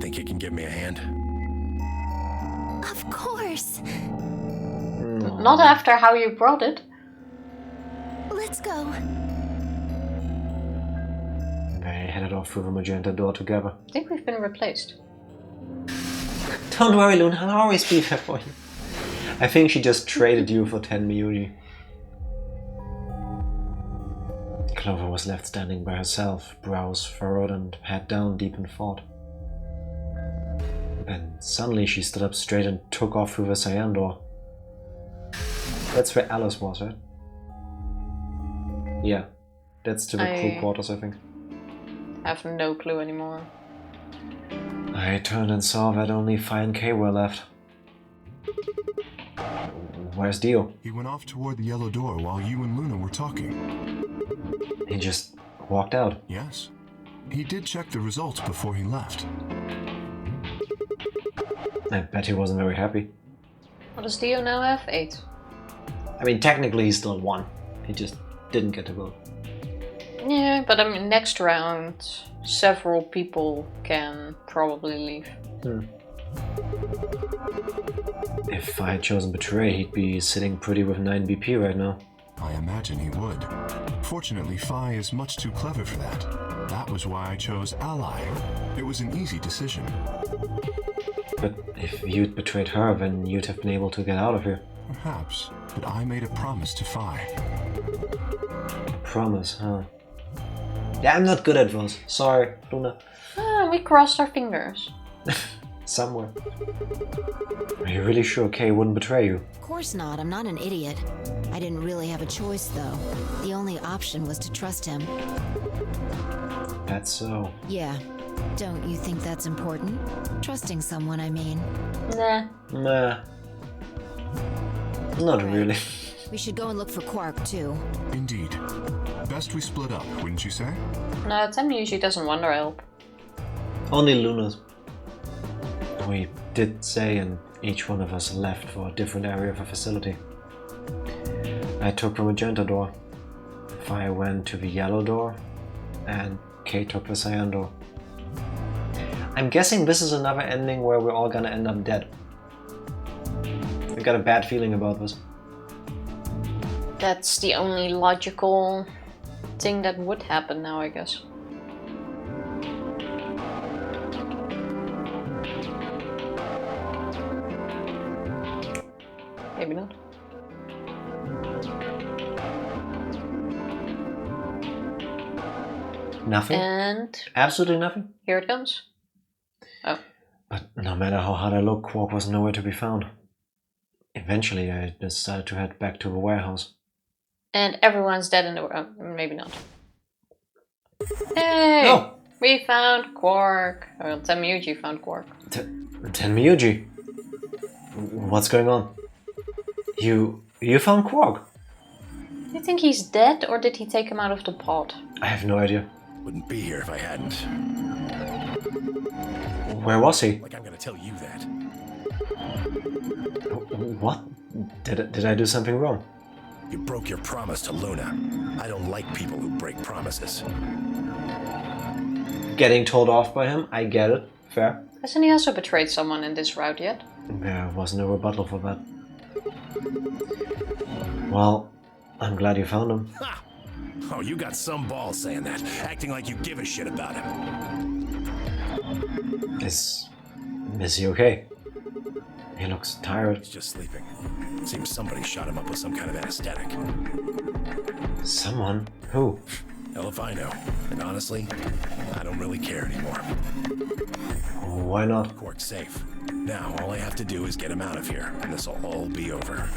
Speaker 8: Think you can give me a hand?
Speaker 3: Of course.
Speaker 2: Not after how you brought it.
Speaker 3: Let's go.
Speaker 1: They headed off through the magenta door together.
Speaker 2: I think we've been replaced.
Speaker 1: Don't worry, Luna, I'll always be there for you. I think she just traded you for Tenmyuji. Clover was left standing by herself, brows furrowed and head down deep in thought. Then suddenly she stood up straight and took off through the cyan door. That's where Alice was, right? Yeah, that's to the crew quarters, I think.
Speaker 2: I have no clue anymore.
Speaker 1: I turned and saw that only Phi and Kay were left. Where's Dio?
Speaker 5: He went off toward the yellow door while you and Luna were talking.
Speaker 1: He just walked out.
Speaker 5: Yes. He did check the results before he left.
Speaker 1: I bet he wasn't very happy.
Speaker 2: What does Dio now have? 8.
Speaker 1: I mean, technically he's still 1. He just didn't get to vote.
Speaker 2: Yeah, but I mean, next round, several people can probably leave.
Speaker 1: If I had chosen Betray, he'd be sitting pretty with 9 BP right now.
Speaker 5: I imagine he would. Fortunately, Phi is much too clever for that. That was why I chose Ally. It was an easy decision.
Speaker 1: But if you'd betrayed her, then you'd have been able to get out of here.
Speaker 5: Perhaps, but I made a promise to Phi.
Speaker 1: Promise, huh? Yeah, I'm not good at those. Sorry, Luna.
Speaker 2: We crossed our fingers.
Speaker 1: Somewhere. Are you really sure Kay wouldn't betray you?
Speaker 6: Of course not. I'm not an idiot. I didn't really have a choice, though. The only option was to trust him.
Speaker 1: That's so.
Speaker 6: Yeah. Don't you think that's important? Trusting someone, I mean.
Speaker 2: Nah.
Speaker 1: Nah. Not really.
Speaker 6: We should go and look for Quark, too.
Speaker 5: Indeed. Best we split up, wouldn't you say?
Speaker 2: No, Tim usually doesn't want our help.
Speaker 1: Only Luna's. We did say, and each one of us left for a different area of the facility. I took the magenta door. Phi went to the yellow door, and Kay took the cyan door. I'm guessing this is another ending where we're all gonna end up dead. I got a bad feeling about this.
Speaker 2: That's the only logical thing that would happen now, I guess. Maybe not.
Speaker 1: Nothing?
Speaker 2: And
Speaker 1: Absolutely nothing?
Speaker 2: here it comes. Oh.
Speaker 1: But no matter how hard I looked, Quark was nowhere to be found. Eventually, I decided to head back to the warehouse.
Speaker 2: And everyone's dead in the world. Maybe not. Hey!
Speaker 1: Oh!
Speaker 2: We found Quark. Well, Tenmyuji found Quark.
Speaker 1: Tenmyuji? What's going on? You found Quark?
Speaker 2: Do you think he's dead, or did he take him out of the pod?
Speaker 1: I have no idea.
Speaker 8: Wouldn't be here if I hadn't.
Speaker 1: Where was he?
Speaker 8: Like I'm gonna tell you that.
Speaker 1: What? Did I do something wrong?
Speaker 8: You broke your promise to Luna. I don't like people who break promises.
Speaker 1: Getting told off by him, I get it. Fair.
Speaker 2: Hasn't he also betrayed someone in this route yet?
Speaker 1: There wasn't a rebuttal for that. Well, I'm glad you found him.
Speaker 8: Ha! Oh, you got some balls saying that, acting like you give a shit about him.
Speaker 1: Is he okay? He looks tired.
Speaker 8: He's just sleeping. Seems somebody shot him up with some kind of anesthetic.
Speaker 1: Someone? Who?
Speaker 8: Hell if I know. And honestly, I don't really care anymore.
Speaker 1: Why not?
Speaker 8: Quark's safe. Now, all I have to do is get him out of here, and this'll all be over.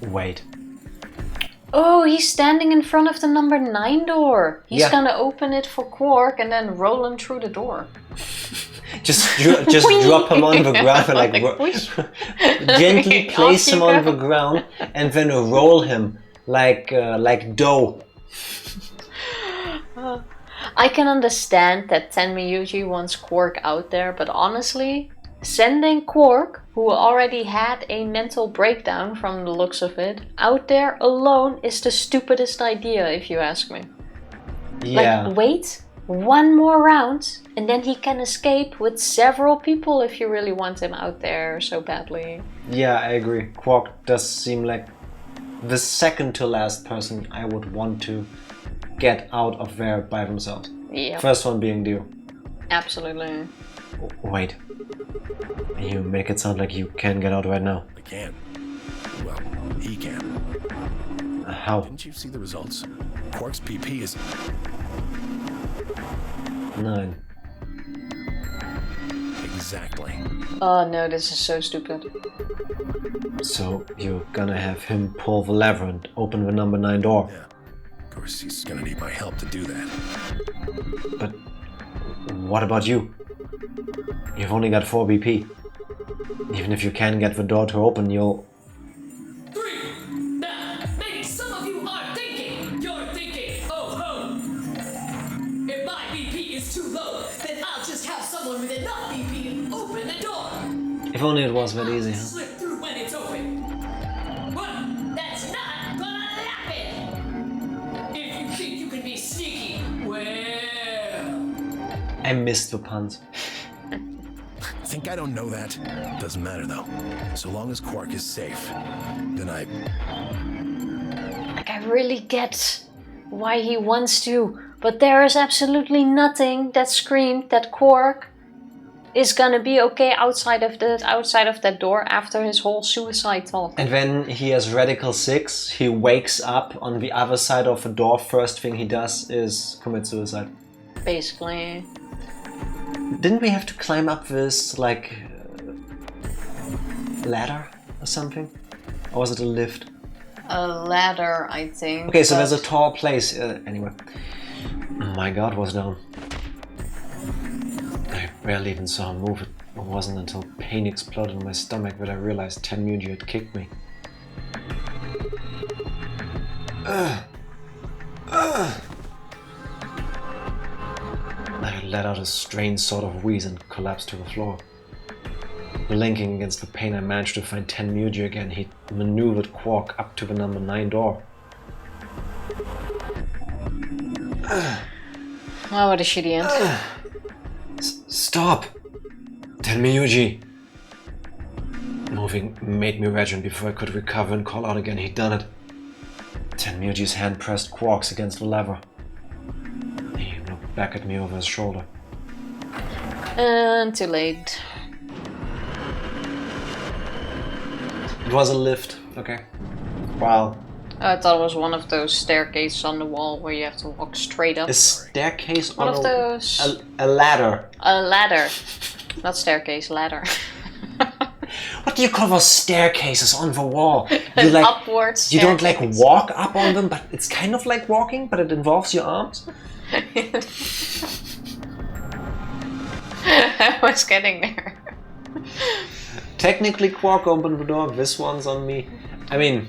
Speaker 1: Wait.
Speaker 2: Oh, he's standing in front of the number 9 door. He's gonna open it for Quark and then roll him through the door.
Speaker 1: Just drop him on the ground and gently place him on the ground and then roll him like dough.
Speaker 2: I can understand that Tenmyuji wants Quark out there, but honestly, sending Quark, who already had a mental breakdown from the looks of it, out there alone is the stupidest idea, if you ask me.
Speaker 1: Yeah.
Speaker 2: Like, wait one more round, and then he can escape with several people if you really want him out there so badly.
Speaker 1: Yeah, I agree. Quark does seem like the second to last person I would want to get out of there by themselves.
Speaker 2: Yeah.
Speaker 1: First one being Dio.
Speaker 2: Absolutely.
Speaker 1: Wait. You make it sound like you can get out right now.
Speaker 8: I can. Well, he can.
Speaker 1: How?
Speaker 8: Didn't you see the results? Quark's PP is
Speaker 1: 9.
Speaker 8: Exactly.
Speaker 2: Oh no, this is so stupid.
Speaker 1: So you're gonna have him pull the lever and open the number 9 door.
Speaker 8: Yeah. Of course, he's gonna need my help to do that.
Speaker 1: But what about you? You've only got 4 BP. Even if you can get the door to open, you'll...
Speaker 9: 3. Now, maybe some of you are thinking. You're thinking, oh ho. If my BP is too low, then I'll just have someone with enough BP to open the door.
Speaker 1: If only it was that easy, huh?
Speaker 9: Slip through when it's open. But that's not gonna happen. If you think you can be sneaky, well...
Speaker 1: I missed the puns.
Speaker 8: Think I don't know that? Doesn't matter though. So long as Quark is safe, then I
Speaker 2: really get why he wants to, but there is absolutely nothing that screamed that Quark is gonna be okay outside of that door after his whole suicide talk.
Speaker 1: And when he has Radical 6, he wakes up on the other side of the door. First thing he does is commit suicide.
Speaker 2: Basically.
Speaker 1: Didn't we have to climb up this, like, ladder or something? Or was it a lift?
Speaker 2: A ladder, I think.
Speaker 1: Okay, so there's a tall place. Anyway. My guard was down. I barely even saw him move. It wasn't until pain exploded in my stomach that I realized Tenmyuji had kicked me. I let out a strange sort of wheeze and collapsed to the floor. Blinking against the pain, I managed to find Tenmyuji again. He maneuvered Quark up to the number 9 door.
Speaker 2: Oh, what a shitty end.
Speaker 1: Stop! Tenmyuji! Moving made me rage, and before I could recover and call out again, he'd done it. Tenmyuji's hand pressed Quark's against the lever. He looked back at me over his shoulder.
Speaker 2: And too late.
Speaker 1: It was a lift, okay. Wow.
Speaker 2: I thought it was one of those staircases on the wall where you have to walk straight up.
Speaker 1: A staircase
Speaker 2: One
Speaker 1: on
Speaker 2: of those.
Speaker 1: a ladder.
Speaker 2: A ladder. Not staircase, ladder.
Speaker 1: What do you call those staircases on the wall? You like
Speaker 2: Upwards.
Speaker 1: you don't like walk up on them, but it's kind of like walking, but it involves your arms.
Speaker 2: I was getting there.
Speaker 1: Technically, Quark opened the door. This one's on me. I mean,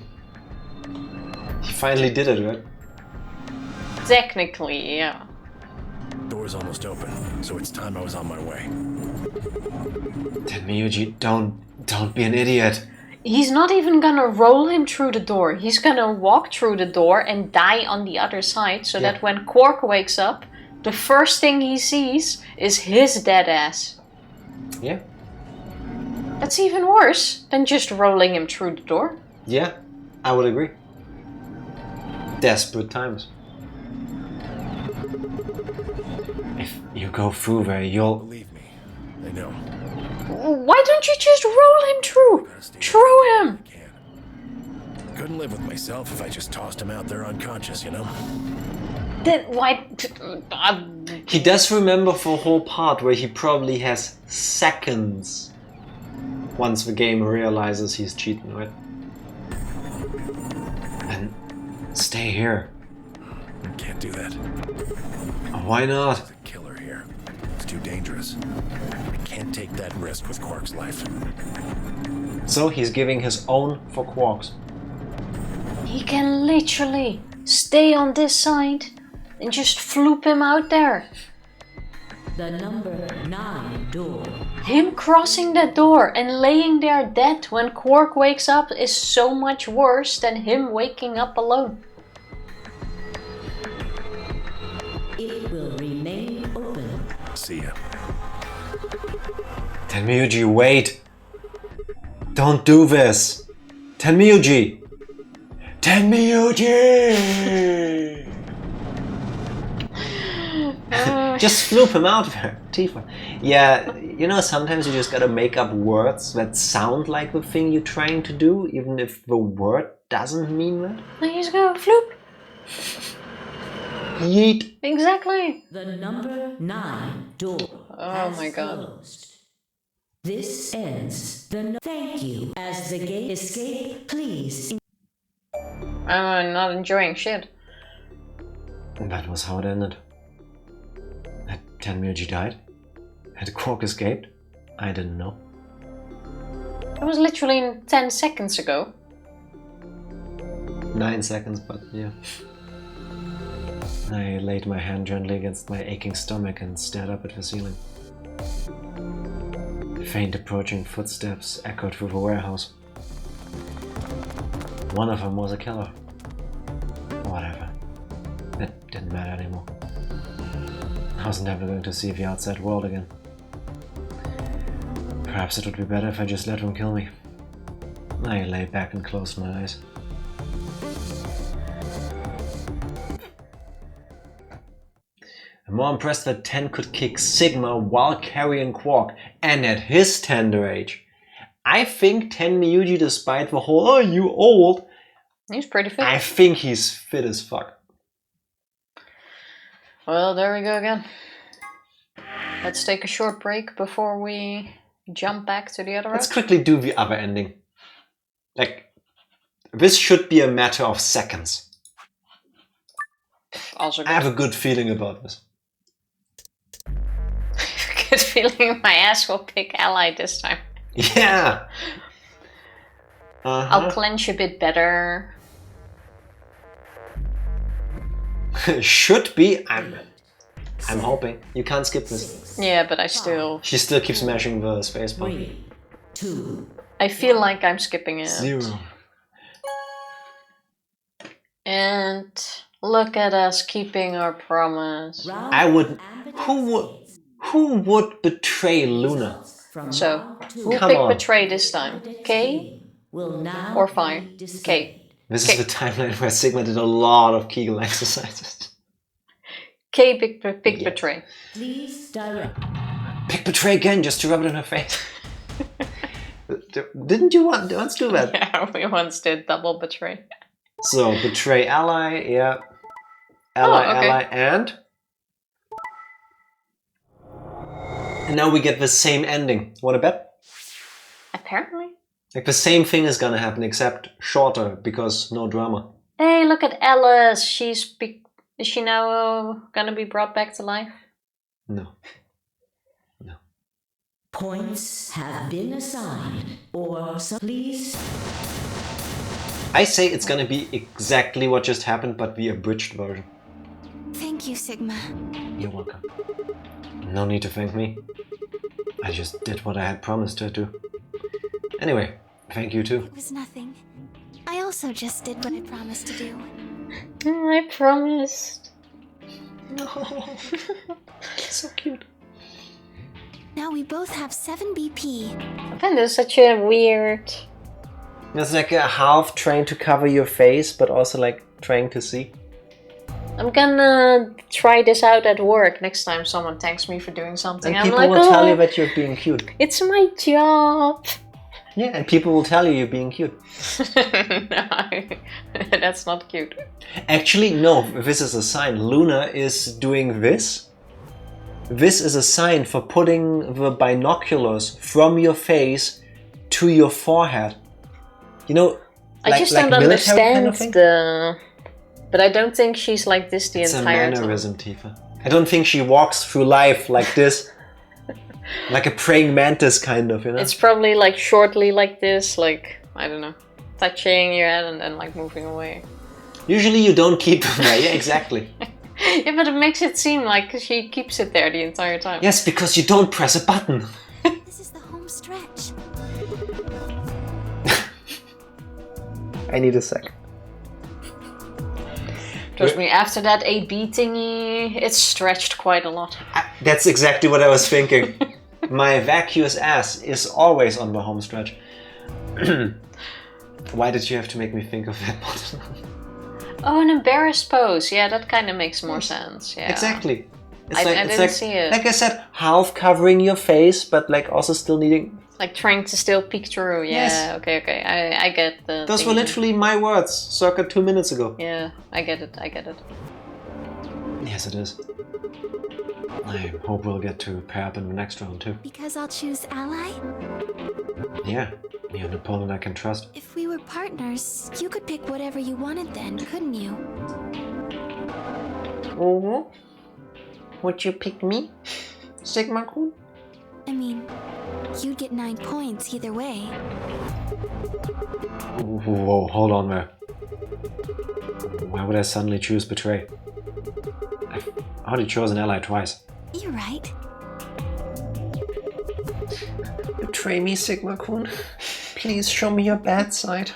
Speaker 1: he finally did it, right?
Speaker 2: Technically, yeah.
Speaker 8: Door's almost open, so it's time I was on my way.
Speaker 1: Tenmyuji, don't be an idiot.
Speaker 2: He's not even gonna roll him through the door. He's gonna walk through the door and die on the other side so that when Quark wakes up, the first thing he sees is his dead ass.
Speaker 1: Yeah.
Speaker 2: That's even worse than just rolling him through the door.
Speaker 1: Yeah, I would agree. Desperate times. If you go through there, you'll...
Speaker 8: Believe me, I know.
Speaker 2: Why don't you just roll him through? Throw him!
Speaker 8: Couldn't live with myself if I just tossed him out there unconscious, you know?
Speaker 2: Then why...
Speaker 1: He does remember for a whole part where he probably has seconds once the game realizes he's cheating, right? And stay here.
Speaker 8: I can't do that.
Speaker 1: Why not?
Speaker 8: There's a killer here. It's too dangerous. I can't take that risk with Quark's life.
Speaker 1: So he's giving his own for Quark's.
Speaker 2: He can literally stay on this side and just floop him out there.
Speaker 7: The number 9 door.
Speaker 2: Him crossing that door and laying there dead when Quark wakes up is so much worse than him waking up alone.
Speaker 7: It will remain open.
Speaker 8: See ya.
Speaker 1: Tenmyuji, wait! Don't do this! Tenmyuji! Tenmyuji! Just floop him out there, Tifa. Yeah, you know, sometimes you just gotta make up words that sound like the thing you're trying to do, even if the word doesn't mean that.
Speaker 2: Then you just go floop.
Speaker 1: Yeet.
Speaker 2: Exactly.
Speaker 7: The number 9 door.
Speaker 2: Oh my god.
Speaker 7: Closed. This ends the thank you. As the gate escape, please.
Speaker 2: I'm not enjoying shit.
Speaker 1: That was how it ended. Had Tenmyuji died? Had Quark escaped? I didn't know.
Speaker 2: It was literally 10 seconds ago.
Speaker 1: 9 seconds, but yeah. I laid my hand gently against my aching stomach and stared up at the ceiling. Faint approaching footsteps echoed through the warehouse. One of them was a killer. Whatever. It didn't matter anymore. I was never going to see the outside world again. Perhaps it would be better if I just let them kill me. I lay back and closed my eyes. I'm more impressed that Ten could kick Sigma while carrying Quark, and at his tender age. I think Tenmyuji, despite the whole, oh, you old,
Speaker 2: He's pretty fit.
Speaker 1: I think he's fit as fuck.
Speaker 2: Well, there we go again. Let's take a short break before we jump back to the other
Speaker 1: Let's
Speaker 2: route.
Speaker 1: quickly do the other ending. Like, this should be a matter of seconds.
Speaker 2: Also
Speaker 1: I have a good feeling about this.
Speaker 2: good feeling my ass will pick ally this time.
Speaker 1: Yeah!
Speaker 2: I'll clench a bit better.
Speaker 1: Should be. I'm hoping. You can't skip this.
Speaker 2: Yeah, but I still...
Speaker 1: She still keeps smashing the space bar.
Speaker 7: 3, 2,
Speaker 2: I feel like I'm skipping it.
Speaker 1: 0.
Speaker 2: And look at us keeping our promise.
Speaker 7: round
Speaker 1: I would...
Speaker 7: Ambidex
Speaker 1: Who would betray Luna?
Speaker 7: from
Speaker 2: So,
Speaker 7: now to
Speaker 2: who
Speaker 1: Come
Speaker 2: picked
Speaker 1: on.
Speaker 2: betray this time? K
Speaker 7: will now
Speaker 2: or Fire?
Speaker 7: be displayed.
Speaker 2: K.
Speaker 1: This
Speaker 2: Okay.
Speaker 1: is the timeline where Sigma did a lot of Kegel exercises.
Speaker 2: K pick
Speaker 1: Yeah.
Speaker 2: betray.
Speaker 7: Please direct.
Speaker 1: Pick betray again just to rub it in her face. Didn't you once do that?
Speaker 2: Yeah, we once did double betray.
Speaker 1: So, betray ally, yeah. Ally,
Speaker 2: Oh, okay.
Speaker 1: ally, and now we get the same ending. Wanna bet?
Speaker 2: Apparently.
Speaker 1: Like the same thing is gonna happen, except shorter, because no drama.
Speaker 2: Hey, look at Alice. Is she now gonna be brought back to life?
Speaker 1: No.
Speaker 7: Points have been assigned, or please.
Speaker 1: I say it's gonna be exactly what just happened, but the abridged version.
Speaker 3: Thank you, Sigma.
Speaker 1: You're welcome. No need to thank me. I just did what I had promised to do. Anyway, Thank you too.
Speaker 3: It was nothing. I also just did what I promised to do.
Speaker 2: I promised.
Speaker 1: No. So cute.
Speaker 3: Now we both have 7 BP.
Speaker 2: I find this such a weird...
Speaker 1: It's like a half trying to cover your face, but also like trying to see.
Speaker 2: I'm gonna try this out at work next time someone thanks me for doing something.
Speaker 1: And
Speaker 2: I'm
Speaker 1: people
Speaker 2: like,
Speaker 1: will tell
Speaker 2: "Oh,
Speaker 1: you that you're being cute.
Speaker 2: it's my job."
Speaker 1: Yeah, and people will tell you you're being cute.
Speaker 2: No, that's not cute.
Speaker 1: Actually, no, this is a sign. Luna is doing this. This is a sign for putting the binoculars from your face to your forehead. You know,
Speaker 2: I just don't
Speaker 1: military
Speaker 2: understand
Speaker 1: kind of thing?
Speaker 2: the... But I don't think she's like this the
Speaker 1: It's a
Speaker 2: entire time.
Speaker 1: mannerism, Tifa. I don't think she walks through life like this. Like a praying mantis kind of, you know?
Speaker 2: It's probably like shortly like this, like, I don't know, touching your head and then like moving away.
Speaker 1: Usually you don't keep them there, yeah, exactly.
Speaker 2: Yeah, but it makes it seem like she keeps it there the entire time.
Speaker 1: Yes, because you don't press a button.
Speaker 3: This is the home stretch.
Speaker 1: I need a sec.
Speaker 2: Trust me, after that 8B thingy, it's stretched quite a lot.
Speaker 1: That's exactly what I was thinking. My vacuous ass is always on the home stretch. Why did you have to make me think of that button?
Speaker 2: Oh, an embarrassed pose. Yeah, that kind of makes more sense. Yeah.
Speaker 1: Exactly.
Speaker 2: I didn't see it.
Speaker 1: Like I said, half covering your face, but like also still needing...
Speaker 2: Like trying to still peek through. Yeah,
Speaker 1: Yes.
Speaker 2: okay. I get the...
Speaker 1: Those were literally my words, circa 2 minutes ago.
Speaker 2: Yeah, I get it.
Speaker 1: Yes, it is. I hope we'll get to pair up in the next round too.
Speaker 3: Because I'll choose ally?
Speaker 1: Yeah, you're an opponent I can trust.
Speaker 3: If we were partners, you could pick whatever you wanted then, couldn't you?
Speaker 1: Oh, would you pick me, Sigma Kun?
Speaker 3: I mean, you'd get 9 points either way.
Speaker 1: Whoa, hold on there. Why would I suddenly choose Betray? I've already chosen ally twice.
Speaker 3: You're right.
Speaker 1: Betray me, Sigma Kun. Please show me your bad side.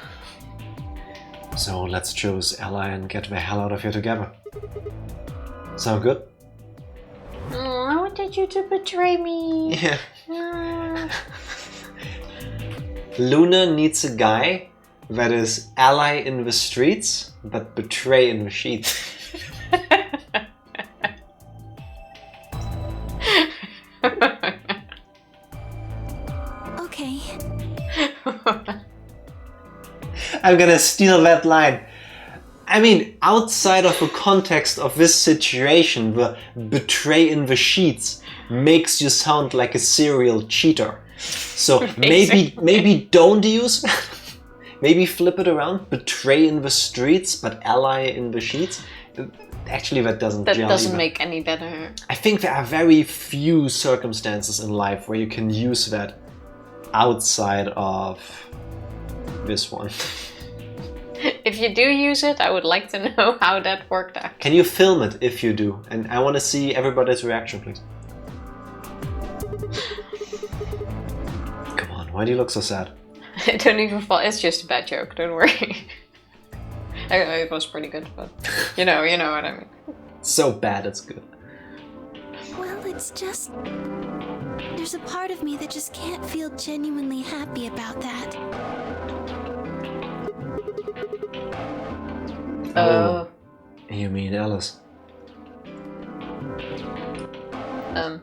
Speaker 1: So let's choose ally and get the hell out of here together. Sound good?
Speaker 2: I wanted you to betray me.
Speaker 1: Yeah. Luna needs a guy that is ally in the streets, but betray in the sheets.
Speaker 3: Okay.
Speaker 1: I'm gonna steal that line. I mean, outside of the context of this situation, the betray in the sheets makes you sound like a serial cheater. So maybe don't use, maybe flip it around, betray in the streets, but ally in the sheets. Actually, that doesn't
Speaker 2: That
Speaker 1: gel
Speaker 2: doesn't
Speaker 1: either.
Speaker 2: make any better.
Speaker 1: I think there are very few circumstances in life where you can use that outside of this one.
Speaker 2: If you do use it, I would like to know how that worked out.
Speaker 1: Can you film it if you do? And I want to see everybody's reaction, please. Come on, why do you look so sad?
Speaker 2: I don't even fall. It's just a bad joke, don't worry. It was pretty good, but you know what I mean.
Speaker 1: So bad it's good.
Speaker 3: Well, it's just... There's a part of me that just can't feel genuinely happy about that.
Speaker 1: Oh. You mean Alice?
Speaker 3: Oh.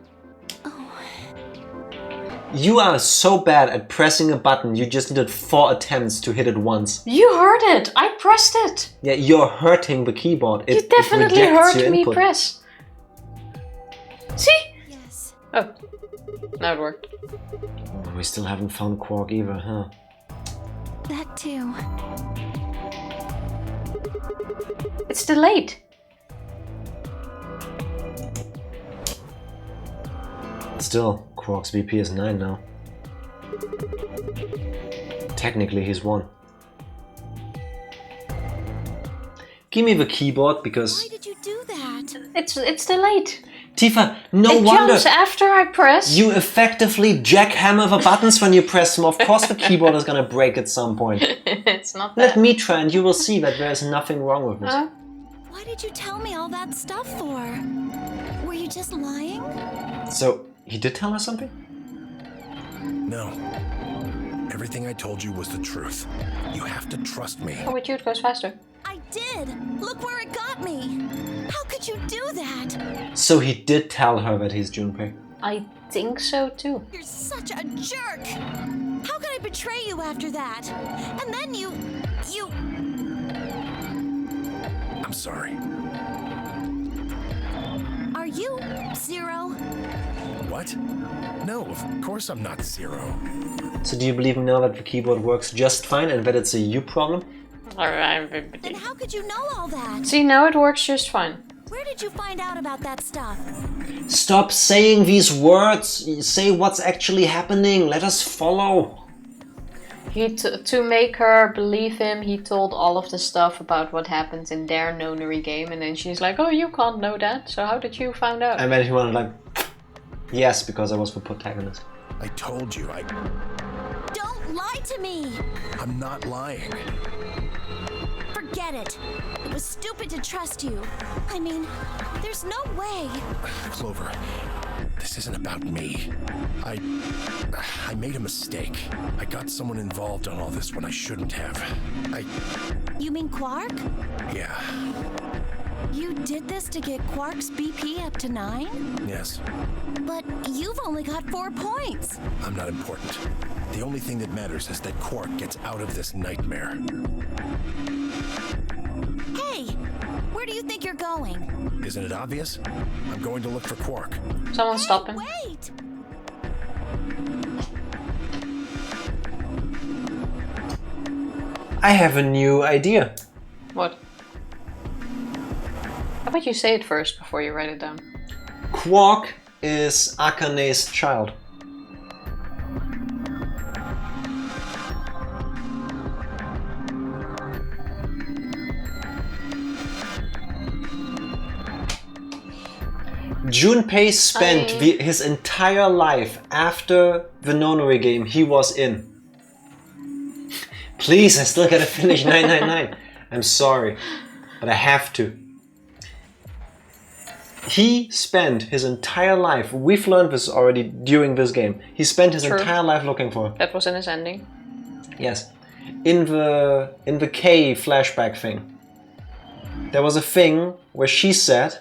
Speaker 1: You are so bad at pressing a button, you just needed 4 attempts to hit it once.
Speaker 2: You heard it! I pressed it!
Speaker 1: Yeah, you're hurting the keyboard.
Speaker 2: You
Speaker 1: It
Speaker 2: definitely
Speaker 1: rejects
Speaker 2: heard
Speaker 1: your
Speaker 2: me
Speaker 1: input.
Speaker 2: press. See?
Speaker 3: Yes.
Speaker 2: Oh. Now it worked.
Speaker 1: Oh, we still haven't found Quark either, huh?
Speaker 3: That too.
Speaker 2: It's delayed.
Speaker 1: Still, Quark's BP is 9 now. Technically, he's 1. Give me the keyboard because...
Speaker 3: Why did you do that?
Speaker 2: It's delayed.
Speaker 1: Tifa, no
Speaker 2: It
Speaker 1: wonder.
Speaker 2: jumps after I press.
Speaker 1: You effectively jackhammer the buttons when you press them. Of course the keyboard is gonna break at some point.
Speaker 2: It's not
Speaker 1: Let
Speaker 2: that.
Speaker 1: me try and you will see that there is nothing wrong with this.
Speaker 3: Why did you tell me all that stuff for? Were you just lying?
Speaker 1: So, he did tell her something?
Speaker 8: No. Everything I told you was the truth. You have to trust me.
Speaker 2: Oh, with you it goes faster.
Speaker 3: I did! Look where it got me! How could you do that?
Speaker 1: So he did tell her that he's Junpei.
Speaker 2: I think so too.
Speaker 3: You're such a jerk! How could I betray you after that? And then you...
Speaker 8: I'm sorry.
Speaker 3: Are you Zero?
Speaker 8: What? No, of course I'm not Zero.
Speaker 1: So do you believe now that the keyboard works just fine and that it's a you problem?
Speaker 3: Then how could you know all that?
Speaker 2: See, now it works just fine.
Speaker 3: Where did you find out about that stuff?
Speaker 1: Stop saying these words! Say what's actually happening! Let us follow!
Speaker 2: To make her believe him, he told all of the stuff about what happens in their Nonary game, and then she's like, oh, you can't know that, so how did you find out?
Speaker 1: And then he wanted like, yes, because I was the protagonist.
Speaker 8: I told you,
Speaker 3: Don't lie to me!
Speaker 8: I'm not lying.
Speaker 3: Forget it. It was stupid to trust you. I mean, there's no way.
Speaker 8: Clover, this isn't about me. I made a mistake. I got someone involved on all this when I shouldn't have.
Speaker 3: You mean Quark?
Speaker 8: Yeah,
Speaker 3: You did this to get Quark's BP up to 9?
Speaker 8: yes.
Speaker 3: But you've only got 4 points.
Speaker 8: I'm not important. The only thing that matters is that Quark gets out of this nightmare.
Speaker 3: Hey, where do you think you're going?
Speaker 8: Isn't it obvious? I'm going to look for Quark.
Speaker 2: Someone stop him.
Speaker 3: Wait!
Speaker 1: I have a new idea.
Speaker 2: What? How about you say it first before you write it down?
Speaker 1: Quark is Akane's child. Junpei spent his entire life after the Nonary game he was in. Please, I still gotta finish 999. I'm sorry, but I have to. He spent his entire life, we've learned this already during this game, he spent his entire life looking for her.
Speaker 2: That was in his ending.
Speaker 1: Yes. In the K flashback thing. There was a thing where she said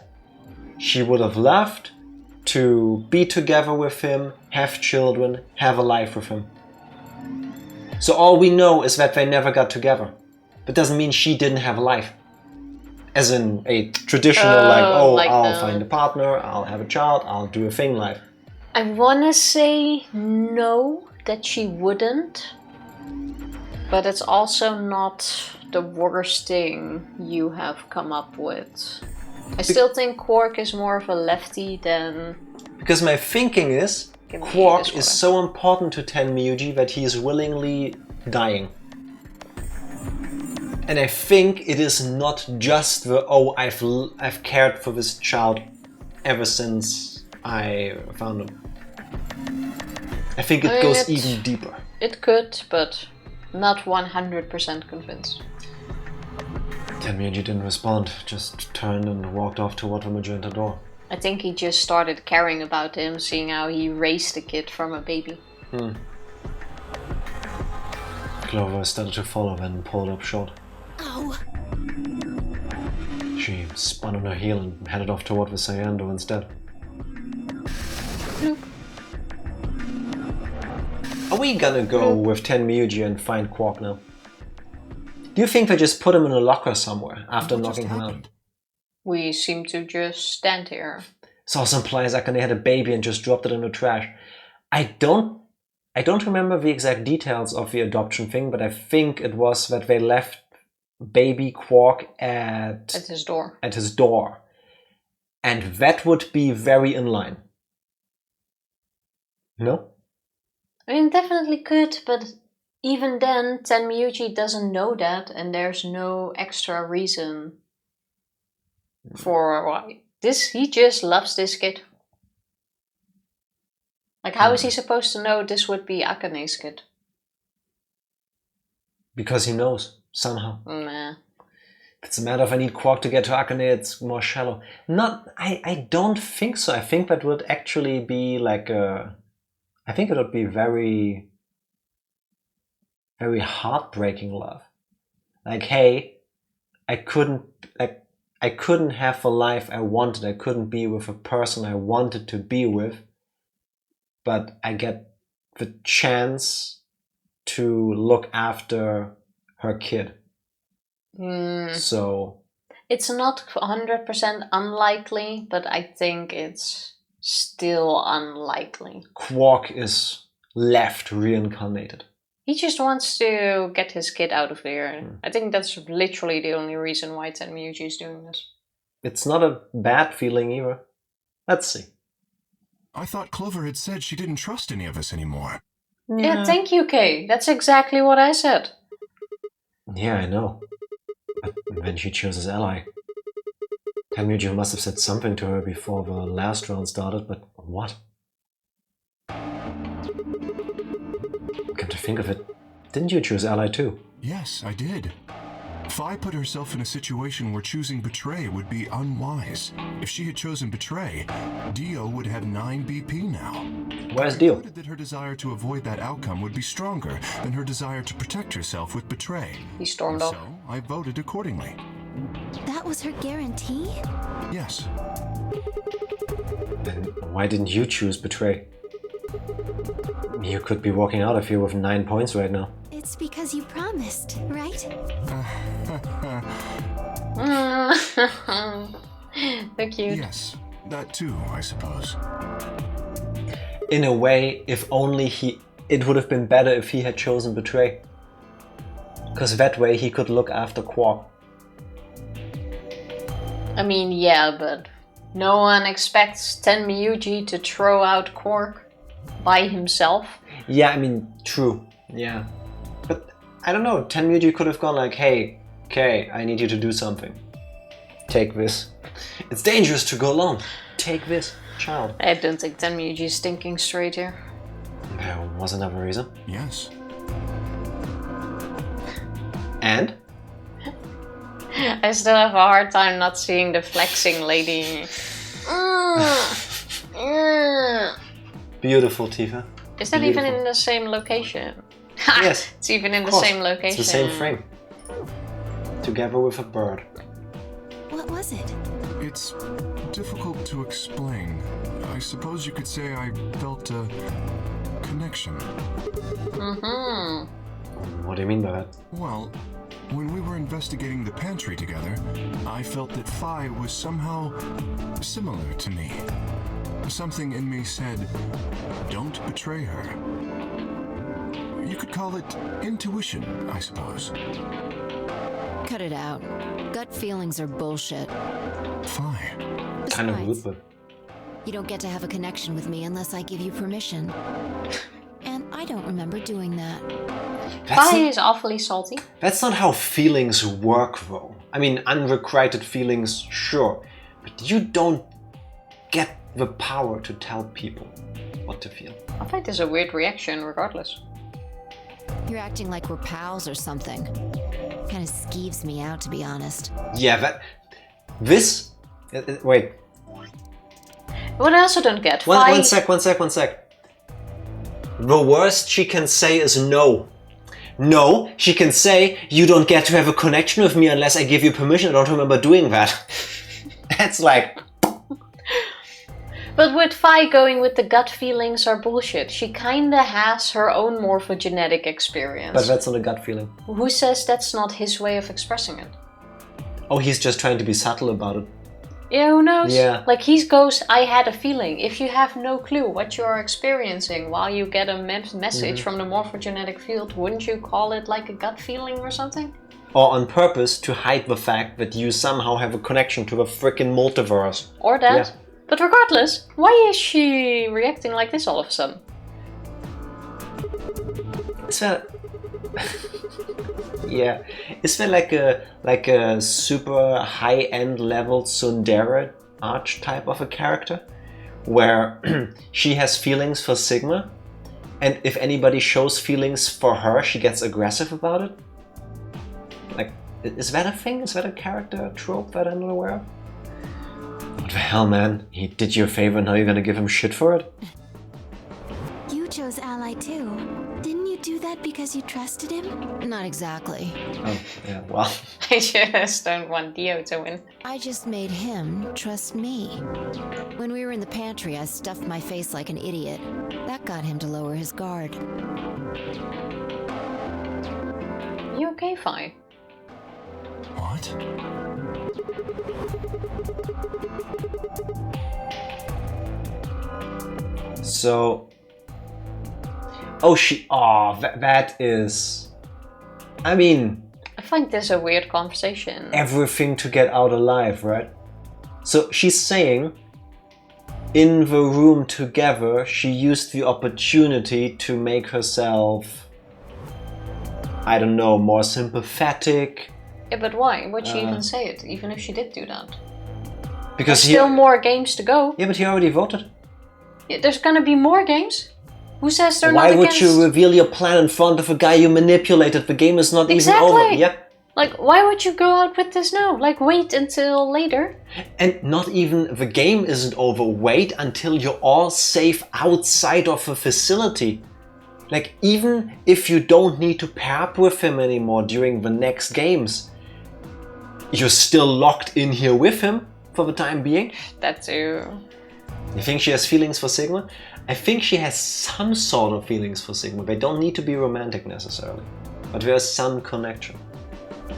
Speaker 1: she would have loved to be together with him, have children, have a life with him. So all we know is that they never got together. But doesn't mean she didn't have a life. As in a traditional I'll find a partner, I'll have a child, I'll do a thing life.
Speaker 2: I wanna say no, that she wouldn't. But it's also not the worst thing you have come up with. I still think Quark is more of a lefty than...
Speaker 1: Because my thinking is, Quark is so important to Tenmyuji that he is willingly dying. And I think it is not just the, I've cared for this child ever since I found him. I think it goes even deeper.
Speaker 2: It could, but not 100% convinced.
Speaker 1: Tenmyuji didn't respond, just turned and walked off toward the magenta door.
Speaker 2: I think he just started caring about him, seeing how he raised the kid from a baby.
Speaker 1: Clover started to follow and pulled up short.
Speaker 3: Oh.
Speaker 1: She spun on her heel and headed off toward the Sayando instead.
Speaker 2: Bloop.
Speaker 1: Are we gonna go with Tenmyuji and find Quark now? Do you think they just put him in a locker somewhere after knocking him out?
Speaker 2: We seem to just stand here.
Speaker 1: This also implies Akane had a baby and just dropped it in the trash. I don't remember the exact details of the adoption thing, but I think it was that they left baby Quark at
Speaker 2: his door.
Speaker 1: At his door. And that would be very in line. No?
Speaker 2: I mean, definitely could, but even then, Tenmyuji doesn't know that, and there's no extra reason for why. He just loves this kid. Like, how is he supposed to know this would be Akane's kid?
Speaker 1: Because he knows, somehow.
Speaker 2: Nah.
Speaker 1: If it's a matter of I need Quark to get to Akane, it's more shallow. I don't think so. I think that would actually be like a... I think it would be very, very heartbreaking love. Like, hey, I couldn't have the life I wanted. I couldn't be with a person I wanted to be with, but I get the chance to look after her kid. So
Speaker 2: it's not 100% unlikely, but I think it's still unlikely.
Speaker 1: Quark is left reincarnated.
Speaker 2: He just wants to get his kid out of there. I think that's literally the only reason why Tenmyuji is doing this.
Speaker 1: It's not a bad feeling either. Let's see.
Speaker 5: I thought Clover had said she didn't trust any of us anymore.
Speaker 2: Yeah, thank you, Kay. That's exactly what I said.
Speaker 1: Yeah, I know. But when she chose his ally, Tenmyuji must have said something to her before the last round started, but what? Come to think of it, didn't you choose ally too?
Speaker 5: Yes, I did. Phi put herself in a situation where choosing Betray would be unwise. If she had chosen Betray, Dio would have 9 BP now.
Speaker 1: Where's Dio?
Speaker 5: I concluded that her desire to avoid that outcome would be stronger than her desire to protect herself with Betray.
Speaker 2: He stormed off.
Speaker 5: So I voted accordingly.
Speaker 3: That was her guarantee?
Speaker 5: Yes.
Speaker 1: Then why didn't you choose Betray? You could be walking out of here with 9 points right now.
Speaker 3: It's because you promised, right?
Speaker 2: So cute.
Speaker 5: Yes, that too, I suppose.
Speaker 1: In a way, if only it would have been better if he had chosen Betray. Because that way he could look after Quark.
Speaker 2: I mean, yeah, but no one expects Tenmyuji to throw out Quark by himself.
Speaker 1: Yeah, I mean, true. Yeah. But I don't know, Tenmyuji could have gone like, hey, Kay, I need you to do something. Take this. It's dangerous to go alone. Take this, child.
Speaker 2: I don't think Tenmyuji is thinking straight here.
Speaker 1: There was another reason.
Speaker 5: Yes.
Speaker 1: And?
Speaker 2: I still have a hard time not seeing the flexing lady.
Speaker 1: Beautiful, Tifa.
Speaker 2: Is that even in the same location?
Speaker 1: Yes.
Speaker 2: It's even in the same location.
Speaker 1: It's the same frame. Together with a bird.
Speaker 3: What was it?
Speaker 5: It's difficult to explain. I suppose you could say I felt a connection.
Speaker 1: What do you mean by that?
Speaker 5: Well, when we were investigating the pantry together, I felt that Phi was somehow similar to me. Something in me said, don't betray her. You could call it intuition, I suppose.
Speaker 6: Cut it out. Gut feelings are bullshit.
Speaker 5: Phi.
Speaker 1: Kind of rude,
Speaker 6: Besides,
Speaker 1: but...
Speaker 6: you don't get to have a connection with me unless I give you permission. And I don't remember doing that.
Speaker 2: Phi is awfully salty.
Speaker 1: That's not how feelings work, though. I mean, unrequited feelings, sure. But you don't get the power to tell people what to feel.
Speaker 2: I find this a weird reaction regardless.
Speaker 6: You're acting like we're pals or something. Kind of skeeves me out, to be honest.
Speaker 1: Yeah, that... This... wait.
Speaker 2: What I also don't get,
Speaker 1: One sec. The worst she can say is no. No, she can say, you don't get to have a connection with me unless I give you permission. I don't remember doing that. That's like...
Speaker 2: But with Phi going with the gut feelings are bullshit, she kinda has her own morphogenetic experience.
Speaker 1: But that's not a gut feeling.
Speaker 2: Who says that's not his way of expressing it?
Speaker 1: Oh, he's just trying to be subtle about it.
Speaker 2: Yeah, who knows?
Speaker 1: Yeah.
Speaker 2: Like, he goes, I had a feeling. If you have no clue what you're experiencing while you get a message from the morphogenetic field, wouldn't you call it like a gut feeling or something?
Speaker 1: Or on purpose to hide the fact that you somehow have a connection to the frickin' multiverse.
Speaker 2: Or that.
Speaker 1: Yeah.
Speaker 2: But regardless, why is she reacting like this all of a sudden?
Speaker 1: Is that... yeah. Is there like a super high-end level tsundere archetype of a character? where she has feelings for Sigma, and if anybody shows feelings for her, she gets aggressive about it? Like, is that a thing? Is that a character trope that I'm not aware of? What the hell, man? He did you a favor, now you're gonna give him shit for it?
Speaker 3: You chose Ally too. Didn't you do that because you trusted him?
Speaker 6: Not exactly.
Speaker 1: Oh, yeah, well.
Speaker 2: I just don't want Dio to win.
Speaker 6: I just made him trust me. When we were in the pantry, I stuffed my face like an idiot. That got him to lower his guard.
Speaker 2: You okay, Fi?
Speaker 5: What?
Speaker 1: So... Oh, that is... I mean...
Speaker 2: I find this a weird conversation.
Speaker 1: Everything to get out alive, right? So she's saying, in the room together, she used the opportunity to make herself, I don't know, more sympathetic.
Speaker 2: Yeah, but why? Would she even say it, even if she did do that?
Speaker 1: Because
Speaker 2: There's still more games to go.
Speaker 1: Yeah, but he already voted.
Speaker 2: Yeah, there's gonna be more games. Who says they're
Speaker 1: Why
Speaker 2: not
Speaker 1: would
Speaker 2: against...
Speaker 1: you reveal your plan in front of a guy you manipulated? The game is not even over. Yeah.
Speaker 2: Like, why would you go out with this now? Like, wait until later?
Speaker 1: And not even the game isn't over. Wait until you're all safe outside of a facility. Like, even if you don't need to pair up with him anymore during the next games, you're still locked in here with him for the time being.
Speaker 2: That too.
Speaker 1: You think she has feelings for Sigma? I think she has some sort of feelings for Sigma. They don't need to be romantic necessarily, but there's some connection.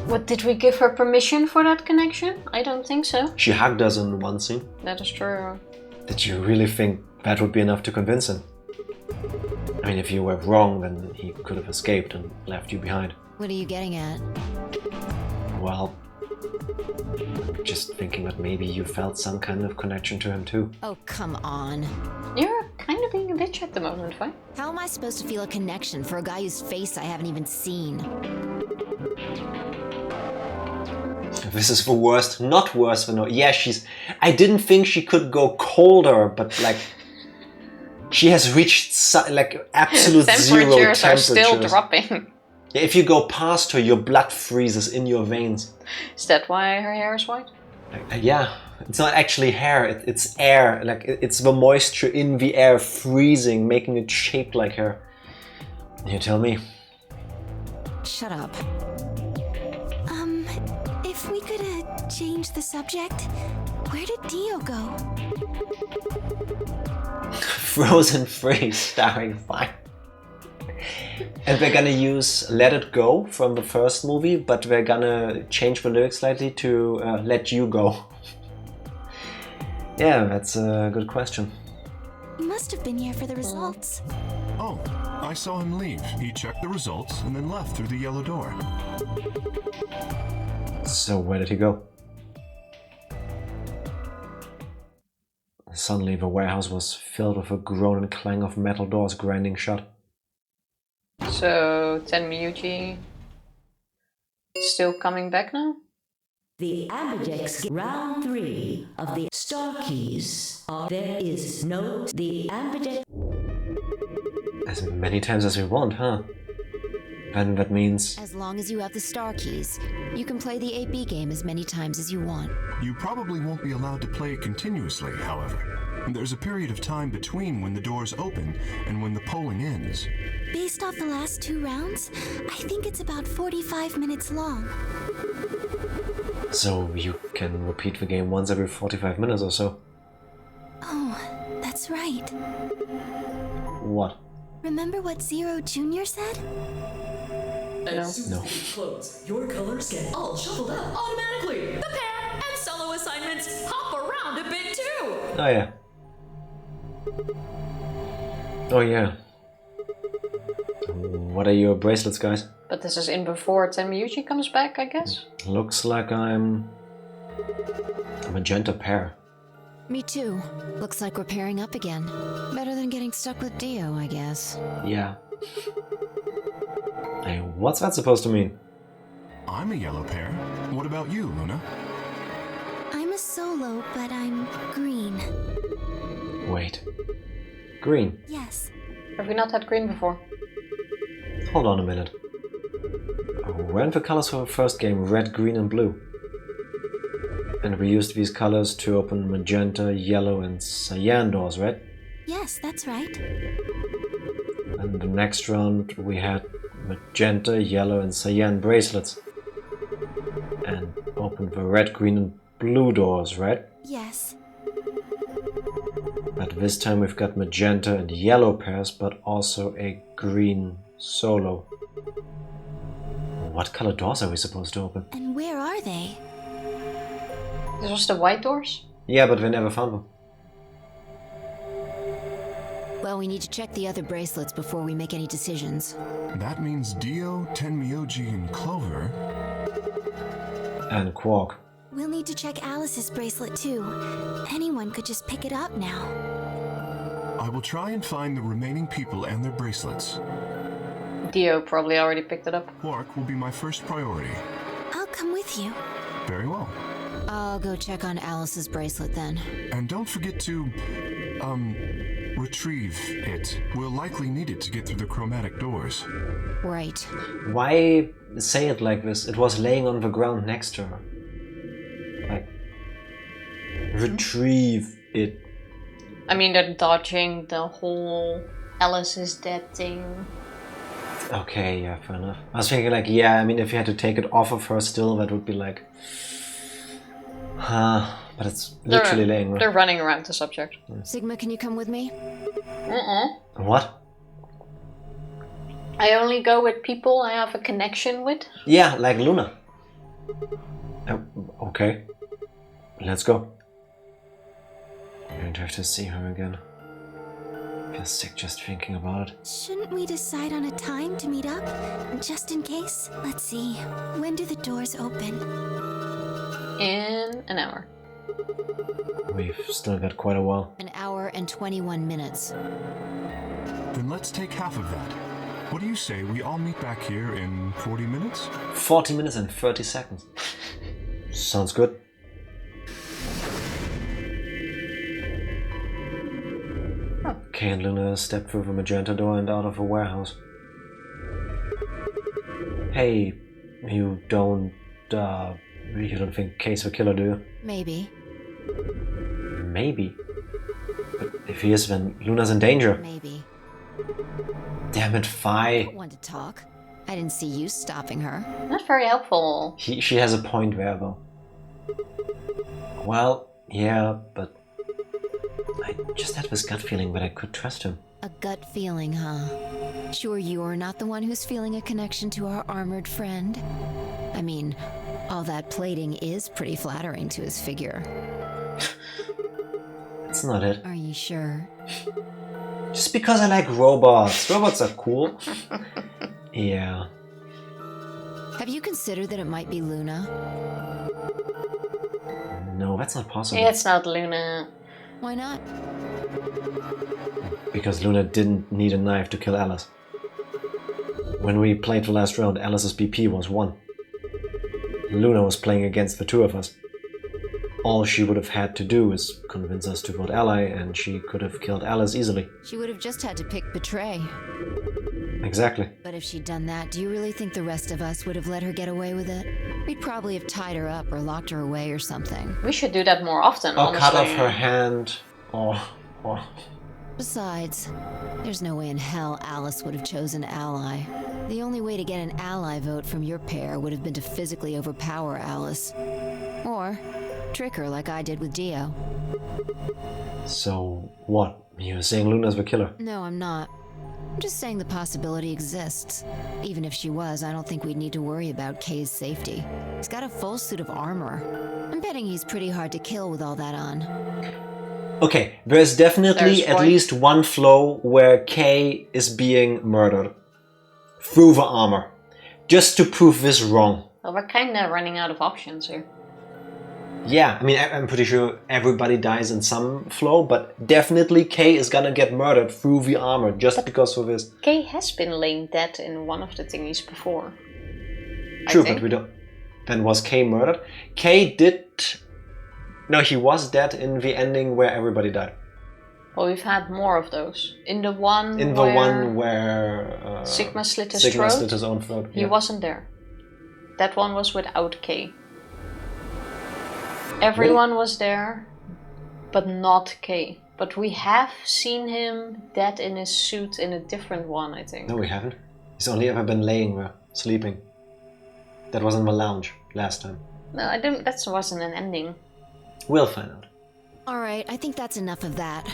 Speaker 2: What, did we give her permission for that connection? I don't think so.
Speaker 1: She hugged us in one scene.
Speaker 2: That is true.
Speaker 1: Did you really think that would be enough to convince him? I mean, if you were wrong, then he could have escaped and left you behind.
Speaker 6: What are you getting at?
Speaker 1: Well, just thinking that maybe you felt some kind of connection to him too.
Speaker 6: Oh, come on.
Speaker 2: You're kind of being a bitch at the moment, right?
Speaker 6: How am I supposed to feel a connection for a guy whose face I haven't even seen?
Speaker 1: This is the worst. Not worse than... Yeah, I didn't think she could go colder, but like... She has reached like absolute zero temperatures.
Speaker 2: Temperatures are still dropping.
Speaker 1: Yeah, if you go past her, your blood freezes in your veins.
Speaker 2: Is that why her hair is white?
Speaker 1: Yeah, it's not actually hair, it's air. Like, it's the moisture in the air freezing, making it shaped like hair. You tell me.
Speaker 6: Shut up.
Speaker 3: If we could change the subject, where did Dio go?
Speaker 1: Frozen Freeze starring Fine. And we're gonna use Let It Go from the first movie, but we're gonna change the lyrics slightly to Let You Go. Yeah, that's a good question.
Speaker 3: He must have been here for the results.
Speaker 5: Oh, I saw him leave. He checked the results and then left through the yellow door.
Speaker 1: So where did he go? Suddenly the warehouse was filled with a groan and clang of metal doors grinding shut.
Speaker 2: So, Tenmyuji still coming back now?
Speaker 7: The Ambidex Game, round 3 of the Star Keys. There is no... The Ambidex...
Speaker 1: As many times as we want, huh? And that means...
Speaker 6: As long as you have the star keys, you can play the AB game as many times as you want.
Speaker 5: You probably won't be allowed to play it continuously, however. There's a period of time between when the doors open and when the polling ends.
Speaker 3: Based off the last 2 rounds, I think it's about 45 minutes long.
Speaker 1: So you can repeat the game once every 45 minutes or so.
Speaker 3: Oh, that's right.
Speaker 1: What?
Speaker 3: Remember what Zero Jr. said?
Speaker 9: As soon
Speaker 1: No.
Speaker 9: as the close, your colors get all shuffled up automatically. The pair and solo assignments hop around a bit too.
Speaker 1: Oh yeah. Oh yeah. What are your bracelets, guys?
Speaker 2: But this is in before Tenmyuji comes back, I guess?
Speaker 1: Looks like I'm a magenta pair.
Speaker 6: Me too. Looks like we're pairing up again. Better than getting stuck with Dio, I guess.
Speaker 1: Yeah. Hey, what's that supposed to mean?
Speaker 5: I'm a yellow pair. What about you, Luna?
Speaker 3: I'm a solo, but I'm green.
Speaker 1: Wait. Green.
Speaker 3: Yes.
Speaker 2: Have we not had green before?
Speaker 1: Hold on a minute. Weren't the colors for the first game red, green and blue? And we used these colors to open magenta, yellow and cyan doors, right?
Speaker 3: Yes, that's right.
Speaker 1: And the next round we had magenta, yellow and cyan bracelets. And opened the red, green and blue doors, right?
Speaker 3: Yes.
Speaker 1: But this time we've got magenta and yellow pairs, but also a green solo. What color doors are we supposed to open?
Speaker 3: And where are they?
Speaker 2: This was the white doors?
Speaker 1: Yeah, but we never found them.
Speaker 6: Well, we need to check the other bracelets before we make any decisions.
Speaker 5: That means Dio, Tenmyoji, and Clover.
Speaker 1: And Quark.
Speaker 3: We'll need to check Alice's bracelet too. Anyone could just pick it up now.
Speaker 5: I will try and find the remaining people and their bracelets.
Speaker 2: Dio probably already picked it up.
Speaker 5: Quark will be my first priority.
Speaker 3: I'll come with you.
Speaker 5: Very well.
Speaker 6: I'll go check on Alice's bracelet then.
Speaker 5: And don't forget to, retrieve it. We'll likely need it to get through the chromatic doors.
Speaker 6: Right.
Speaker 1: Why say it like this? It was laying on the ground next to her. Like, retrieve it.
Speaker 2: I mean, they're dodging the whole Alice is dead thing.
Speaker 1: Okay, yeah, fair enough. I was thinking like, yeah, I mean, if you had to take it off of her still, that would be like... but it's literally laying right.
Speaker 2: They're running around the subject.
Speaker 6: Sigma, can you come with me?
Speaker 1: What?
Speaker 2: I only go with people I have a connection with.
Speaker 1: Yeah, like Luna. Okay. Let's go. I'm going to have to see her again. I feel sick just thinking about it.
Speaker 3: Shouldn't we decide on a time to meet up? Just in case? Let's see. When do the doors open?
Speaker 2: In an hour.
Speaker 1: We've still got quite a while.
Speaker 6: An hour and 21 minutes.
Speaker 5: Then let's take half of that. What do you say we all meet back here in 40 minutes?
Speaker 1: 40 minutes and 30 seconds. Sounds good. Kay and Luna step through the magenta door and out of a warehouse. Hey, you don't think Kay's the killer, do you?
Speaker 6: Maybe.
Speaker 1: Maybe. But if he is, then Luna's in danger.
Speaker 6: Maybe.
Speaker 1: Damn it, Fi.
Speaker 6: Want to talk? I didn't see you stopping her.
Speaker 2: Not very helpful.
Speaker 1: She has a point there, though. Well, yeah, but I just had this gut feeling that I could trust him.
Speaker 6: A gut feeling, huh? Sure you're not the one who's feeling a connection to our armored friend? I mean, all that plating is pretty flattering to his figure.
Speaker 1: That's not it.
Speaker 6: Are you sure?
Speaker 1: Just because I like robots. Robots are cool. Yeah.
Speaker 6: Have you considered that it might be Luna?
Speaker 1: No, that's not possible.
Speaker 2: It's not Luna.
Speaker 6: Why not?
Speaker 1: Because Luna didn't need a knife to kill Alice. When we played the last round, Alice's BP was 1. Luna was playing against the two of us. All she would have had to do is convince us to vote ally, and she could have killed Alice easily.
Speaker 6: She would have just had to pick betray.
Speaker 1: Exactly.
Speaker 6: But if she'd done that, do you really think the rest of us would have let her get away with it? We'd probably have tied her up or locked her away or something.
Speaker 2: We should do that more often,
Speaker 1: Or
Speaker 2: honestly.
Speaker 1: cut off her hand, or...
Speaker 6: Besides, there's no way in hell Alice would have chosen ally. The only way to get an ally vote from your pair would have been to physically overpower Alice. Or trick her like I did with Dio.
Speaker 1: So, what? You're saying Luna's the killer?
Speaker 6: No, I'm not. I'm just saying the possibility exists. Even if she was, I don't think we'd need to worry about Kay's safety. He's got a full suit of armor. I'm betting he's pretty hard to kill with all that on.
Speaker 1: Okay, there's definitely
Speaker 2: There's
Speaker 1: at
Speaker 2: point.
Speaker 1: least one flow where Kay is being murdered. Through the armor. Just to prove this wrong.
Speaker 2: Well, we're kinda running out of options here.
Speaker 1: Yeah, I mean, I'm pretty sure everybody dies in some flow, but definitely Kay is gonna get murdered through the armor just because of this.
Speaker 2: Kay has been laying dead in one of the thingies before.
Speaker 1: True,
Speaker 2: I think.
Speaker 1: but we don't... Then was Kay murdered? Kay did... No, he was dead in the ending where everybody died.
Speaker 2: Well, we've had more of those. In the one
Speaker 1: where
Speaker 2: Sigma slit his
Speaker 1: Sigma
Speaker 2: throat,
Speaker 1: slit his own throat.
Speaker 2: he wasn't there. That one was without K. Everyone was there, but not K. But we have seen him dead in his suit in a different one, I think.
Speaker 1: No, we haven't. He's only ever been laying there, sleeping. That was in the lounge last time.
Speaker 2: No, I don't. That wasn't an ending.
Speaker 1: We'll find out.
Speaker 6: Alright, I think that's enough of that.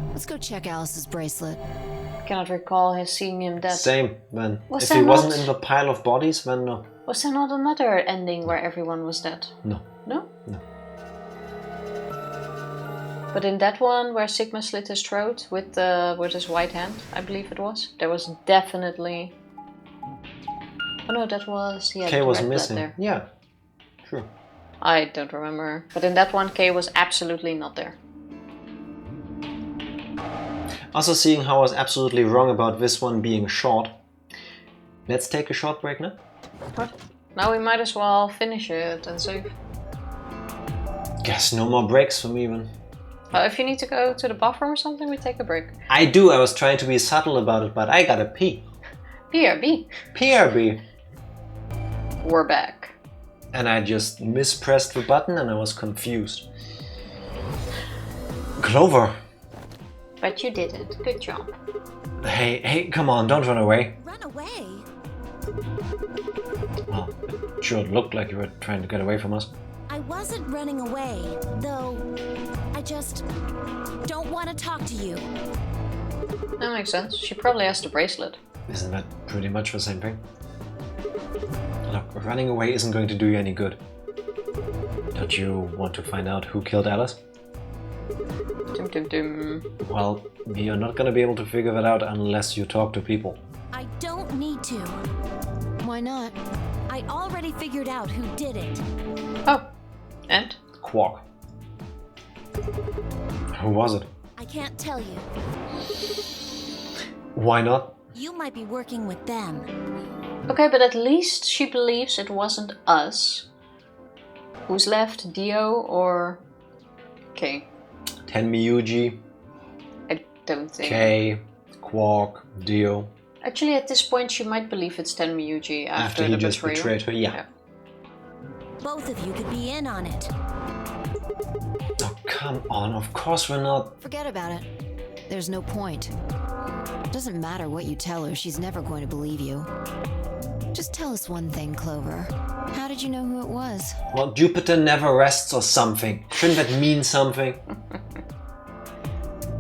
Speaker 6: Let's go check Alice's bracelet.
Speaker 2: I cannot recall seeing him dead.
Speaker 1: Same, then.
Speaker 2: Was
Speaker 1: if
Speaker 2: there
Speaker 1: he wasn't
Speaker 2: not-
Speaker 1: in the pile of bodies, then no.
Speaker 2: Was there not another ending where everyone was dead?
Speaker 1: No.
Speaker 2: No?
Speaker 1: No.
Speaker 2: But in that one where Sigma slit his throat with his white hand, I believe it was, there was definitely... Oh no, that was... Yeah,
Speaker 1: K
Speaker 2: the
Speaker 1: was
Speaker 2: red blood
Speaker 1: missing.
Speaker 2: there.
Speaker 1: Yeah, true.
Speaker 2: I don't remember. But in that one, K was absolutely not there.
Speaker 1: Also, seeing how I was absolutely wrong about this one being short, let's take a short break now.
Speaker 2: What? Now we might as well finish it and save.
Speaker 1: Guess no more breaks for me then.
Speaker 2: Well, if you need to go to the bathroom or something, we take a break.
Speaker 1: I do, I was trying to be subtle about it, but I gotta pee.
Speaker 2: BRB.
Speaker 1: PRB.
Speaker 2: We're back.
Speaker 1: And I just mispressed the button and I was confused. Clover.
Speaker 2: But you did it. Good job.
Speaker 1: Hey, come on, don't run away.
Speaker 6: Run away?
Speaker 1: Well, it sure looked like you were trying to get away from us.
Speaker 6: I wasn't running away, though I just don't want to talk to you.
Speaker 2: That makes sense. She probably has the bracelet.
Speaker 1: Isn't that pretty much the same thing? Look, running away isn't going to do you any good. Don't you want to find out who killed Alice?
Speaker 2: Dum dum dum.
Speaker 1: Well, you're not gonna be able to figure that out unless you talk to people.
Speaker 6: I don't need to. Why not? I already figured out who did it.
Speaker 2: Oh. And?
Speaker 1: Quark. Who was it?
Speaker 6: I can't tell you.
Speaker 1: Why not?
Speaker 6: You might be working with them.
Speaker 2: Okay, but at least she believes it wasn't us. Who's left? Dio or K?
Speaker 1: Tenmyuji,
Speaker 2: I don't think.
Speaker 1: K, Quark, Dio.
Speaker 2: Actually, at this point, she might believe it's Tenmyuji after
Speaker 1: he
Speaker 2: the
Speaker 1: just
Speaker 2: betrayal.
Speaker 1: betrayed her, yeah.
Speaker 6: Both of you could be in on it.
Speaker 1: Oh, come on, of course we're not.
Speaker 6: Forget about it. There's no point. Doesn't matter what you tell her, she's never going to believe you. Just tell us one thing, Clover. How did you know who it was?
Speaker 1: Well, Jupiter never rests or something. Shouldn't that mean something?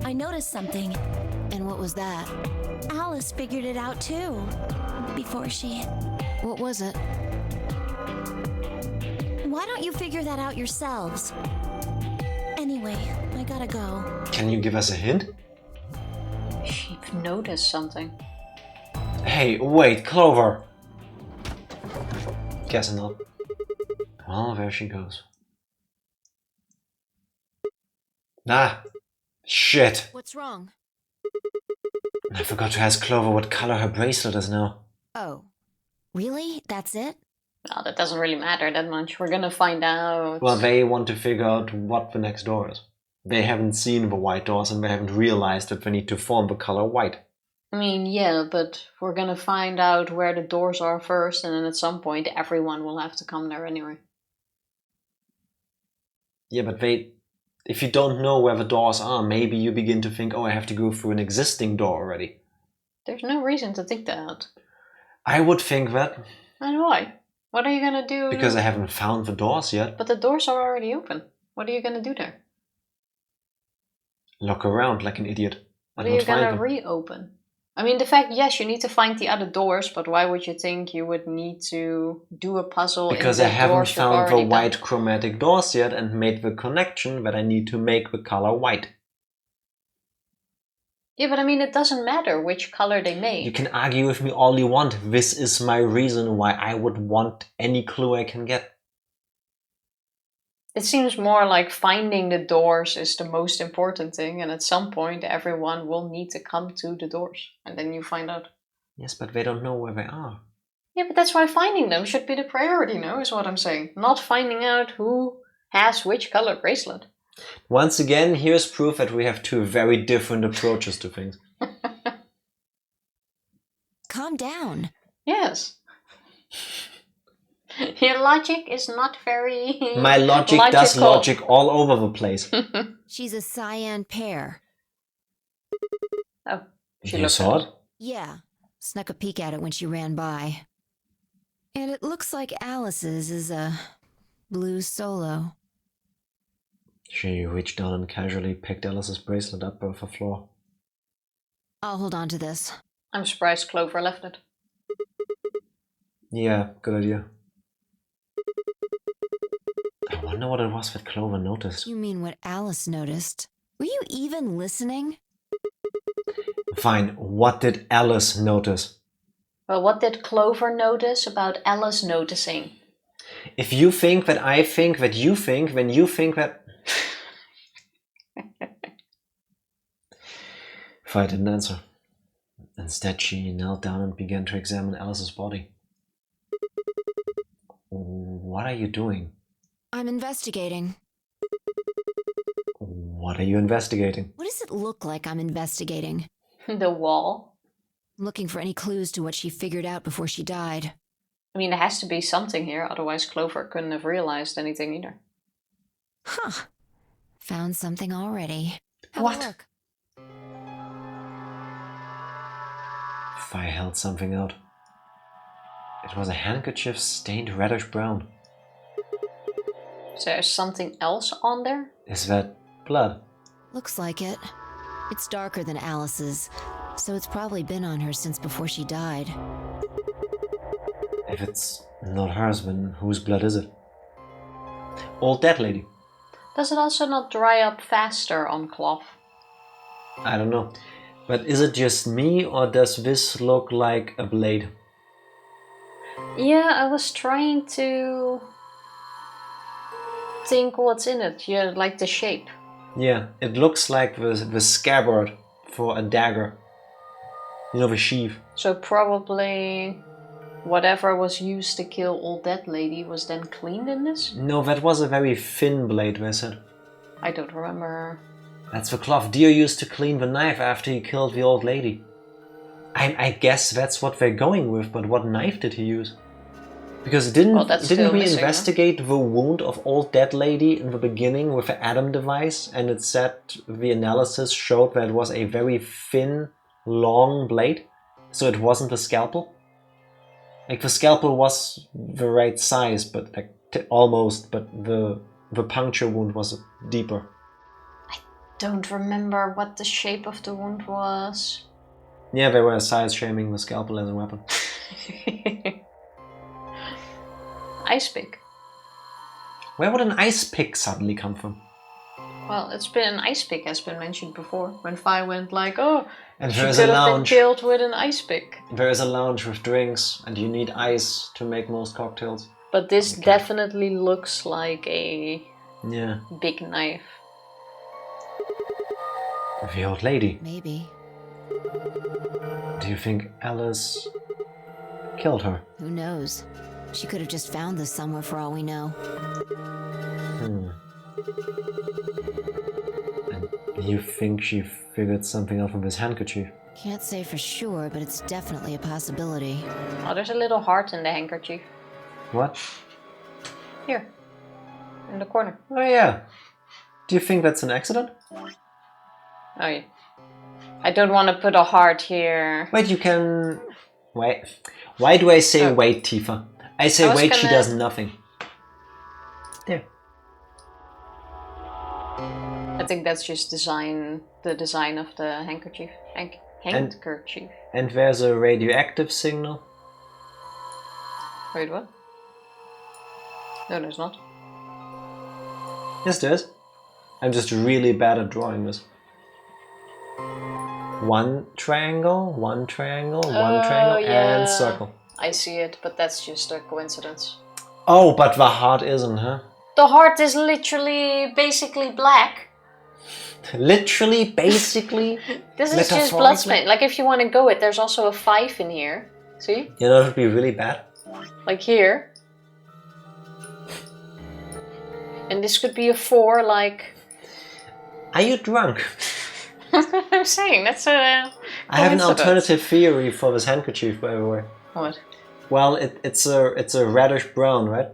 Speaker 6: I noticed something. And what was that? Alice figured it out too. Before she... What was it? Why don't you figure that out yourselves? Anyway, I gotta go.
Speaker 1: Can you give us a hint?
Speaker 2: She noticed something.
Speaker 1: Hey, wait, Clover! Guess not. Well, there she goes. Ah! Shit!
Speaker 6: What's wrong?
Speaker 1: I forgot to ask Clover what color her bracelet is now.
Speaker 6: Oh. Really? That's it?
Speaker 2: Well, that doesn't really matter that much. We're gonna find out.
Speaker 1: Well, they want to figure out what the next door is. They haven't seen the white doors and they haven't realized that they need to form the color white.
Speaker 2: I mean, yeah, but we're gonna find out where the doors are first, and then at some point everyone will have to come there anyway.
Speaker 1: Yeah, but if you don't know where the doors are, maybe you begin to think, oh, I have to go through an existing door already.
Speaker 2: There's no reason to think that.
Speaker 1: I would think that.
Speaker 2: And why? What are you gonna do?
Speaker 1: Because I haven't found the doors yet.
Speaker 2: But the doors are already open. What are you gonna do there?
Speaker 1: Look around like an idiot.
Speaker 2: What are you gonna reopen? I mean, the fact, yes, you need to find the other doors, but why would you think you would need to do a puzzle?
Speaker 1: Because I haven't found the white chromatic doors yet and made the connection that I need to make the color white.
Speaker 2: Yeah, but I mean, it doesn't matter which color they make.
Speaker 1: You can argue with me all you want. This is my reason why I would want any clue I can get.
Speaker 2: It seems more like finding the doors is the most important thing, and at some point everyone will need to come to the doors, and then you find out.
Speaker 1: Yes, but they don't know where they are.
Speaker 2: Yeah, but that's why finding them should be the priority, no? Is what I'm saying. Not finding out who has which color bracelet.
Speaker 1: Once again, here's proof that we have two very different approaches to things.
Speaker 6: Calm down.
Speaker 2: Yes. Your logic is not very
Speaker 1: My logic does logic all over the place.
Speaker 6: She's a cyan pear.
Speaker 2: Oh, she
Speaker 1: You
Speaker 2: looked
Speaker 1: saw
Speaker 2: at
Speaker 1: it?
Speaker 6: Yeah, snuck a peek at it when she ran by. And it looks like Alice's is a blue solo.
Speaker 1: She reached down and casually picked Alice's bracelet up off the floor.
Speaker 6: I'll hold on to this.
Speaker 2: I'm surprised Clover left it.
Speaker 1: Yeah, good idea. I wonder what it was that Clover noticed.
Speaker 6: You mean what Alice noticed? Were you even listening?
Speaker 1: Fine, what did Alice notice?
Speaker 2: Well, what did Clover notice about Alice noticing?
Speaker 1: If you think that I think that you think, then you think that... Fi didn't answer. Instead, she knelt down and began to examine Alice's body. What are you doing?
Speaker 6: I'm investigating.
Speaker 1: What are you investigating?
Speaker 6: What does it look like I'm investigating?
Speaker 2: The wall.
Speaker 6: I'm looking for any clues to what she figured out before she died.
Speaker 2: I mean, there has to be something here, otherwise Clover couldn't have realized anything either.
Speaker 6: Huh. Found something already. Have
Speaker 1: What?
Speaker 6: a look.
Speaker 1: Fi held something out. It was a handkerchief stained reddish brown.
Speaker 2: Is there something else on there?
Speaker 1: Is that blood?
Speaker 6: Looks like it. It's darker than Alice's, so it's probably been on her since before she died.
Speaker 1: If it's not hers, then whose blood is it? Old dead lady.
Speaker 2: Does it also not dry up faster on cloth?
Speaker 1: I don't know. But is it just me, or does this look like a blade?
Speaker 2: Yeah, I was trying to think what's in it. Yeah, like the shape.
Speaker 1: Yeah, it looks like the scabbard for a dagger. You know, the sheath.
Speaker 2: So probably whatever was used to kill Old Dead Lady was then cleaned in this?
Speaker 1: No, that was a very thin blade, they said.
Speaker 2: I don't remember.
Speaker 1: That's the cloth Deer used to clean the knife after he killed the old lady. I guess that's what they're going with, but what knife did he use? Because didn't we
Speaker 2: missing,
Speaker 1: investigate the wound of Old Dead Lady in the beginning with the Adam device, and it said the analysis showed that it was a very thin, long blade, so it wasn't a scalpel? Like, the scalpel was the right size, but like almost, but the puncture wound was deeper.
Speaker 2: I don't remember what the shape of the wound was.
Speaker 1: Yeah, they were size shaming the scalpel as a weapon.
Speaker 2: Ice pick.
Speaker 1: Where would an ice pick suddenly come from?
Speaker 2: Well, an ice pick has been mentioned before. When Fi went like, oh,
Speaker 1: And
Speaker 2: she
Speaker 1: there's
Speaker 2: could
Speaker 1: a
Speaker 2: have been
Speaker 1: lounge.
Speaker 2: killed with an ice pick.
Speaker 1: There is a lounge with drinks, and you need ice to make most cocktails.
Speaker 2: But this definitely looks like a
Speaker 1: Yeah.
Speaker 2: big knife.
Speaker 1: The old lady.
Speaker 6: Maybe.
Speaker 1: Do you think Alice killed her?
Speaker 6: Who knows? She could have just found this somewhere for all we know.
Speaker 1: And you think she figured something out from this handkerchief?
Speaker 6: Can't say for sure, but it's definitely a possibility.
Speaker 2: Oh, there's a little heart in the handkerchief.
Speaker 1: What?
Speaker 2: Here. In the corner.
Speaker 1: Oh yeah. Do you think that's an accident?
Speaker 2: Oh yeah. I don't want to put a heart here.
Speaker 1: Wait, you can... Wait. Why do I say wait, Tifa? I say wait, she does nothing. There.
Speaker 2: I think that's just the design of the handkerchief. Handkerchief.
Speaker 1: And there's a radioactive signal.
Speaker 2: Wait, what? No, there's not.
Speaker 1: Yes, there is. I'm just really bad at drawing this. One triangle, one triangle, one triangle, and circle.
Speaker 2: I see it, but that's just a coincidence.
Speaker 1: Oh, but the heart isn't, huh?
Speaker 2: The heart is literally basically black.
Speaker 1: Literally, basically.
Speaker 2: This is just blood spin. Like if you want to go it, there's also a 5 in here. See?
Speaker 1: You know, it would be really bad.
Speaker 2: Like here. And this could be a 4, like
Speaker 1: Are you drunk?
Speaker 2: That's what I'm saying. That's a.
Speaker 1: I have an
Speaker 2: coincidence.
Speaker 1: alternative theory for this handkerchief, by the way.
Speaker 2: What?
Speaker 1: Well, it's a reddish brown, right?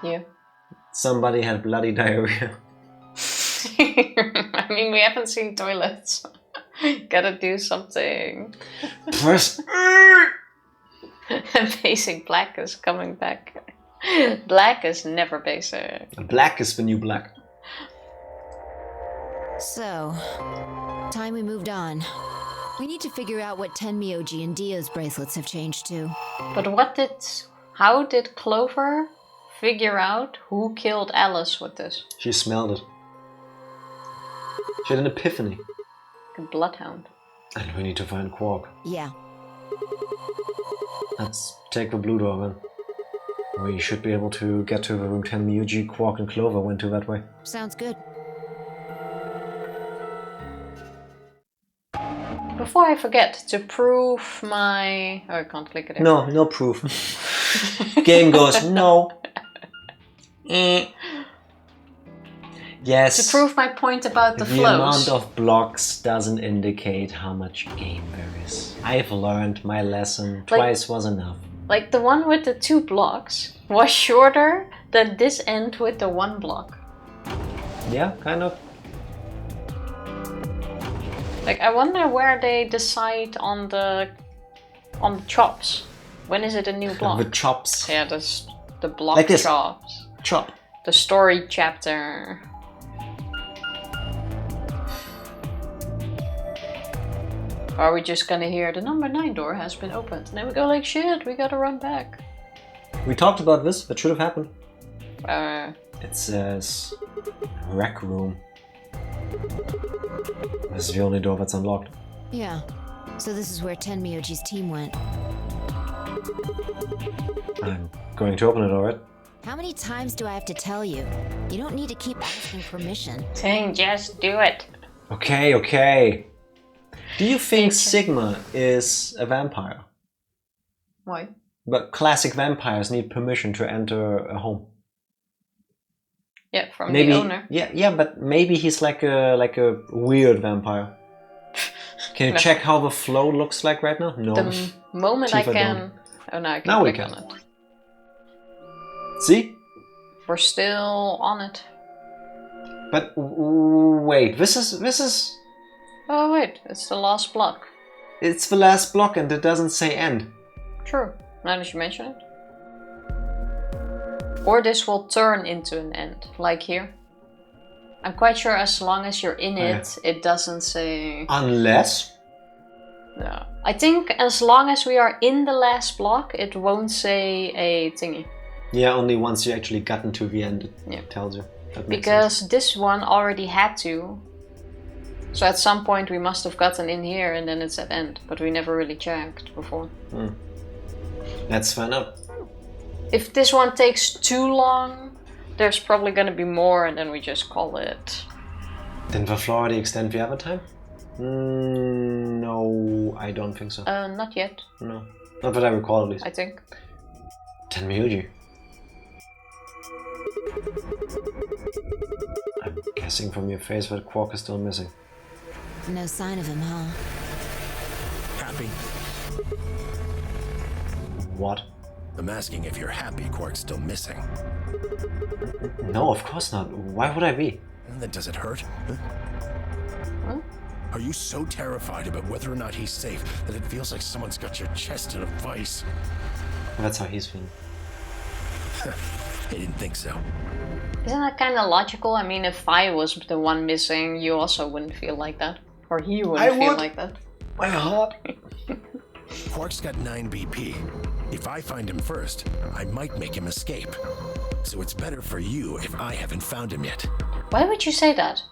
Speaker 2: Yeah.
Speaker 1: Somebody had bloody diarrhea.
Speaker 2: I mean, we haven't seen toilets. Gotta do something.
Speaker 1: Press.
Speaker 2: Basic black is coming back. Black is never basic.
Speaker 1: Black is the new black.
Speaker 6: So, time we moved on. We need to figure out what Tenmyoji and Dio's bracelets have changed to.
Speaker 2: But how did Clover figure out who killed Alice with this?
Speaker 1: She smelled it. She had an epiphany.
Speaker 2: A bloodhound.
Speaker 1: And we need to find Quark.
Speaker 6: Yeah.
Speaker 1: Let's take the blue door then. We should be able to get to the room 10 Miyuji, Quark and Clover went to that way.
Speaker 6: Sounds good.
Speaker 2: Before I forget, to prove my... Oh, I can't click it.
Speaker 1: No proof. Game goes, no. Yes.
Speaker 2: To prove my point about the
Speaker 1: the
Speaker 2: flows.
Speaker 1: amount of blocks doesn't indicate how much game there is. I've learned my lesson. Twice was enough.
Speaker 2: Like the one with the 2 blocks was shorter than this end with the 1 block.
Speaker 1: Yeah, kind of.
Speaker 2: Like I wonder where they decide on the chops. When is it a new block?
Speaker 1: The chops.
Speaker 2: Yeah, the block
Speaker 1: Like this.
Speaker 2: chops.
Speaker 1: Chop.
Speaker 2: The story chapter. Or are we just gonna hear the number 9 door has been opened? And then we go like, shit, we gotta run back.
Speaker 1: We talked about this. That should have happened.
Speaker 2: It
Speaker 1: says rec room. This is the only door that's unlocked.
Speaker 6: Yeah. So this is where Tenmyoji's team went.
Speaker 1: I'm going to open it, alright?
Speaker 6: How many times do I have to tell you? You don't need to keep asking permission.
Speaker 2: Ting, just do it.
Speaker 1: Okay. Do you think Sigma is a vampire?
Speaker 2: Why?
Speaker 1: But classic vampires need permission to enter a home.
Speaker 2: Yeah, from
Speaker 1: Maybe,
Speaker 2: the owner.
Speaker 1: Yeah, but maybe he's like a weird vampire. Can you
Speaker 2: No.
Speaker 1: check how the flow looks like right now? No.
Speaker 2: The moment I
Speaker 1: Tifa
Speaker 2: can...
Speaker 1: don't.
Speaker 2: Oh, now I can
Speaker 1: Now we
Speaker 2: click
Speaker 1: can.
Speaker 2: on it.
Speaker 1: See?
Speaker 2: We're still on it.
Speaker 1: But wait, this is...
Speaker 2: Oh wait, it's the last block.
Speaker 1: It's the last block and it doesn't say end.
Speaker 2: True, now that you mention it. Or this will turn into an end, like here. I'm quite sure as long as you're in it, it doesn't say...
Speaker 1: Unless...
Speaker 2: No. I think as long as we are in the last block, it won't say a thingy.
Speaker 1: Yeah, only once you actually gotten to the end it
Speaker 2: Yeah.
Speaker 1: tells you. That makes
Speaker 2: Because
Speaker 1: sense.
Speaker 2: this one already had to. So at some point we must have gotten in here and then it's at end. But we never really checked before.
Speaker 1: Let's find out.
Speaker 2: If this one takes too long, there's probably gonna be more and then we just call it.
Speaker 1: Didn't the floor already extend the other time? No, I don't think so.
Speaker 2: Not yet,
Speaker 1: No. Not that I recall at least.
Speaker 2: I think.
Speaker 1: Tenmyoji. I'm guessing from your face that Quark is still missing.
Speaker 6: No sign of him, huh?
Speaker 8: Happy?
Speaker 1: What?
Speaker 8: I'm asking if you're happy Quark's still missing.
Speaker 1: No, of course not. Why would I be?
Speaker 8: And then does it hurt? Huh?
Speaker 2: Huh?
Speaker 8: Are you so terrified about whether or not he's safe that it feels like someone's got your chest in a vice?
Speaker 1: That's how he's feeling.
Speaker 8: I didn't think so.
Speaker 2: Isn't that kind of logical? I mean, if I was the one missing, you also wouldn't feel like that. Or he wouldn't feel
Speaker 1: would.
Speaker 2: like that.
Speaker 1: My heart.
Speaker 8: Quark's got 9 BP. If I find him first, I might make him escape. So it's better for you if I haven't found him yet.
Speaker 2: Why would you say that?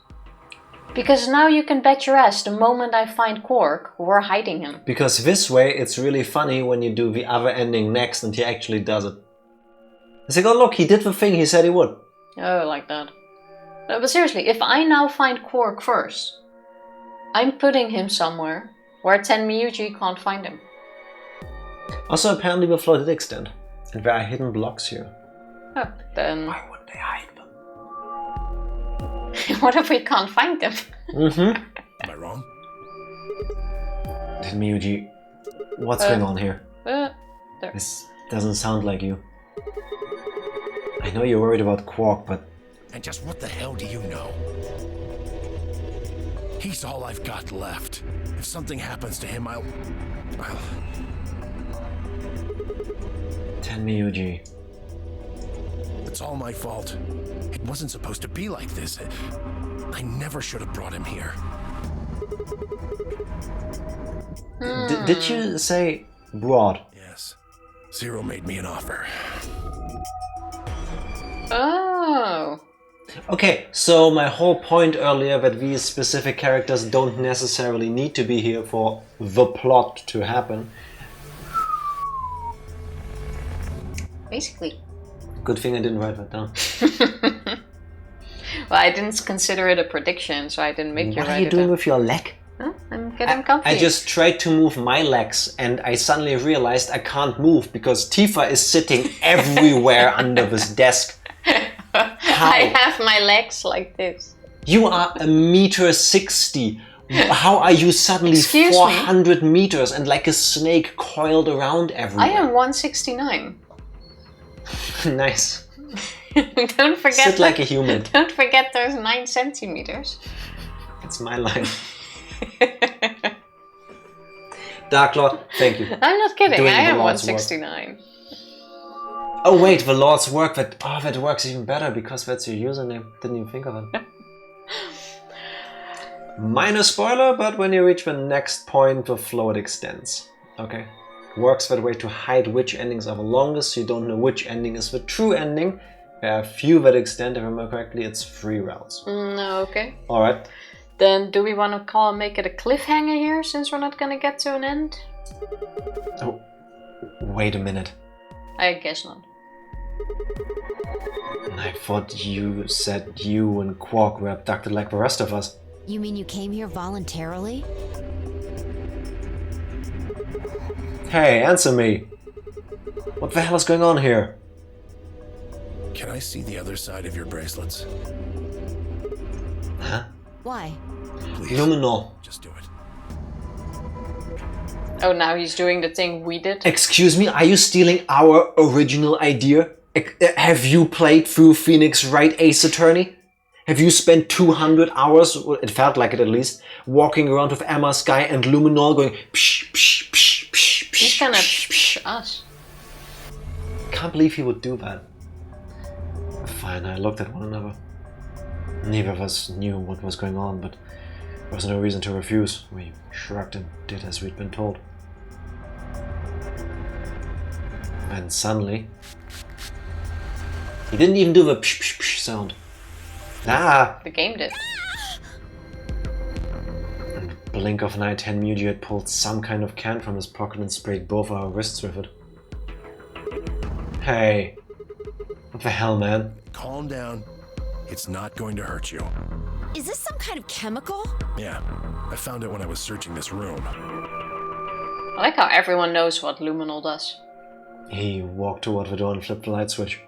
Speaker 2: Because now you can bet your ass the moment I find Quark, we're hiding him.
Speaker 1: Because this way, it's really funny when you do the other ending next and he actually does it. It's like, oh look, he did the thing he said he would.
Speaker 2: Oh, like that. No, but seriously, if I now find Quark first, I'm putting him somewhere where Tenmyoji can't find him.
Speaker 1: Also, apparently the floor did extend. And there are hidden blocks here.
Speaker 2: Oh, then...
Speaker 1: Why would they hide them?
Speaker 2: What if we can't find them?
Speaker 8: Am I wrong?
Speaker 1: Miyuji, what's going on here?
Speaker 2: There.
Speaker 1: This doesn't sound like you. I know you're worried about Quark, but...
Speaker 8: And just what the hell do you know? He's all I've got left. If something happens to him, I'll...
Speaker 1: Miyuji.
Speaker 8: It's all my fault. It wasn't supposed to be like this. I never should have brought him here.
Speaker 1: Did you say broad?
Speaker 8: Yes. Zero made me an offer.
Speaker 2: Oh.
Speaker 1: Okay, so my whole point earlier that these specific characters don't necessarily need to be here for the plot to happen.
Speaker 2: Basically.
Speaker 1: Good thing I didn't write that down.
Speaker 2: Well, I didn't consider it a prediction, so I didn't make you
Speaker 1: What
Speaker 2: write
Speaker 1: are you
Speaker 2: it
Speaker 1: doing
Speaker 2: down.
Speaker 1: with your leg?
Speaker 2: Huh? I'm getting comfy.
Speaker 1: I just tried to move my legs and I suddenly realized I can't move because Tifa is sitting everywhere under this desk. How?
Speaker 2: I have my legs like this.
Speaker 1: You are 1.60 m. How are you suddenly
Speaker 2: Excuse me?
Speaker 1: 400 meters and like a snake coiled around everywhere?
Speaker 2: I am 169.
Speaker 1: Nice.
Speaker 2: Don't forget.
Speaker 1: Sit like a human.
Speaker 2: Don't forget those 9 centimeters.
Speaker 1: It's my line. Dark Lord, thank you.
Speaker 2: I'm not kidding.
Speaker 1: Doing
Speaker 2: I
Speaker 1: the
Speaker 2: am
Speaker 1: Lord's work.
Speaker 2: 169.
Speaker 1: Oh wait, the Lord's work. That works even better because that's your username. Didn't even think of it. Minor spoiler, but when you reach the next point, the flow extends. Okay. Works that way to hide which endings are the longest, so you don't know which ending is the true ending. There are a few that extend, if I remember correctly, it's 3 rounds.
Speaker 2: Okay.
Speaker 1: Alright.
Speaker 2: Then do we want to make it a cliffhanger here, since we're not gonna get to an end?
Speaker 1: Oh, wait a minute.
Speaker 2: I guess not.
Speaker 1: I thought you said you and Quark were abducted like the rest of us.
Speaker 6: You mean you came here voluntarily?
Speaker 1: Hey, answer me! What the hell is going on here?
Speaker 8: Can I see the other side of your bracelets?
Speaker 1: Huh?
Speaker 6: Why?
Speaker 8: Please.
Speaker 1: Luminol.
Speaker 8: Just do it.
Speaker 2: Oh, now he's doing the thing we did.
Speaker 1: Excuse me, are you stealing our original idea? Have you played through Phoenix Wright Ace Attorney? Have you spent 200 hours, it felt like it at least, walking around with Emma Sky and Luminol going psh, psh, psh, psh, psh,
Speaker 2: He's gonna
Speaker 1: psh, psh.
Speaker 2: us.
Speaker 1: Can't believe he would do that. Fine, I looked at one another. Neither of us knew what was going on, but there was no reason to refuse. We shrugged and did as we'd been told. And suddenly... he didn't even do the psh psh psh sound. Ah!
Speaker 2: The game did.
Speaker 1: In the blink of an eye, Miyuji had pulled some kind of can from his pocket and sprayed both our wrists with it. Hey. What the hell, man?
Speaker 8: Calm down. It's not going to hurt you.
Speaker 6: Is this some kind of chemical?
Speaker 8: Yeah, I found it when I was searching this room.
Speaker 2: I like how everyone knows what Luminol does.
Speaker 1: He walked toward the door and flipped the light switch.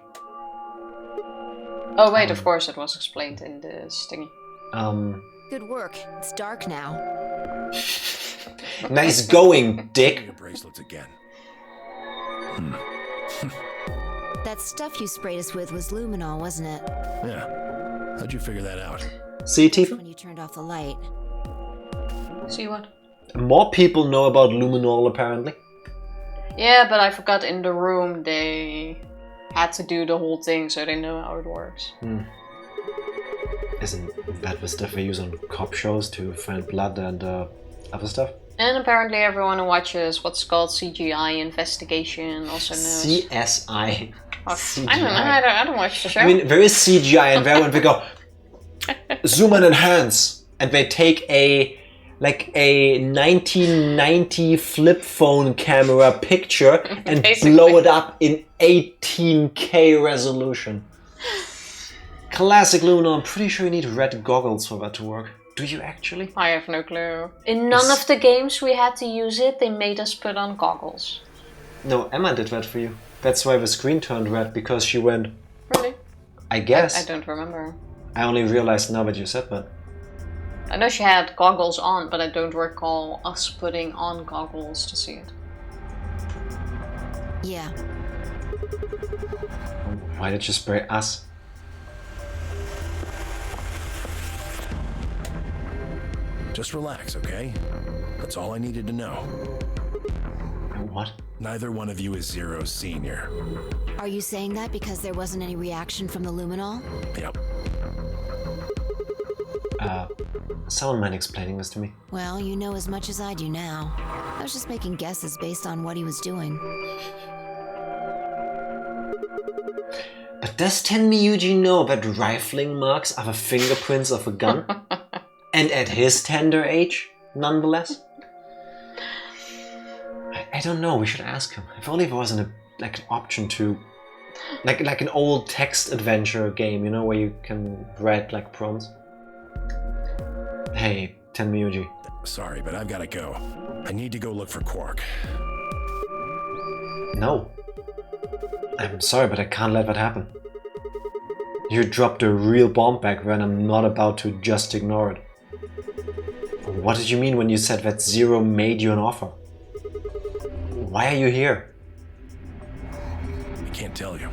Speaker 2: Oh wait, of course it was explained in the stingy.
Speaker 6: Good work. It's dark now.
Speaker 1: Nice going, dick!
Speaker 8: Your bracelets again.
Speaker 6: That stuff you sprayed us with was luminol, wasn't it?
Speaker 8: Yeah. How'd you figure that out?
Speaker 1: See, Tifa?
Speaker 6: When you turned off the light.
Speaker 2: See what?
Speaker 1: More people know about Luminol, apparently.
Speaker 2: Yeah, but I forgot in the room they had to do the whole thing, so they know how it works.
Speaker 1: Isn't that the stuff they use on cop shows to find blood and other stuff?
Speaker 2: And apparently everyone who watches what's called CGI investigation also knows.
Speaker 1: CSI.
Speaker 2: Oh,
Speaker 1: CGI.
Speaker 2: I don't know, I don't watch the show.
Speaker 1: I mean, there is CGI, and there when they go zoom and enhance, and they take a 1990 flip phone camera picture and
Speaker 2: Basically.
Speaker 1: blow it up in 18K resolution. Classic Luminol. I'm pretty sure you need red goggles for that to work. Do you actually?
Speaker 2: I have no clue. In none of the games we had to use it, they made us put on goggles.
Speaker 1: No, Emma did that for you. That's why the screen turned red, because she went,
Speaker 2: Really?
Speaker 1: I guess.
Speaker 2: I don't remember.
Speaker 1: I only realized now what you said, but...
Speaker 2: I know she had goggles on, but I don't recall us putting on goggles to see it.
Speaker 6: Yeah.
Speaker 1: Why did you spray us?
Speaker 8: Just relax, okay? That's all I needed to know.
Speaker 1: What?
Speaker 8: Neither one of you is Zero Senior.
Speaker 6: Are you saying that because there wasn't any reaction from the luminol?
Speaker 8: Yep.
Speaker 1: Someone mind explaining this to me?
Speaker 6: Well, you know as much as I do now. I was just making guesses based on what he was doing.
Speaker 1: But does Tenmyuji know that rifling marks are the fingerprints of a gun? And at his tender age, nonetheless? I don't know, we should ask him. If only there wasn't an option to... Like an old text adventure game, you know, where you can write like prompts. Hey, Tenmyuji.
Speaker 8: Sorry, but I've gotta go. I need to go look for Quark.
Speaker 1: No. I'm sorry, but I can't let that happen. You dropped a real bomb back then. I'm not about to just ignore it. What did you mean when you said that Zero made you an offer? Why are you here?
Speaker 8: I can't tell you.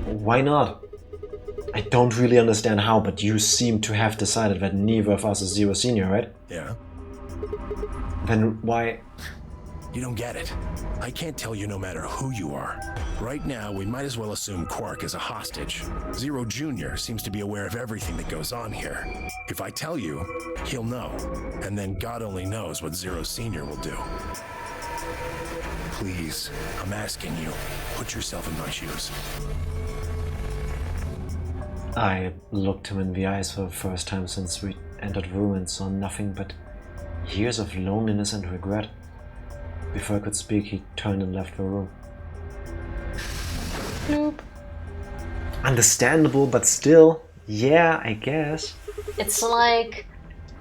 Speaker 1: Why not? I don't really understand how, but you seem to have decided that neither of us is Zero Senior, right?
Speaker 8: Yeah?
Speaker 1: Then why...
Speaker 8: You don't get it. I can't tell you no matter who you are. Right now, we might as well assume Quark is a hostage. Zero Jr. seems to be aware of everything that goes on here. If I tell you, he'll know. And then God only knows what Zero Senior will do. Please, I'm asking you, put yourself in my shoes.
Speaker 1: I looked him in the eyes for the first time since we entered the room and saw nothing but years of loneliness and regret. Before I could speak, he turned and left the room.
Speaker 2: Nope.
Speaker 1: Understandable, but still, yeah, I guess.
Speaker 2: It's like,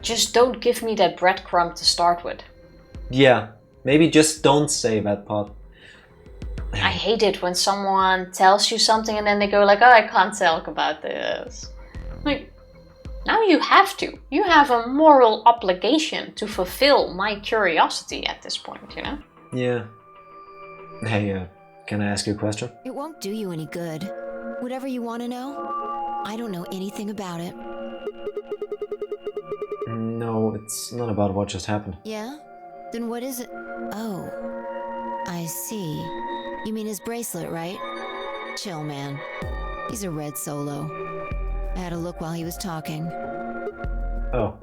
Speaker 2: just don't give me that breadcrumb to start with.
Speaker 1: Yeah, maybe just don't say that part.
Speaker 2: I hate it when someone tells you something and then they go like, oh, I can't talk about this. Like, now you have to. You have a moral obligation to fulfill my curiosity at this point, you know?
Speaker 1: Yeah. Hey, can I ask you a question?
Speaker 6: It won't do you any good. Whatever you want to know, I don't know anything about it.
Speaker 1: No, it's not about what just happened.
Speaker 6: Yeah? Then what is it? Oh, I see. You mean his bracelet, right? Chill, man. He's a red solo. I had a look while he was talking.
Speaker 1: Oh.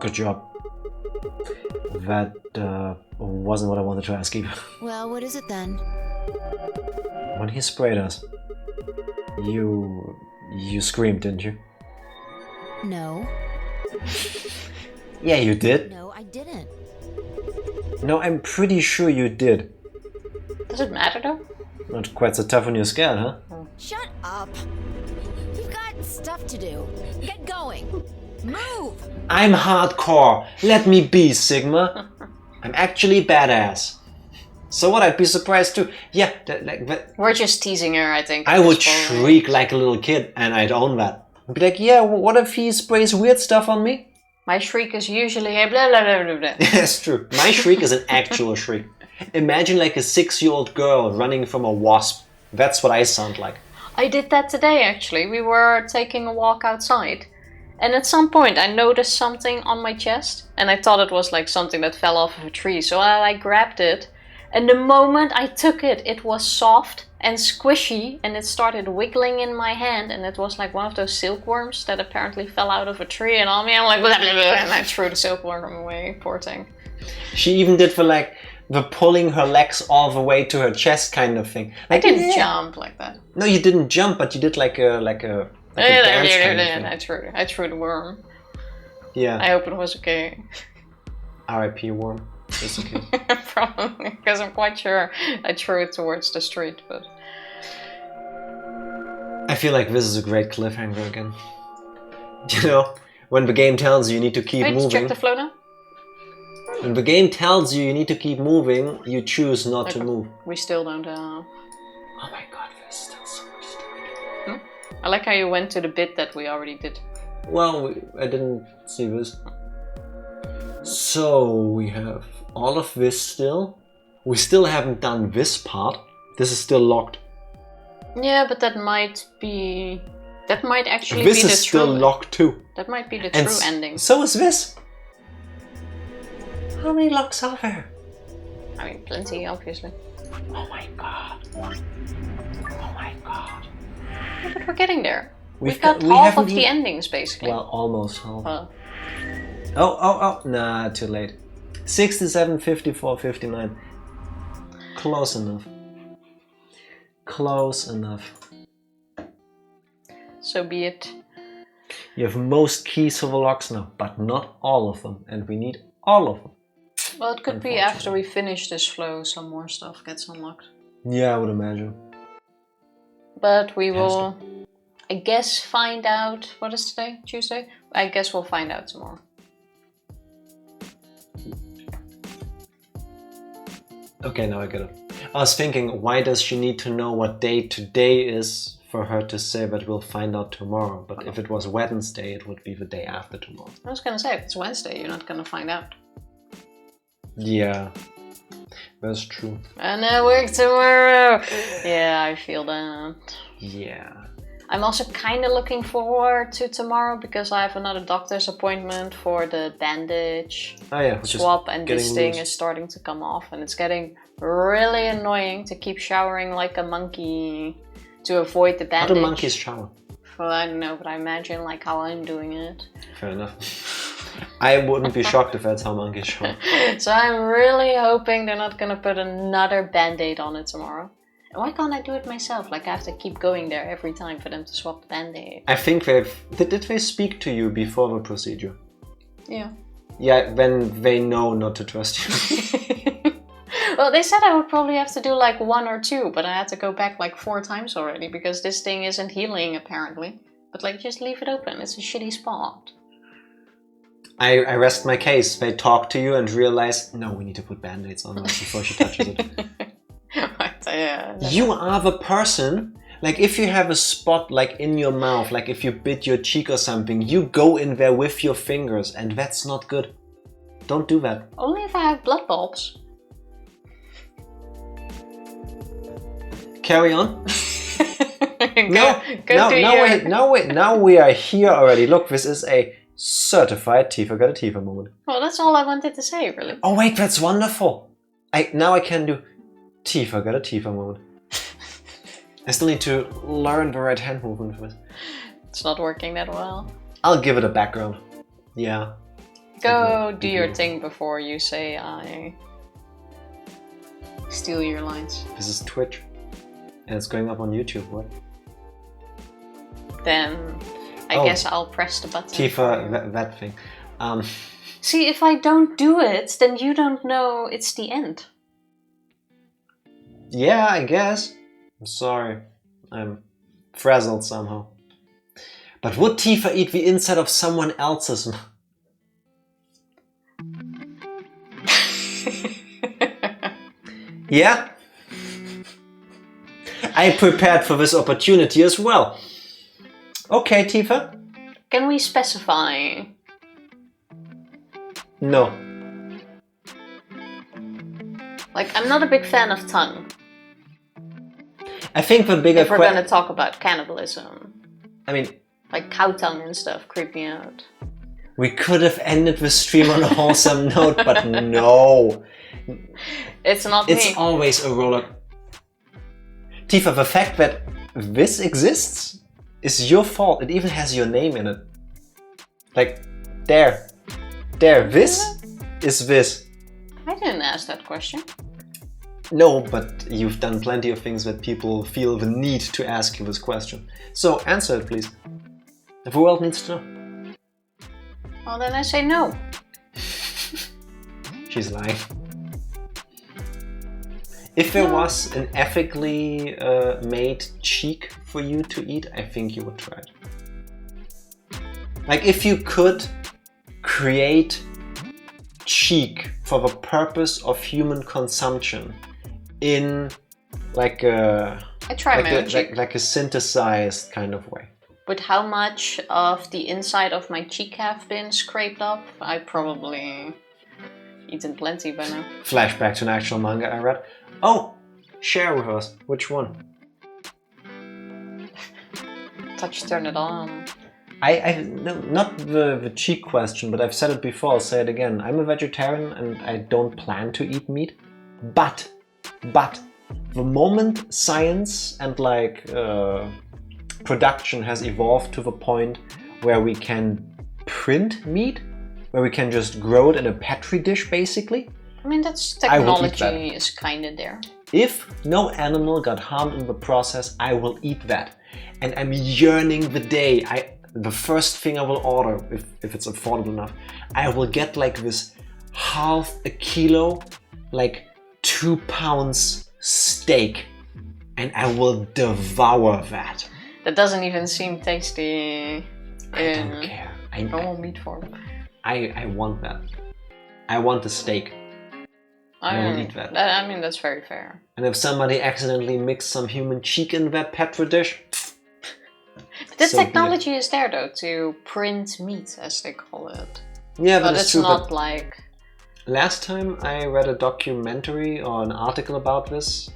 Speaker 1: Good job. That wasn't what I wanted to ask you.
Speaker 6: Well, what is it then?
Speaker 1: When he sprayed us, you screamed, didn't you?
Speaker 6: No.
Speaker 1: Yeah, you did.
Speaker 6: No, I didn't.
Speaker 1: No, I'm pretty sure you did.
Speaker 2: Does it matter though?
Speaker 1: Not quite so tough when you're scared, huh?
Speaker 6: Shut up. You've got stuff to do. Get going. Move!
Speaker 1: I'm hardcore. Let me be, Sigma. I'm actually badass. So what? I'd be surprised too. Yeah,
Speaker 2: We're just teasing her, I think.
Speaker 1: I would shriek like a little kid, and I'd own that. I'd be like, yeah, what if he sprays weird stuff on me?
Speaker 2: My shriek is usually a blah blah blah blah blah.
Speaker 1: That's true. My shriek is an actual shriek. Imagine like a 6-year-old girl running from a wasp. That's what I sound like.
Speaker 2: I did that today actually. We were taking a walk outside. And at some point I noticed something on my chest. And I thought it was like something that fell off of a tree. So I grabbed it. And the moment I took it, it was soft and squishy. And it started wiggling in my hand. And it was like one of those silkworms that apparently fell out of a tree. And on me, I'm like, blah, blah, blah, and I threw the silkworm away. Poor thing.
Speaker 1: She even did the pulling her legs all the way to her chest kind of thing. Like,
Speaker 2: I didn't jump like that.
Speaker 1: No, you didn't jump, but you did like a dance kind of thing.
Speaker 2: I threw the worm.
Speaker 1: Yeah.
Speaker 2: I hope it was okay.
Speaker 1: R.I.P. worm. It's okay.
Speaker 2: Probably, because I'm quite sure I threw it towards the street, but...
Speaker 1: I feel like this is a great cliffhanger again. You know, when the game tells you need to keep moving...
Speaker 2: check the flow now?
Speaker 1: When the game tells you need to keep moving, you choose not to move.
Speaker 2: We still don't
Speaker 1: Oh my god, there's still so much to do.
Speaker 2: I like how you went to the bit that we already did.
Speaker 1: Well, I didn't see this. So we have all of this still. We still haven't done this part. This is still locked.
Speaker 2: Yeah, but that might be... That might actually
Speaker 1: This
Speaker 2: be the
Speaker 1: is still
Speaker 2: true...
Speaker 1: locked too.
Speaker 2: That might be the
Speaker 1: And
Speaker 2: true ending.
Speaker 1: So is this. How many locks are there?
Speaker 2: I mean, plenty, obviously.
Speaker 1: Oh my god. Oh my god.
Speaker 2: Yeah, but we're getting there. We've
Speaker 1: got-
Speaker 2: got
Speaker 1: we
Speaker 2: half
Speaker 1: haven't
Speaker 2: of the
Speaker 1: even-
Speaker 2: endings, basically.
Speaker 1: Well, almost half.
Speaker 2: Well,
Speaker 1: Oh, nah, too late. 67, 54, 59. Close enough. Close enough.
Speaker 2: so be it.
Speaker 1: You have most keys for the locks now, but not all of them, and we need all of them.
Speaker 2: Well, it could be after we finish this flow, some more stuff gets unlocked.
Speaker 1: Yeah, I would imagine.
Speaker 2: But we will, I guess, find out... What is today? Tuesday? I guess we'll find out tomorrow.
Speaker 1: Okay, now I get it. I was thinking, why does she need to know what day today is for her to say that we'll find out tomorrow? But if it was Wednesday, it would be the day after tomorrow.
Speaker 2: I was gonna say, if it's Wednesday, you're not gonna find out.
Speaker 1: Yeah, that's true.
Speaker 2: And I work tomorrow! Yeah, I feel that.
Speaker 1: Yeah.
Speaker 2: I'm also kind of looking forward to tomorrow because I have another doctor's appointment for the bandage
Speaker 1: Oh yeah, which
Speaker 2: swap,
Speaker 1: is
Speaker 2: and this
Speaker 1: getting
Speaker 2: thing
Speaker 1: loose.
Speaker 2: is starting to come off, and it's getting really annoying to keep showering like a monkey to avoid the
Speaker 1: How
Speaker 2: bandage.
Speaker 1: do monkeys shower?
Speaker 2: Well, I don't know, but I imagine like how I'm doing it.
Speaker 1: Fair enough. I wouldn't be shocked if that's how monkeys shower.
Speaker 2: So I'm really hoping they're not gonna put another band-aid on it tomorrow. And why can't I do it myself? Like I have to keep going there every time for them to swap the band-aid.
Speaker 1: I think did they speak to you before the procedure?
Speaker 2: Yeah.
Speaker 1: Yeah, when they know not to trust you.
Speaker 2: Well, they said I would probably have to do like 1 or 2, but I had to go back like 4 times already because this thing isn't healing apparently. But like just leave it open, it's a shitty spot.
Speaker 1: I rest my case. They talk to you and realize, no, we need to put band-aids on her before she touches it.
Speaker 2: But, yeah,
Speaker 1: You are the person, like if you have a spot like in your mouth, like if you bit your cheek or something, you go in there with your fingers and that's not good. Don't do that.
Speaker 2: only if I have blood bulbs.
Speaker 1: Carry on.
Speaker 2: Go
Speaker 1: Now we are here already. Look, this is a certified Tifa got a Tifa moment.
Speaker 2: Well, that's all I wanted to say, really.
Speaker 1: Oh wait, that's wonderful. Now I can do Tifa got a Tifa moment. I still need to learn the right hand movement for this.
Speaker 2: It's not working that well.
Speaker 1: I'll give it a background. Yeah.
Speaker 2: Go do your thing before you say I steal your lines.
Speaker 1: This is Twitch. And it's going up on YouTube, what?
Speaker 2: Then I guess I'll press the button.
Speaker 1: Tifa, that thing.
Speaker 2: See, if I don't do it, then you don't know it's the end.
Speaker 1: Yeah, I guess. I'm sorry. I'm frazzled somehow. But would Tifa eat the inside of someone else's mouth? Yeah? I prepared for this opportunity as well. Okay, Tifa?
Speaker 2: Can we specify?
Speaker 1: No.
Speaker 2: Like, I'm not a big fan of tongue.
Speaker 1: I think the bigger
Speaker 2: If we're gonna talk about cannibalism.
Speaker 1: I mean,
Speaker 2: Like cow tongue and stuff creep me out.
Speaker 1: we could have ended the stream on a wholesome note, but no.
Speaker 2: It's not
Speaker 1: It's
Speaker 2: me.
Speaker 1: always a roller. Tifa, the fact that this exists is your fault. It even has your name in it. Like, there. There, this is this.
Speaker 2: I didn't ask that question.
Speaker 1: No, but you've done plenty of things that people feel the need to ask you this question. So, answer it, please. The world needs to know.
Speaker 2: Well, then I say no.
Speaker 1: She's lying. If there was an ethically made cheek for you to eat, I think you would try it. Like if you could create cheek for the purpose of human consumption in like a
Speaker 2: I try
Speaker 1: like
Speaker 2: my own cheek.
Speaker 1: like a synthesized kind of way.
Speaker 2: With how much of the inside of my cheek have been scraped up, I probably eaten plenty by now.
Speaker 1: Flashback to an actual manga I read. Oh, share with us. Which one?
Speaker 2: Touch, turn it on.
Speaker 1: No, not the cheek question, but I've said it before, I'll say it again. I'm a vegetarian and I don't plan to eat meat. But, the moment science and like production has evolved to the point where we can print meat, where we can just grow it in a petri dish basically.
Speaker 2: I mean, that's
Speaker 1: I will eat
Speaker 2: technology
Speaker 1: that.
Speaker 2: is kind of there.
Speaker 1: If no animal got harmed in the process, I will eat that. And I'm yearning the day. The first thing I will order, if it's affordable enough, I will get like this half a kilo, like 2 pounds steak, and I will devour that.
Speaker 2: That doesn't even seem tasty
Speaker 1: I
Speaker 2: in
Speaker 1: don't care.
Speaker 2: normal meat form.
Speaker 1: I want that. I want the steak. I will eat that.
Speaker 2: I mean, that's very fair.
Speaker 1: And if somebody accidentally mixed some human cheek in that petri dish,
Speaker 2: But the
Speaker 1: so be it.
Speaker 2: technology is there though to print meat, as they call it.
Speaker 1: Yeah,
Speaker 2: But
Speaker 1: it's
Speaker 2: it's
Speaker 1: true.
Speaker 2: not
Speaker 1: But
Speaker 2: like
Speaker 1: last time I read a documentary or an article about this,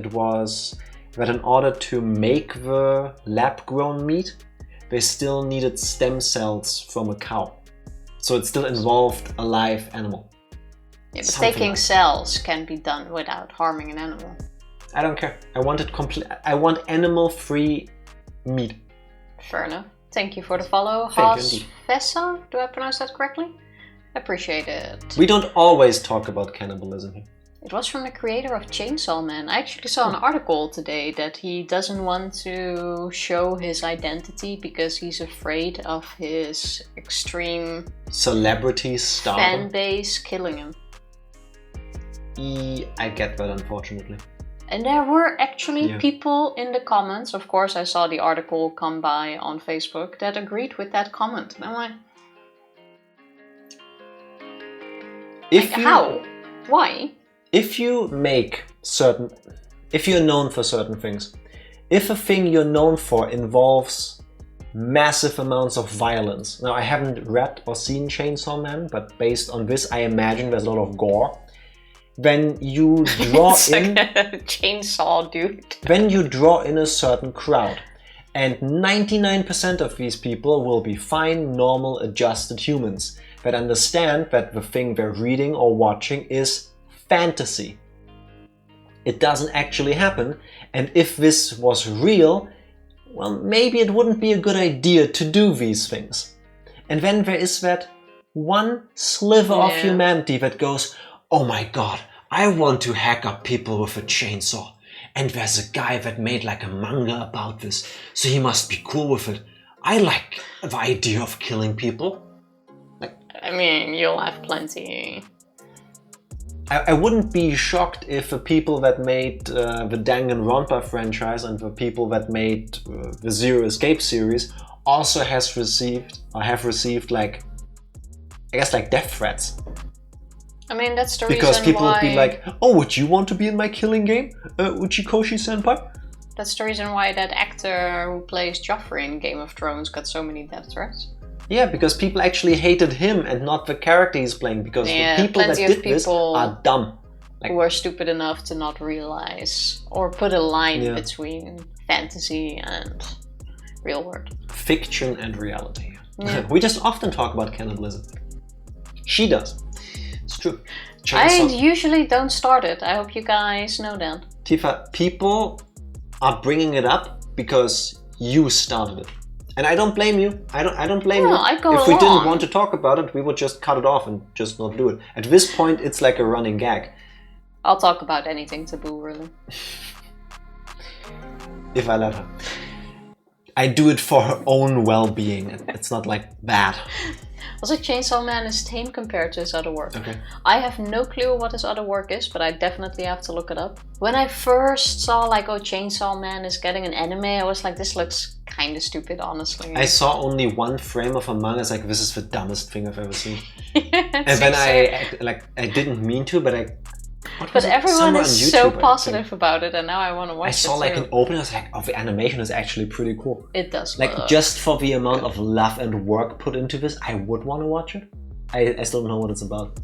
Speaker 1: it was that in order to make the lab-grown meat, they still needed stem cells from a cow. So it still involved a live animal.
Speaker 2: yeah, but
Speaker 1: Something
Speaker 2: taking
Speaker 1: like-
Speaker 2: cells can be done without harming an animal.
Speaker 1: I don't care. I want it I want animal-free meat.
Speaker 2: Fair enough. Thank you for the follow,
Speaker 1: Thank you indeed.
Speaker 2: Hasfessa. Do I pronounce that correctly? Appreciate it.
Speaker 1: We don't always talk about cannibalism here.
Speaker 2: It was from the creator of Chainsaw Man. I actually saw an article today that he doesn't want to show his identity because he's afraid of his extreme
Speaker 1: Celebrity
Speaker 2: fan
Speaker 1: stardom.
Speaker 2: base killing him.
Speaker 1: I get that, unfortunately.
Speaker 2: And there were actually
Speaker 1: Yeah.
Speaker 2: people in the comments, of course I saw the article come by on Facebook, that agreed with that comment. And I'm like, how? Why?
Speaker 1: If you're known for certain things, if a thing you're known for involves massive amounts of violence. Now, I haven't read or seen Chainsaw Man, but based on this, I imagine there's a lot of gore. When you draw
Speaker 2: It's
Speaker 1: in,
Speaker 2: like a chainsaw dude.
Speaker 1: when you draw in a certain crowd, and 99% of these people will be fine, normal, adjusted humans that understand that the thing they're reading or watching is fantasy. It doesn't actually happen, and if this was real, well, maybe it wouldn't be a good idea to do these things. And then there is that one sliver of humanity that goes, oh my god, I want to hack up people with a chainsaw. And there's a guy that made like a manga about this, so he must be cool with it. I like the idea of killing people.
Speaker 2: I mean, you'll have plenty.
Speaker 1: I wouldn't be shocked if the people that made the Danganronpa franchise and the people that made the Zero Escape series also have received like, I guess, like death threats.
Speaker 2: I mean, that's the
Speaker 1: Because
Speaker 2: reason
Speaker 1: people
Speaker 2: why...
Speaker 1: would be like, oh, would you want to be in my killing game, Uchikoshi-senpai?
Speaker 2: That's the reason why that actor who plays Joffrey in Game of Thrones got so many death threats.
Speaker 1: Yeah, because people actually hated him and not the character he's playing, because
Speaker 2: Yeah,
Speaker 1: the people that
Speaker 2: plenty of
Speaker 1: did this
Speaker 2: people
Speaker 1: are dumb.
Speaker 2: who are stupid enough to not realize or put a line
Speaker 1: Yeah.
Speaker 2: between fantasy and real world.
Speaker 1: Fiction and reality.
Speaker 2: Yeah.
Speaker 1: We just often talk about cannibalism. She does. It's true.
Speaker 2: I
Speaker 1: Chainsaw.
Speaker 2: usually don't start it. I hope you guys know that.
Speaker 1: Tifa, people are bringing it up because you started it. And I don't blame you. I don't blame
Speaker 2: No,
Speaker 1: you.
Speaker 2: I go
Speaker 1: If we didn't
Speaker 2: along.
Speaker 1: want to talk about it, we would just cut it off and just not do it. At this point, it's like a running gag.
Speaker 2: I'll talk about anything taboo, really.
Speaker 1: If I let her. I do it for her own well-being. It's not like that.
Speaker 2: Also, Chainsaw Man is tame compared to his other work.
Speaker 1: Okay.
Speaker 2: I have no clue what his other work is, but I definitely have to look it up. When I first saw like, oh, Chainsaw Man is getting an anime, I was like, this looks kind of stupid, honestly.
Speaker 1: I saw only one frame of a manga. It's like, this is the dumbest thing I've ever seen.
Speaker 2: And
Speaker 1: And then I didn't mean to, but
Speaker 2: But everyone
Speaker 1: Somewhere
Speaker 2: is
Speaker 1: on
Speaker 2: so
Speaker 1: YouTube, I think.
Speaker 2: positive about it, and now I want to watch
Speaker 1: I
Speaker 2: it
Speaker 1: saw like
Speaker 2: too.
Speaker 1: an opening. I was like, oh, the animation is actually pretty cool.
Speaker 2: It does
Speaker 1: Like
Speaker 2: look
Speaker 1: just for the amount of love and work put into this, I would want to watch it. I still don't know what it's about.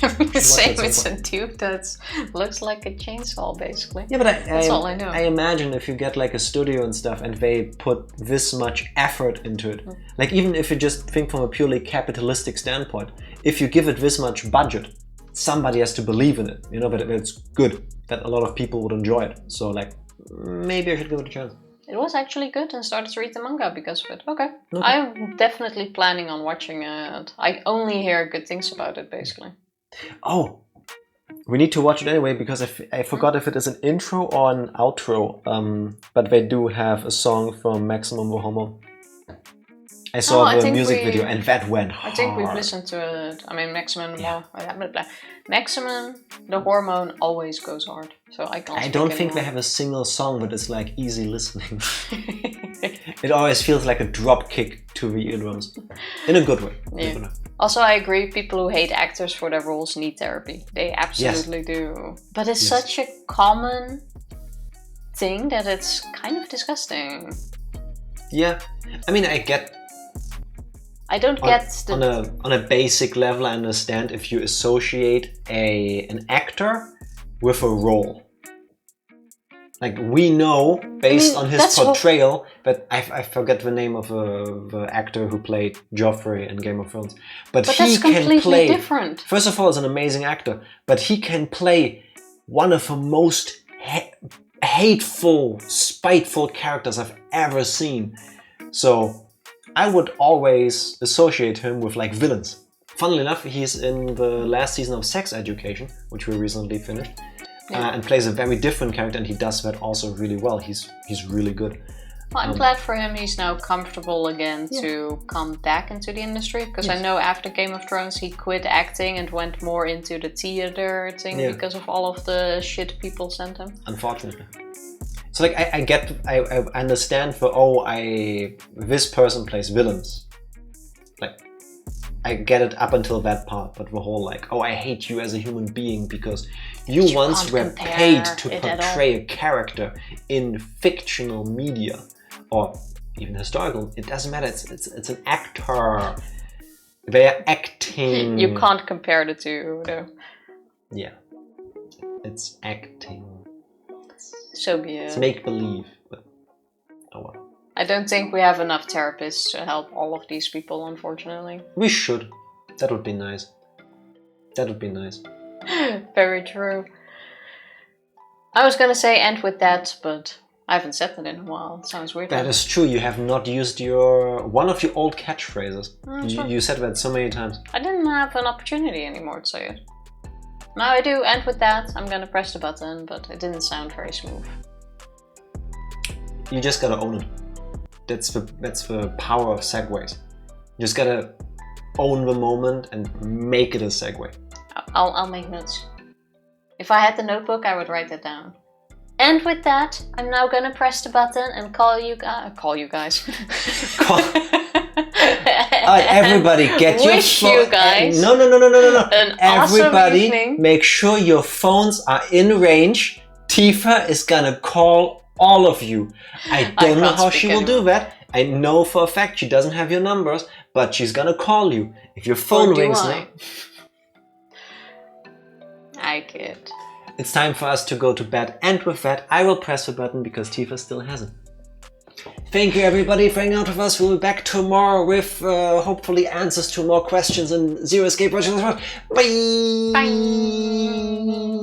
Speaker 2: the same.
Speaker 1: at
Speaker 2: It's
Speaker 1: some
Speaker 2: a dude that looks like a chainsaw, basically.
Speaker 1: Yeah, but
Speaker 2: That's all I know.
Speaker 1: I imagine if you get like a studio and stuff and they put this much effort into it, like even if you just think from a purely capitalistic standpoint, if you give it this much budget, somebody has to believe in it, you know, that it's good, that a lot of people would enjoy it. So like, maybe I should give it a chance.
Speaker 2: It was actually good and started to read the manga because of it. Okay. I'm definitely planning on watching it. I only hear good things about it, basically.
Speaker 1: Oh, we need to watch it anyway because I forgot if it is an intro or an outro, but they do have a song from Maximum Homo. I saw the music video and that went hard.
Speaker 2: I think we've listened to it. I mean, Maximum, Maximum, the hormone always goes hard. So I can't.
Speaker 1: I don't think they have a single song that is like easy listening. It always feels like a drop kick to the eardrums, in a good way.
Speaker 2: Yeah. Also, I agree. People who hate actors for their roles need therapy. They absolutely do. But it's such a common thing that it's kind of disgusting.
Speaker 1: Yeah, I mean, I
Speaker 2: don't get the...
Speaker 1: on a basic level. I understand if you associate an actor with a role. Like we know based on his portrayal, but I forget the name of the actor who played Joffrey in Game of Thrones. But he
Speaker 2: that's
Speaker 1: can
Speaker 2: completely
Speaker 1: play.
Speaker 2: Different.
Speaker 1: First of all, he's an amazing actor, but he can play one of the most hateful, spiteful characters I've ever seen. So I would always associate him with like villains. Funnily enough, he's in the last season of Sex Education, which we recently finished. And plays a very different character, and he does that also really well. He's really good.
Speaker 2: Well, I'm glad for him he's now comfortable again to come back into the industry, because I know after Game of Thrones he quit acting and went more into the theater thing because of all of the shit people sent him.
Speaker 1: Unfortunately. So like I understand this person plays villains. Like I get it up until that part, but the whole like, I hate you as a human being because you once were paid to portray a character in fictional media or even historical. It doesn't matter. It's an actor. They are acting.
Speaker 2: You can't compare the two, though.
Speaker 1: Yeah, it's acting.
Speaker 2: So be it.
Speaker 1: It's make believe, but oh well.
Speaker 2: I don't think we have enough therapists to help all of these people, unfortunately.
Speaker 1: We should. That would be nice. That would be nice.
Speaker 2: Very true. I was gonna say end with that, but I haven't said that in a while. It sounds weird.
Speaker 1: That is true. You have not used one of your old catchphrases. You said that so many times.
Speaker 2: I didn't have an opportunity anymore to say it. Now I do end with that. I'm gonna press the button, but it didn't sound very smooth.
Speaker 1: You just gotta own it. That's the power of segues. You just gotta own the moment and make it a segue.
Speaker 2: I'll make notes. If I had the notebook, I would write that down. And with that, I'm now gonna press the button and call you guys.
Speaker 1: Alright, everybody, get your
Speaker 2: Wish you guys
Speaker 1: No.
Speaker 2: an
Speaker 1: Everybody,
Speaker 2: awesome evening.
Speaker 1: make sure your phones are in range. Tifa is gonna call all of you. I don't know how she will do that. I know for a fact she doesn't have your numbers, but she's gonna call you. If your phone rings now.
Speaker 2: I kid.
Speaker 1: It's time for us to go to bed, and with that, I will press the button because Tifa still hasn't. Thank you everybody for hanging out with us. We'll be back tomorrow with hopefully answers to more questions and Zero Escape Project. Bye!
Speaker 2: Bye!